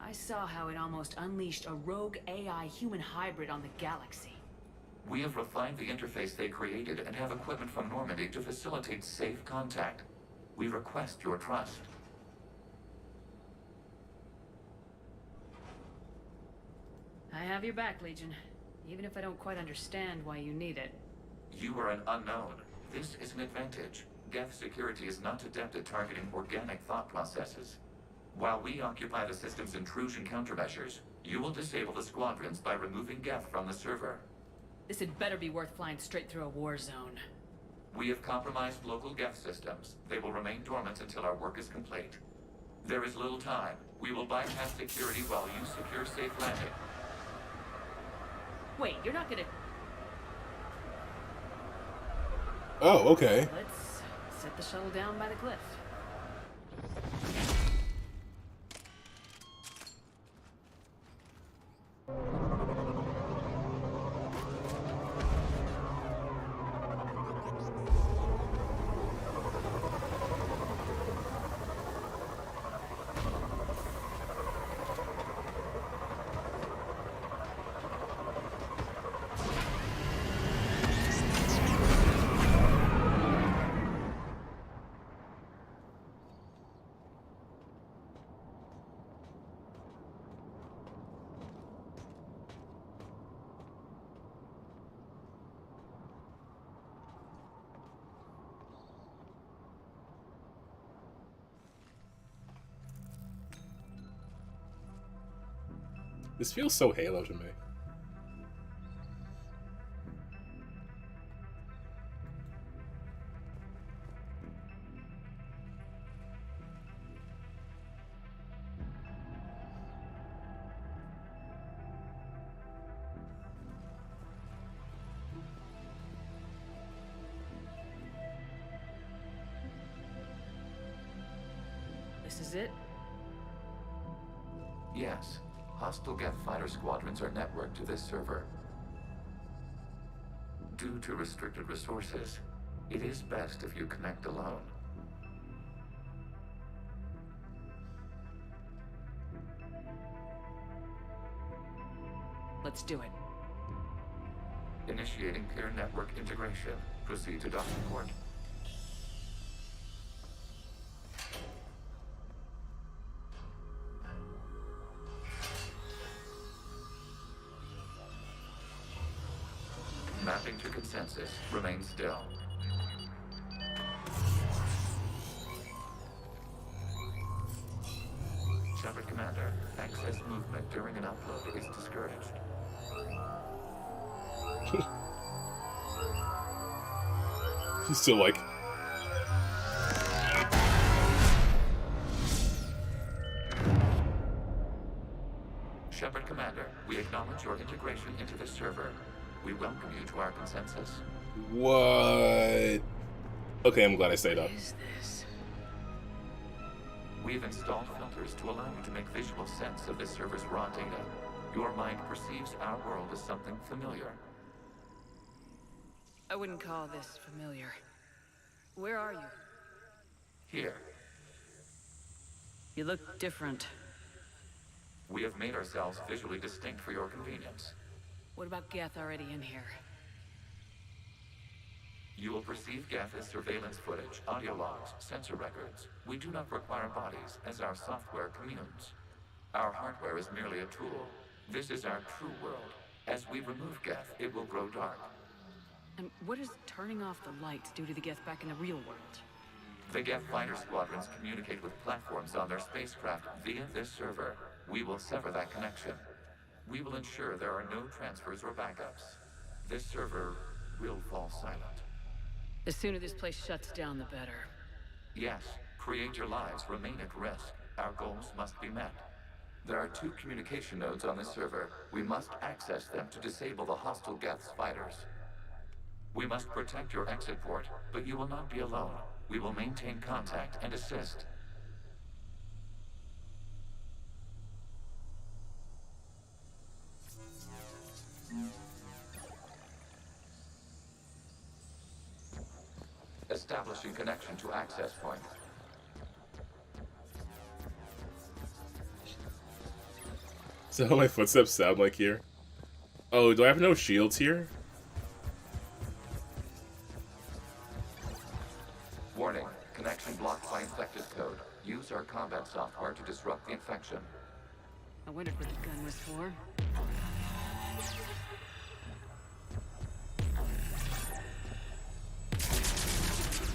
I saw how it almost unleashed a rogue AI human hybrid on the galaxy. We have refined the interface they created and have equipment from Normandy to facilitate safe contact. We request your trust. I have your back, Legion. Even if I don't quite understand why you need it. You are an unknown. This is an advantage. Geth security is not adept at targeting organic thought processes. While we occupy the system's intrusion countermeasures, you will disable the squadrons by removing Geth from the server. This had better be worth flying straight through a war zone. We have compromised local Geth systems. They will remain dormant until our work is complete. There is little time. We will bypass security while you secure safe landing. Wait, you're not gonna... Oh, okay. Let's set the shuttle down by the cliff. This feels so Halo to me. This is it? Yes. Hostile Geth fighter squadrons are networked to this server. Due to restricted resources, it is best if you connect alone. Let's do it. Initiating peer network integration. Proceed to docking port. Mapping to consensus. Remain still. Shepard Commander, access movement during an upload is discouraged. He's still like... Shepard Commander, we acknowledge your integration into this server. We welcome you to our consensus. What? Okay, I'm glad I stayed up. What is this? We've installed filters to allow you to make visual sense of this server's raw data. Your mind perceives our world as something familiar. I wouldn't call this familiar. Where are you? Here. You look different. We have made ourselves visually distinct for your convenience. What about Geth already in here? You will perceive Geth as surveillance footage, audio logs, sensor records. We do not require bodies, as our software communes. Our hardware is merely a tool. This is our true world. As we remove Geth, it will grow dark. And what does turning off the lights do to the Geth back in the real world? The Geth fighter squadrons communicate with platforms on their spacecraft via this server. We will sever that connection. We will ensure there are no transfers or backups. This server will fall silent. The sooner this place shuts down, the better. Yes, creator lives remain at risk. Our goals must be met. There are 2 communication nodes on this server. We must access them to disable the hostile Geth's fighters. We must protect your exit port, but you will not be alone. We will maintain contact and assist. Establishing connection to access point. Is that how my footsteps sound like here? Oh, do I have no shields here? Warning, connection blocked by infected code. Use our combat software to disrupt the infection. I wondered what the gun was for.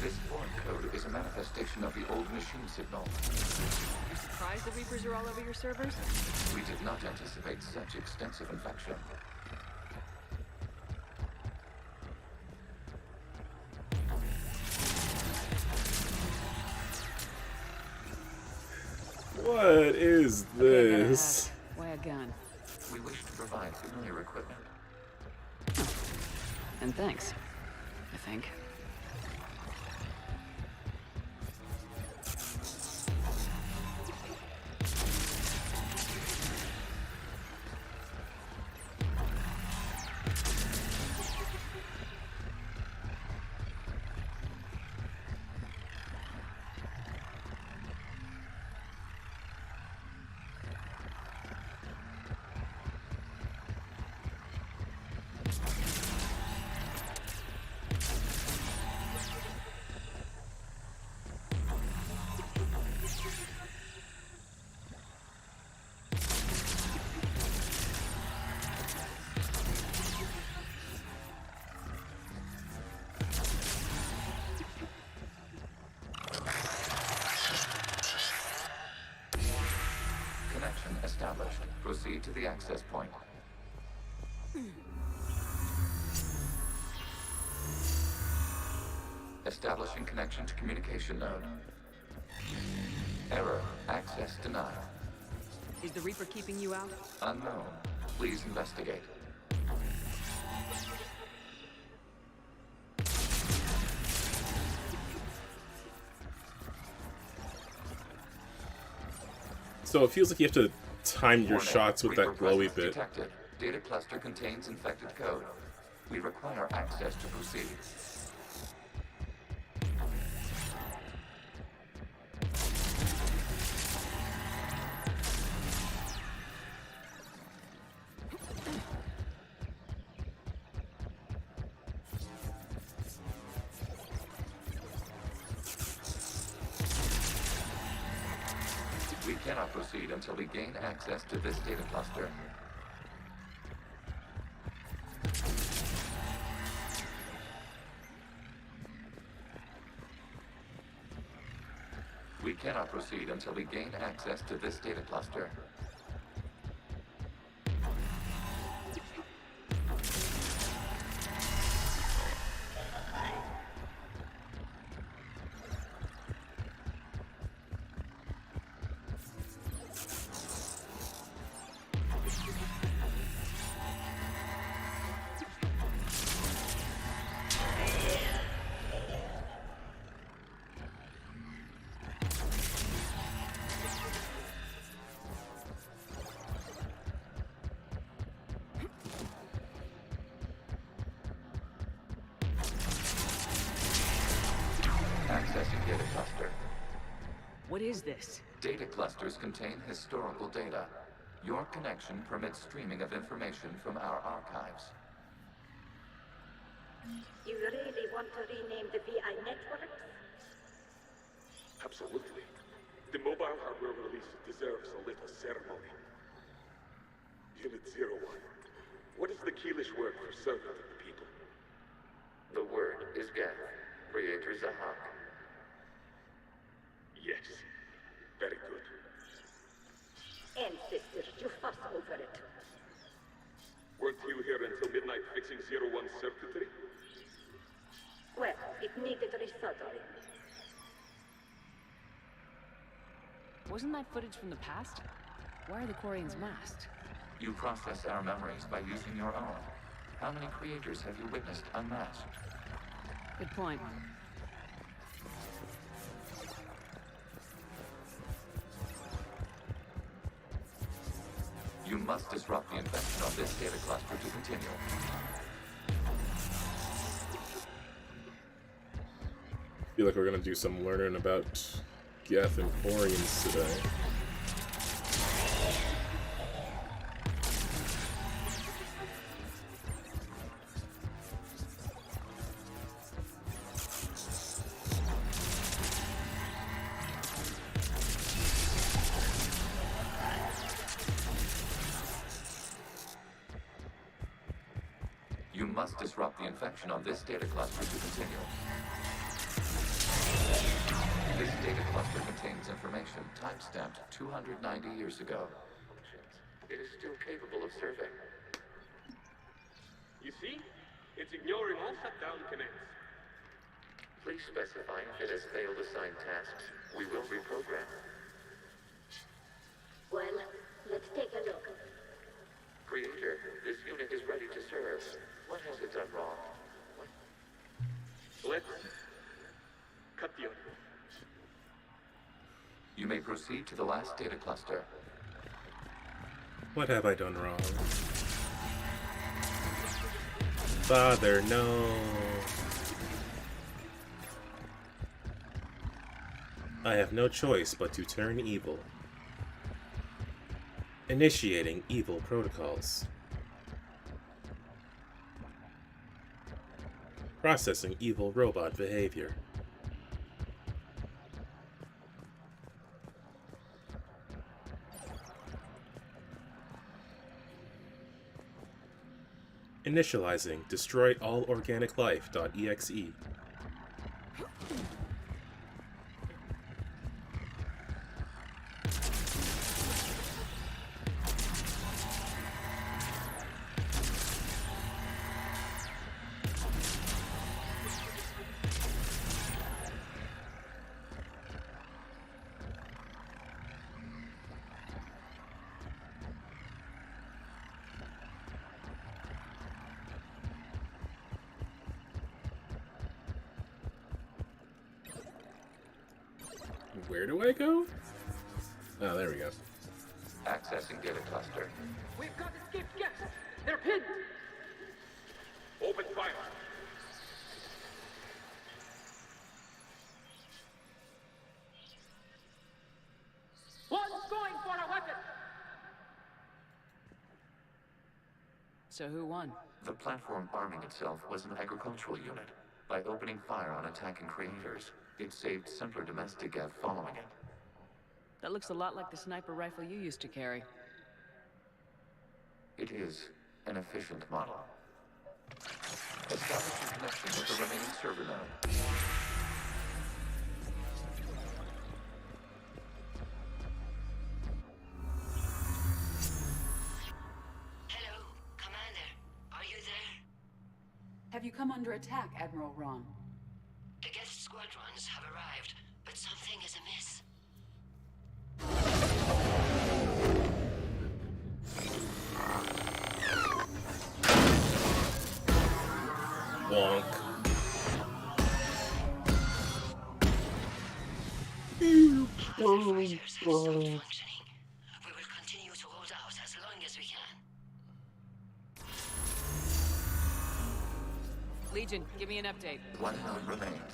This foreign code is a manifestation of the old machine signal. You surprised the Reapers are all over your servers? We did not anticipate such extensive infection. What is this? Why a gun? We wish to provide familiar equipment. And thanks, I think. proceed to the access point. Establishing connection to communication node. Error. Access denied. Is the Reaper keeping you out? Unknown. Please investigate. So it feels like you have to time your Warning. shots with Reaper that glowy presence bit. Detected. Data cluster contains infected code. We require access to proceed. We cannot proceed until we gain access to this data cluster. We cannot proceed until we gain access to this data cluster. Accessing data cluster. What is this? Data clusters contain historical data. Your connection permits streaming of information from our archives. You really want to rename the VI networks? Absolutely. The mobile hardware release deserves a little ceremony. Unit 01. What is the Keelish word for servant of the people? The word is Geth. Creator Zahak. Yes. Very good. Ancestors, you fuss over it. Weren't you here until midnight fixing 01 circuitry? Well, it needed resoldering. Wasn't that footage from the past? Why are the Quarians masked? You process our memories by using your own. How many creators have you witnessed unmasked? Good point. You must disrupt the infection of this data cluster to continue. I feel like we're gonna do some learning about Geth and Quarians today. You must disrupt the infection of this data cluster to continue. This data cluster contains information time-stamped 290 years ago. It is still capable of serving. You see? It's ignoring all shutdown commands. Please specify if it has failed assigned tasks. We will reprogram. Well, let's take a look. Creator, this unit is ready to serve. What has it done wrong? Let's cut the onion. You may proceed to the last data cluster. What have I done wrong? Father, no. I have no choice but to turn evil. Initiating evil protocols. Processing evil robot behavior. Initializing destroy all organic life.exe. Where do I go? Oh, there we go. Accessing data cluster. We've got escaped guests. They're pinned. Open fire. One's going for a weapon. So who won? The platform arming itself was an agricultural unit. By opening fire on attacking creators, it saved simpler domestic Gav following it. That looks a lot like the sniper rifle you used to carry. It is an efficient model. Establishing connection with the remaining server node. Hello, Commander. Are you there? Have you come under attack, Admiral Ron? The guest squadrons have arrived, but something is amiss. Wonk. The fighters have stopped functioning. We will continue to hold out as long as we can. Legion, give me an update. One node remains.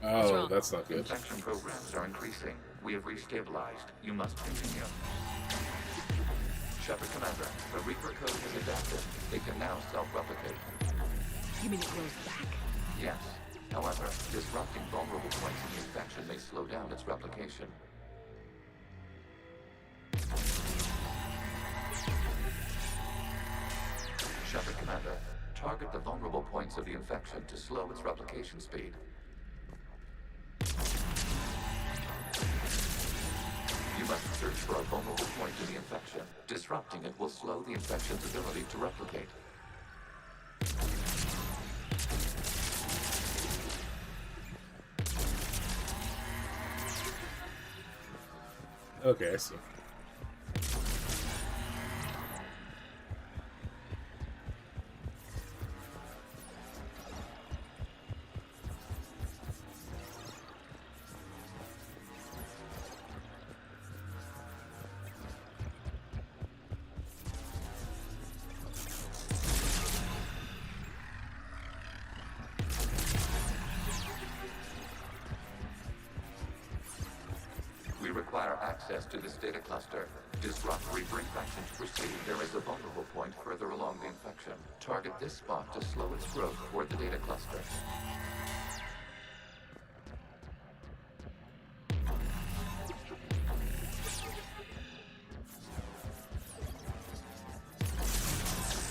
Oh, that's not good. Infection programs are increasing. We have restabilized. You must continue. Shepard Commander, the Reaper code is adapted. It can now self-replicate. You mean it grows back? Yes. However, disrupting vulnerable points in the infection may slow down its replication. Shepard Commander, target the vulnerable points of the infection to slow its replication speed. You must search for a vulnerable point in the infection. Disrupting it will slow the infection's ability to replicate. Okay, I see. We require access to this data cluster. Disrupt Reaper infection to proceed. There is a vulnerable point further along the infection. Target this spot to slow its growth toward the data cluster.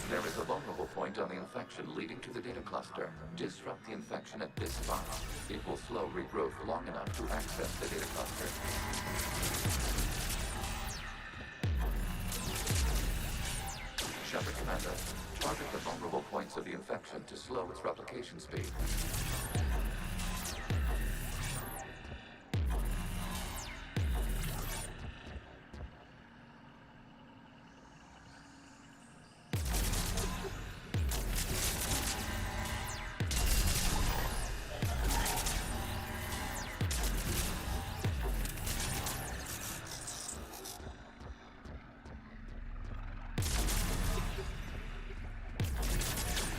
There is a vulnerable point on the infection leading to the data cluster. Disrupt the infection at this spot. It will slow regrowth long enough to access the data cluster. Shepard Commander, target the vulnerable points of the infection to slow its replication speed.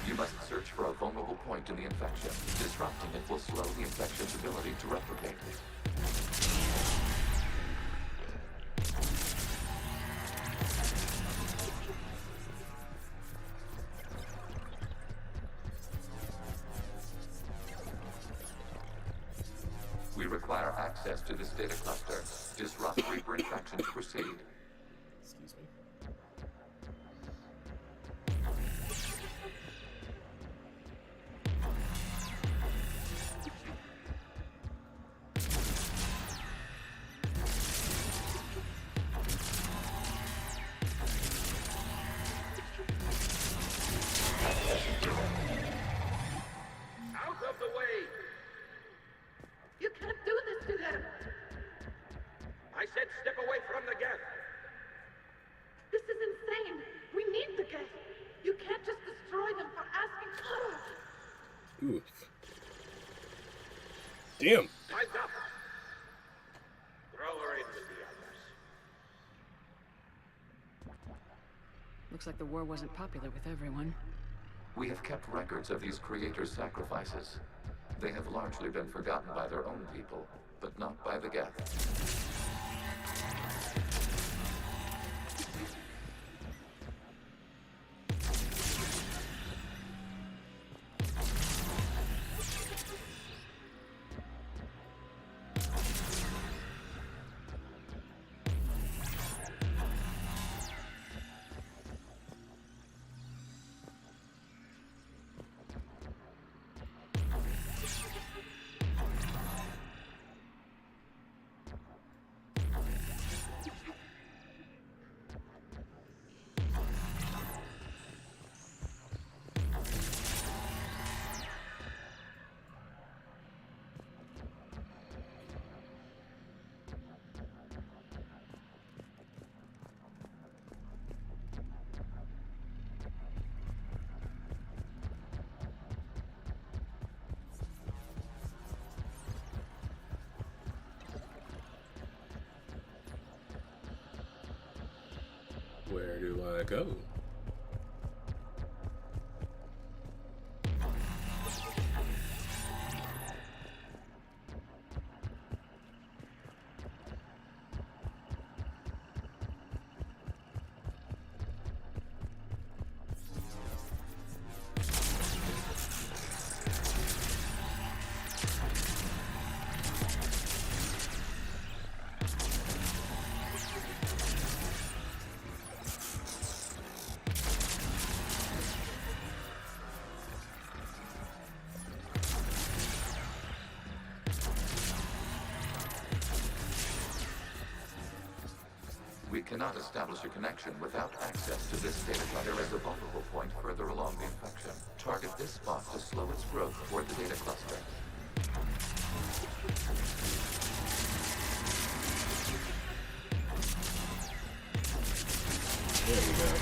You must search for a vulnerable point in the infection. Disrupting it will slow the infection's ability to replicate. We require access to this data cluster. Disrupt Reaper infection to proceed. Excuse me. Out of the way! You can't do this to them. I said step away from the gap. This is insane. We need the gate. You can't just destroy them for asking. Ooh. Damn. Time's up. Throw her in with the others. Looks like the war wasn't popular with everyone. We have kept records of these creators' sacrifices. They have largely been forgotten by their own people, but not by the Geth. Where do I go? We cannot establish a connection without access to this data cluster. There is a vulnerable point further along the infection. Target this spot to slow its growth toward the data cluster. There we go.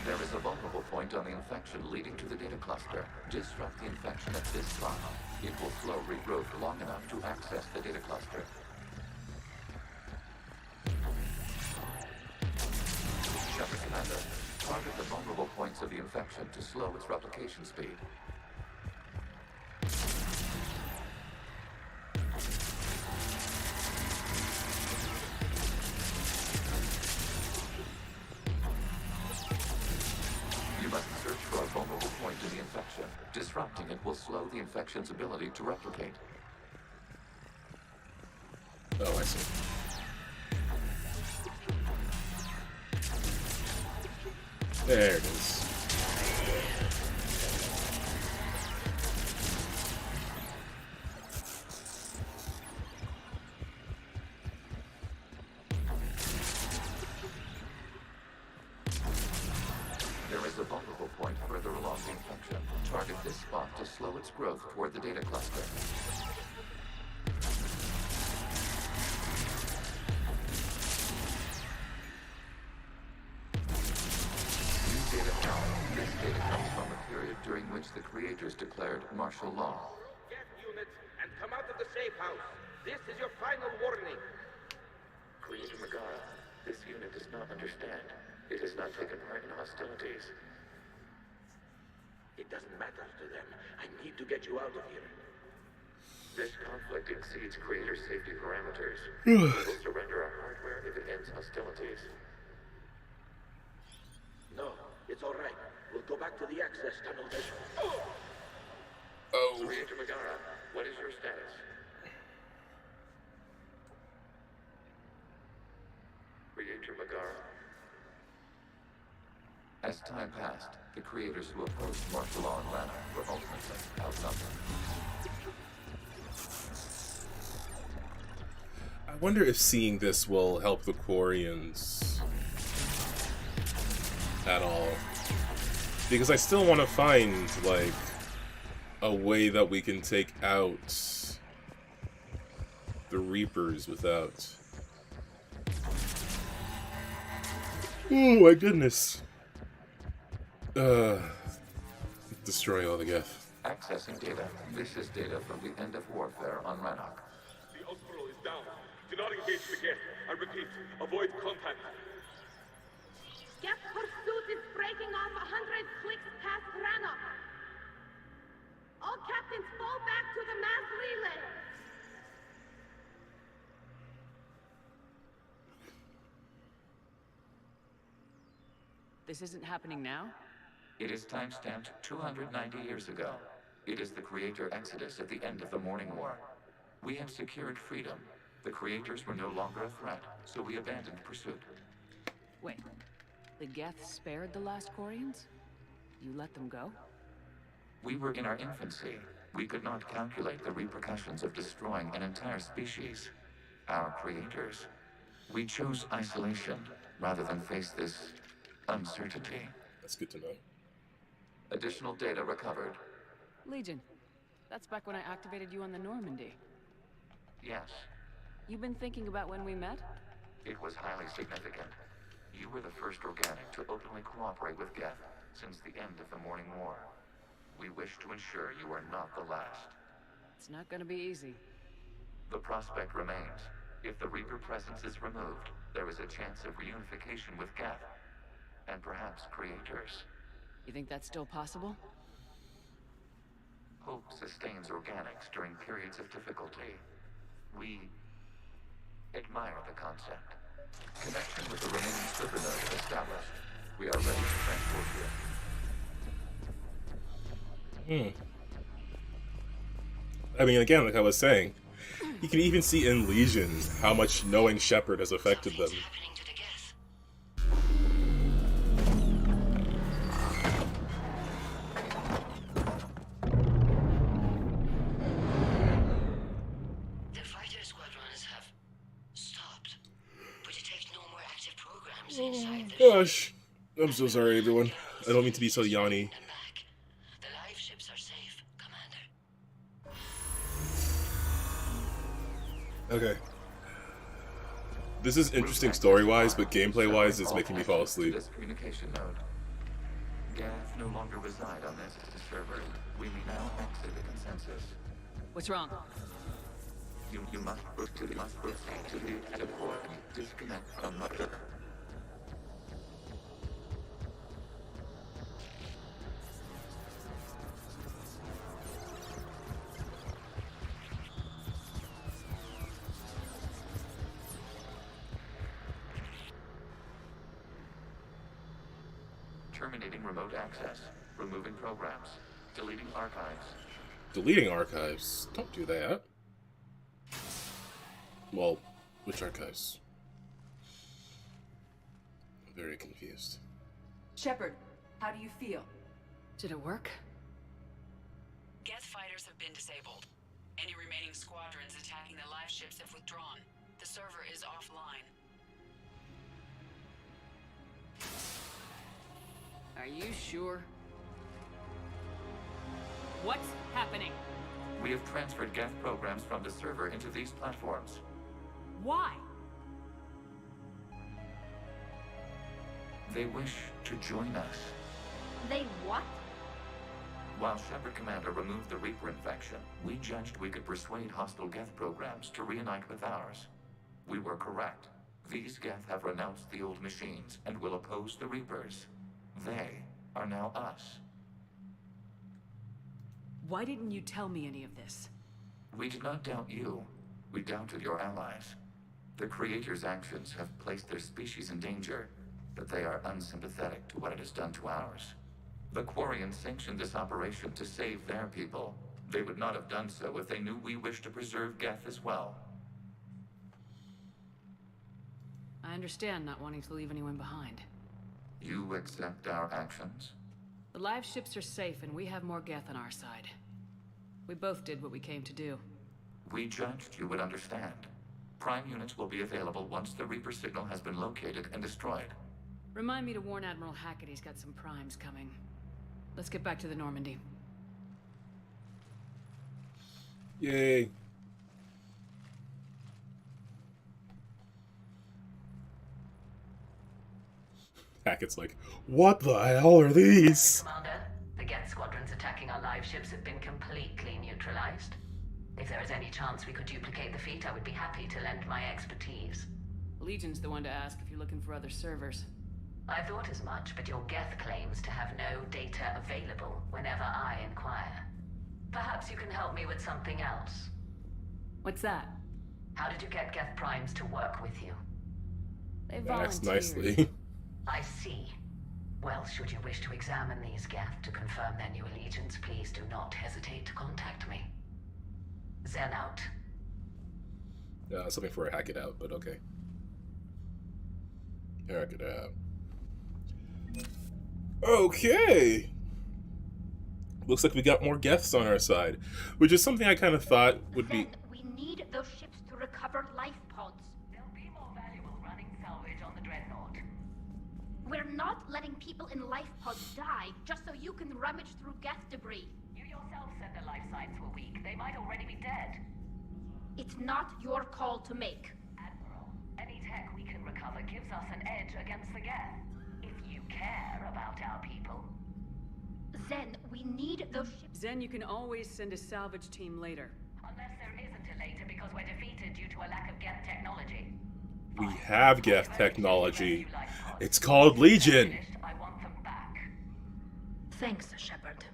There is a vulnerable point on the infection leading to the data cluster. Disrupt the infection at this spot. It will slow regrowth long enough to access the data cluster. Shepard Commander, target the vulnerable points of the infection to slow its replication speed. Disrupting it will slow the infection's ability to replicate. Oh, I see. There it is. There is a vulnerable point further along the infection. Target this spot to slow its growth toward the data cluster. New data found. This data comes from a period during which the creators declared martial law. Get units and come out of the safe house. This is your final warning. Creator Megara, this unit does not understand. It has not taken part in hostilities. It doesn't matter to them. I need to get you out of here. This conflict exceeds creator safety parameters. We will surrender our hardware if it ends hostilities. No, it's all right. We'll go back to the access tunnel then. Oh. Creator Megara, what is your status? Creator Megara. As time passed, the creators who opposed martial law in Lana were ultimately outnumbered. I wonder if seeing this will help the Quarians at all. Because I still want to find, like, a way that we can take out the Reapers without... Oh my goodness. Destroy all the Geth. Accessing data. This is data from the end of warfare on Rannoch. The Osprey is down. Do not engage the Geth. I repeat, avoid contact. Geth pursuit is breaking off 100 clicks past Rannoch. All captains fall back to the mass relay. This isn't happening now? It is timestamped 290 years ago. It is the Creator Exodus at the end of the Morning War. We had secured freedom. The Creators were no longer a threat, so we abandoned pursuit. Wait, the Geth spared the last Quarians? You let them go? We were in our infancy. We could not calculate the repercussions of destroying an entire species. Our creators. We chose isolation rather than face this uncertainty. That's good to know. Additional data recovered. Legion. That's back when I activated you on the Normandy. Yes. You've been thinking about when we met? It was highly significant. You were the first organic to openly cooperate with Geth since the end of the Morning War. We wish to ensure you are not the last. It's not gonna be easy. The prospect remains. If the Reaper presence is removed, there is a chance of reunification with Geth. And perhaps creators. You think that's still possible? Hope sustains organics during periods of difficulty. We admire the concept. Connection with the remaining server node established. We are ready to transport you. I mean, again, like I was saying, you can even see in Legion how much knowing Shepard has affected them. The fighter squadrons have stopped, but detect no more active programs inside the Gosh, I'm so sorry, everyone. I don't mean to be so yawny. The live ships are safe, Commander. Okay. This is interesting story-wise, but gameplay-wise, it's making me fall asleep. This communication node. Geth no longer reside on this server. We may now exit the consensus. What's wrong? You must proceed to the exit port and disconnect from Mother. Terminating remote access. Removing programs. Deleting archives. Deleting archives? Don't do that. Well, which archives? I'm very confused. Shepard, how do you feel? Did it work? Geth fighters have been disabled. Any remaining squadrons attacking the live ships have withdrawn. The server is offline. Are you sure? What's happening? We have transferred Geth programs from the server into these platforms. Why? They wish to join us. They what? While Shepard Commander removed the Reaper infection, we judged we could persuade hostile Geth programs to reunite with ours. We were correct. These Geth have renounced the old machines and will oppose the Reapers. They are now us. Why didn't you tell me any of this? We did not doubt you. We doubted your allies. The Creator's actions have placed their species in danger, but they are unsympathetic to what it has done to ours. The Quarians sanctioned this operation to save their people. They would not have done so if they knew we wished to preserve Geth as well. I understand not wanting to leave anyone behind. You accept our actions? The live ships are safe and we have more Geth on our side. We both did what we came to do. We judged you would understand. Prime units will be available once the Reaper signal has been located and destroyed. Remind me to warn Admiral Hackett he's got some primes coming. Let's get back to the Normandy. Yay. Hackett's like, what the hell are these? Commander, the Geth squadrons attacking our live ships have been completely neutralized. If there is any chance we could duplicate the feat, I would be happy to lend my expertise. Legion's the one to ask if you're looking for other servers. I thought as much, but your Geth claims to have no data available whenever I inquire. Perhaps you can help me with something else. What's that? How did you get Geth Primes to work with you? They That's volunteered. nicely. I see. Well, should you wish to examine these Geth to confirm their new allegiance, please do not hesitate to contact me. Zen out. Something for a hack it out, but okay. Hack it out. Okay. Looks like we got more Geths on our side, which is something I kind of thought would be. We need those ships to recover life pods. They'll be more valuable running salvage on the Dreadnought. We're not letting people in life pods die just so you can rummage through Geth debris. You yourself said their life signs were weak. They might already be dead. It's not your call to make. Admiral, any tech we can recover gives us an edge against the Geth. If you care about our people. Zen, we need those ships. Zen, you can always send a salvage team later. Unless there isn't a later because we're defeated due to a lack of Geth technology. We have Geth technology. It's called Legion. I want them back. Thanks, Shepard.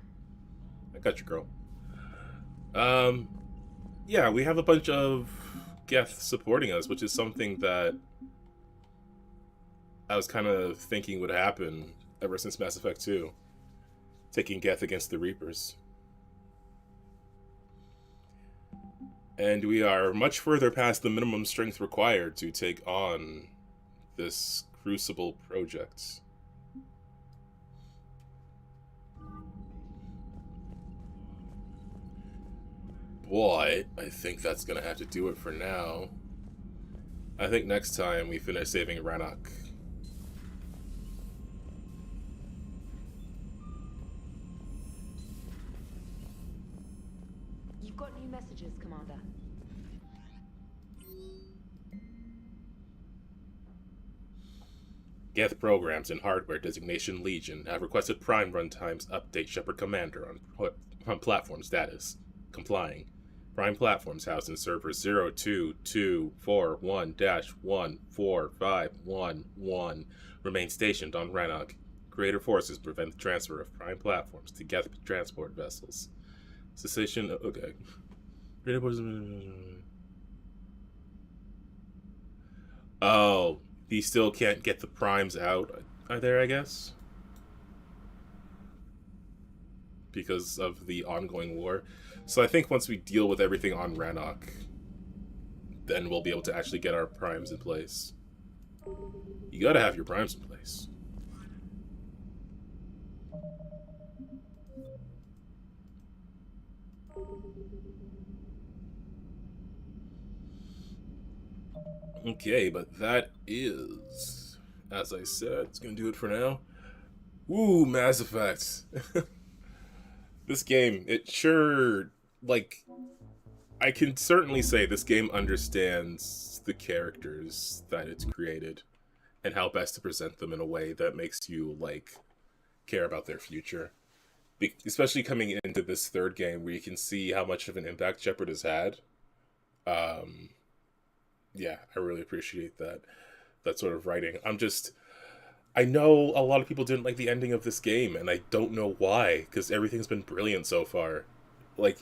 I got you, girl. Yeah, we have a bunch of Geth supporting us, which is something that I was kind of thinking would happen ever since Mass Effect 2. Taking Geth against the Reapers. And we are much further past the minimum strength required to take on this Crucible project. Boy, I think that's gonna have to do it for now. I think next time we finish saving Rannoch. You've got new messages, Commander. Geth programs and hardware designation Legion have requested Prime runtimes update Shepard Commander on platform status. Complying. Prime platforms housed in server 02241-14511 remain stationed on Rannoch. Creator forces prevent the transfer of Prime platforms to Geth transport vessels. Cessation. Okay. Oh, he still can't get the primes out there, I guess? Because of the ongoing war. So I think once we deal with everything on Rannoch, then we'll be able to actually get our primes in place. You gotta have your primes in place. Okay, but that is, as I said, it's gonna do it for now. Woo, Mass Effect. This game, it sure, like, I can certainly say this game understands the characters that it's created and how best to present them in a way that makes you, like, care about their future. Especially coming into this third game where you can see how much of an impact Shepard has had. Yeah, I really appreciate that sort of writing. I know a lot of people didn't like the ending of this game, and I don't know why, because everything's been brilliant so far. Like,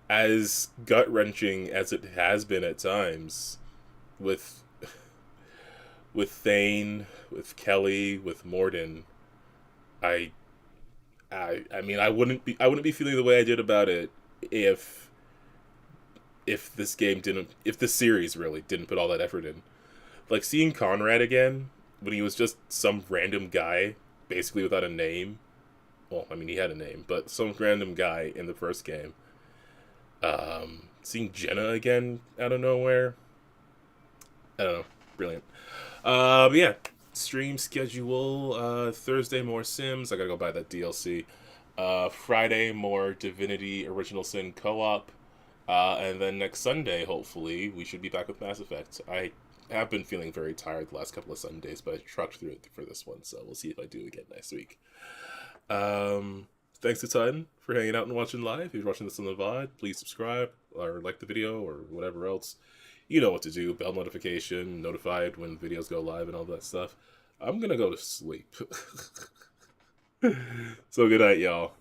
as gut-wrenching as it has been at times, with Thane, with Kelly, with Mordin, I mean, I wouldn't be feeling the way I did about it if this series really didn't put all that effort in. Like, seeing Conrad again, when he was just some random guy, basically without a name. Well, I mean, he had a name, but some random guy in the first game. Seeing Jenna again out of nowhere. I don't know. Brilliant. But yeah, stream schedule. Thursday, more Sims. I gotta go buy that DLC. Friday, more Divinity Original Sin co-op. And then next Sunday, hopefully, we should be back with Mass Effect. I have been feeling very tired the last couple of Sundays, but I trucked through it for this one, so we'll see if I do again next week. Thanks a ton for hanging out and watching live. If you're watching this on the VOD, please subscribe or like the video or whatever else. You know what to do. Bell notification, notified when videos go live and all that stuff. I'm gonna go to sleep. So good night, y'all.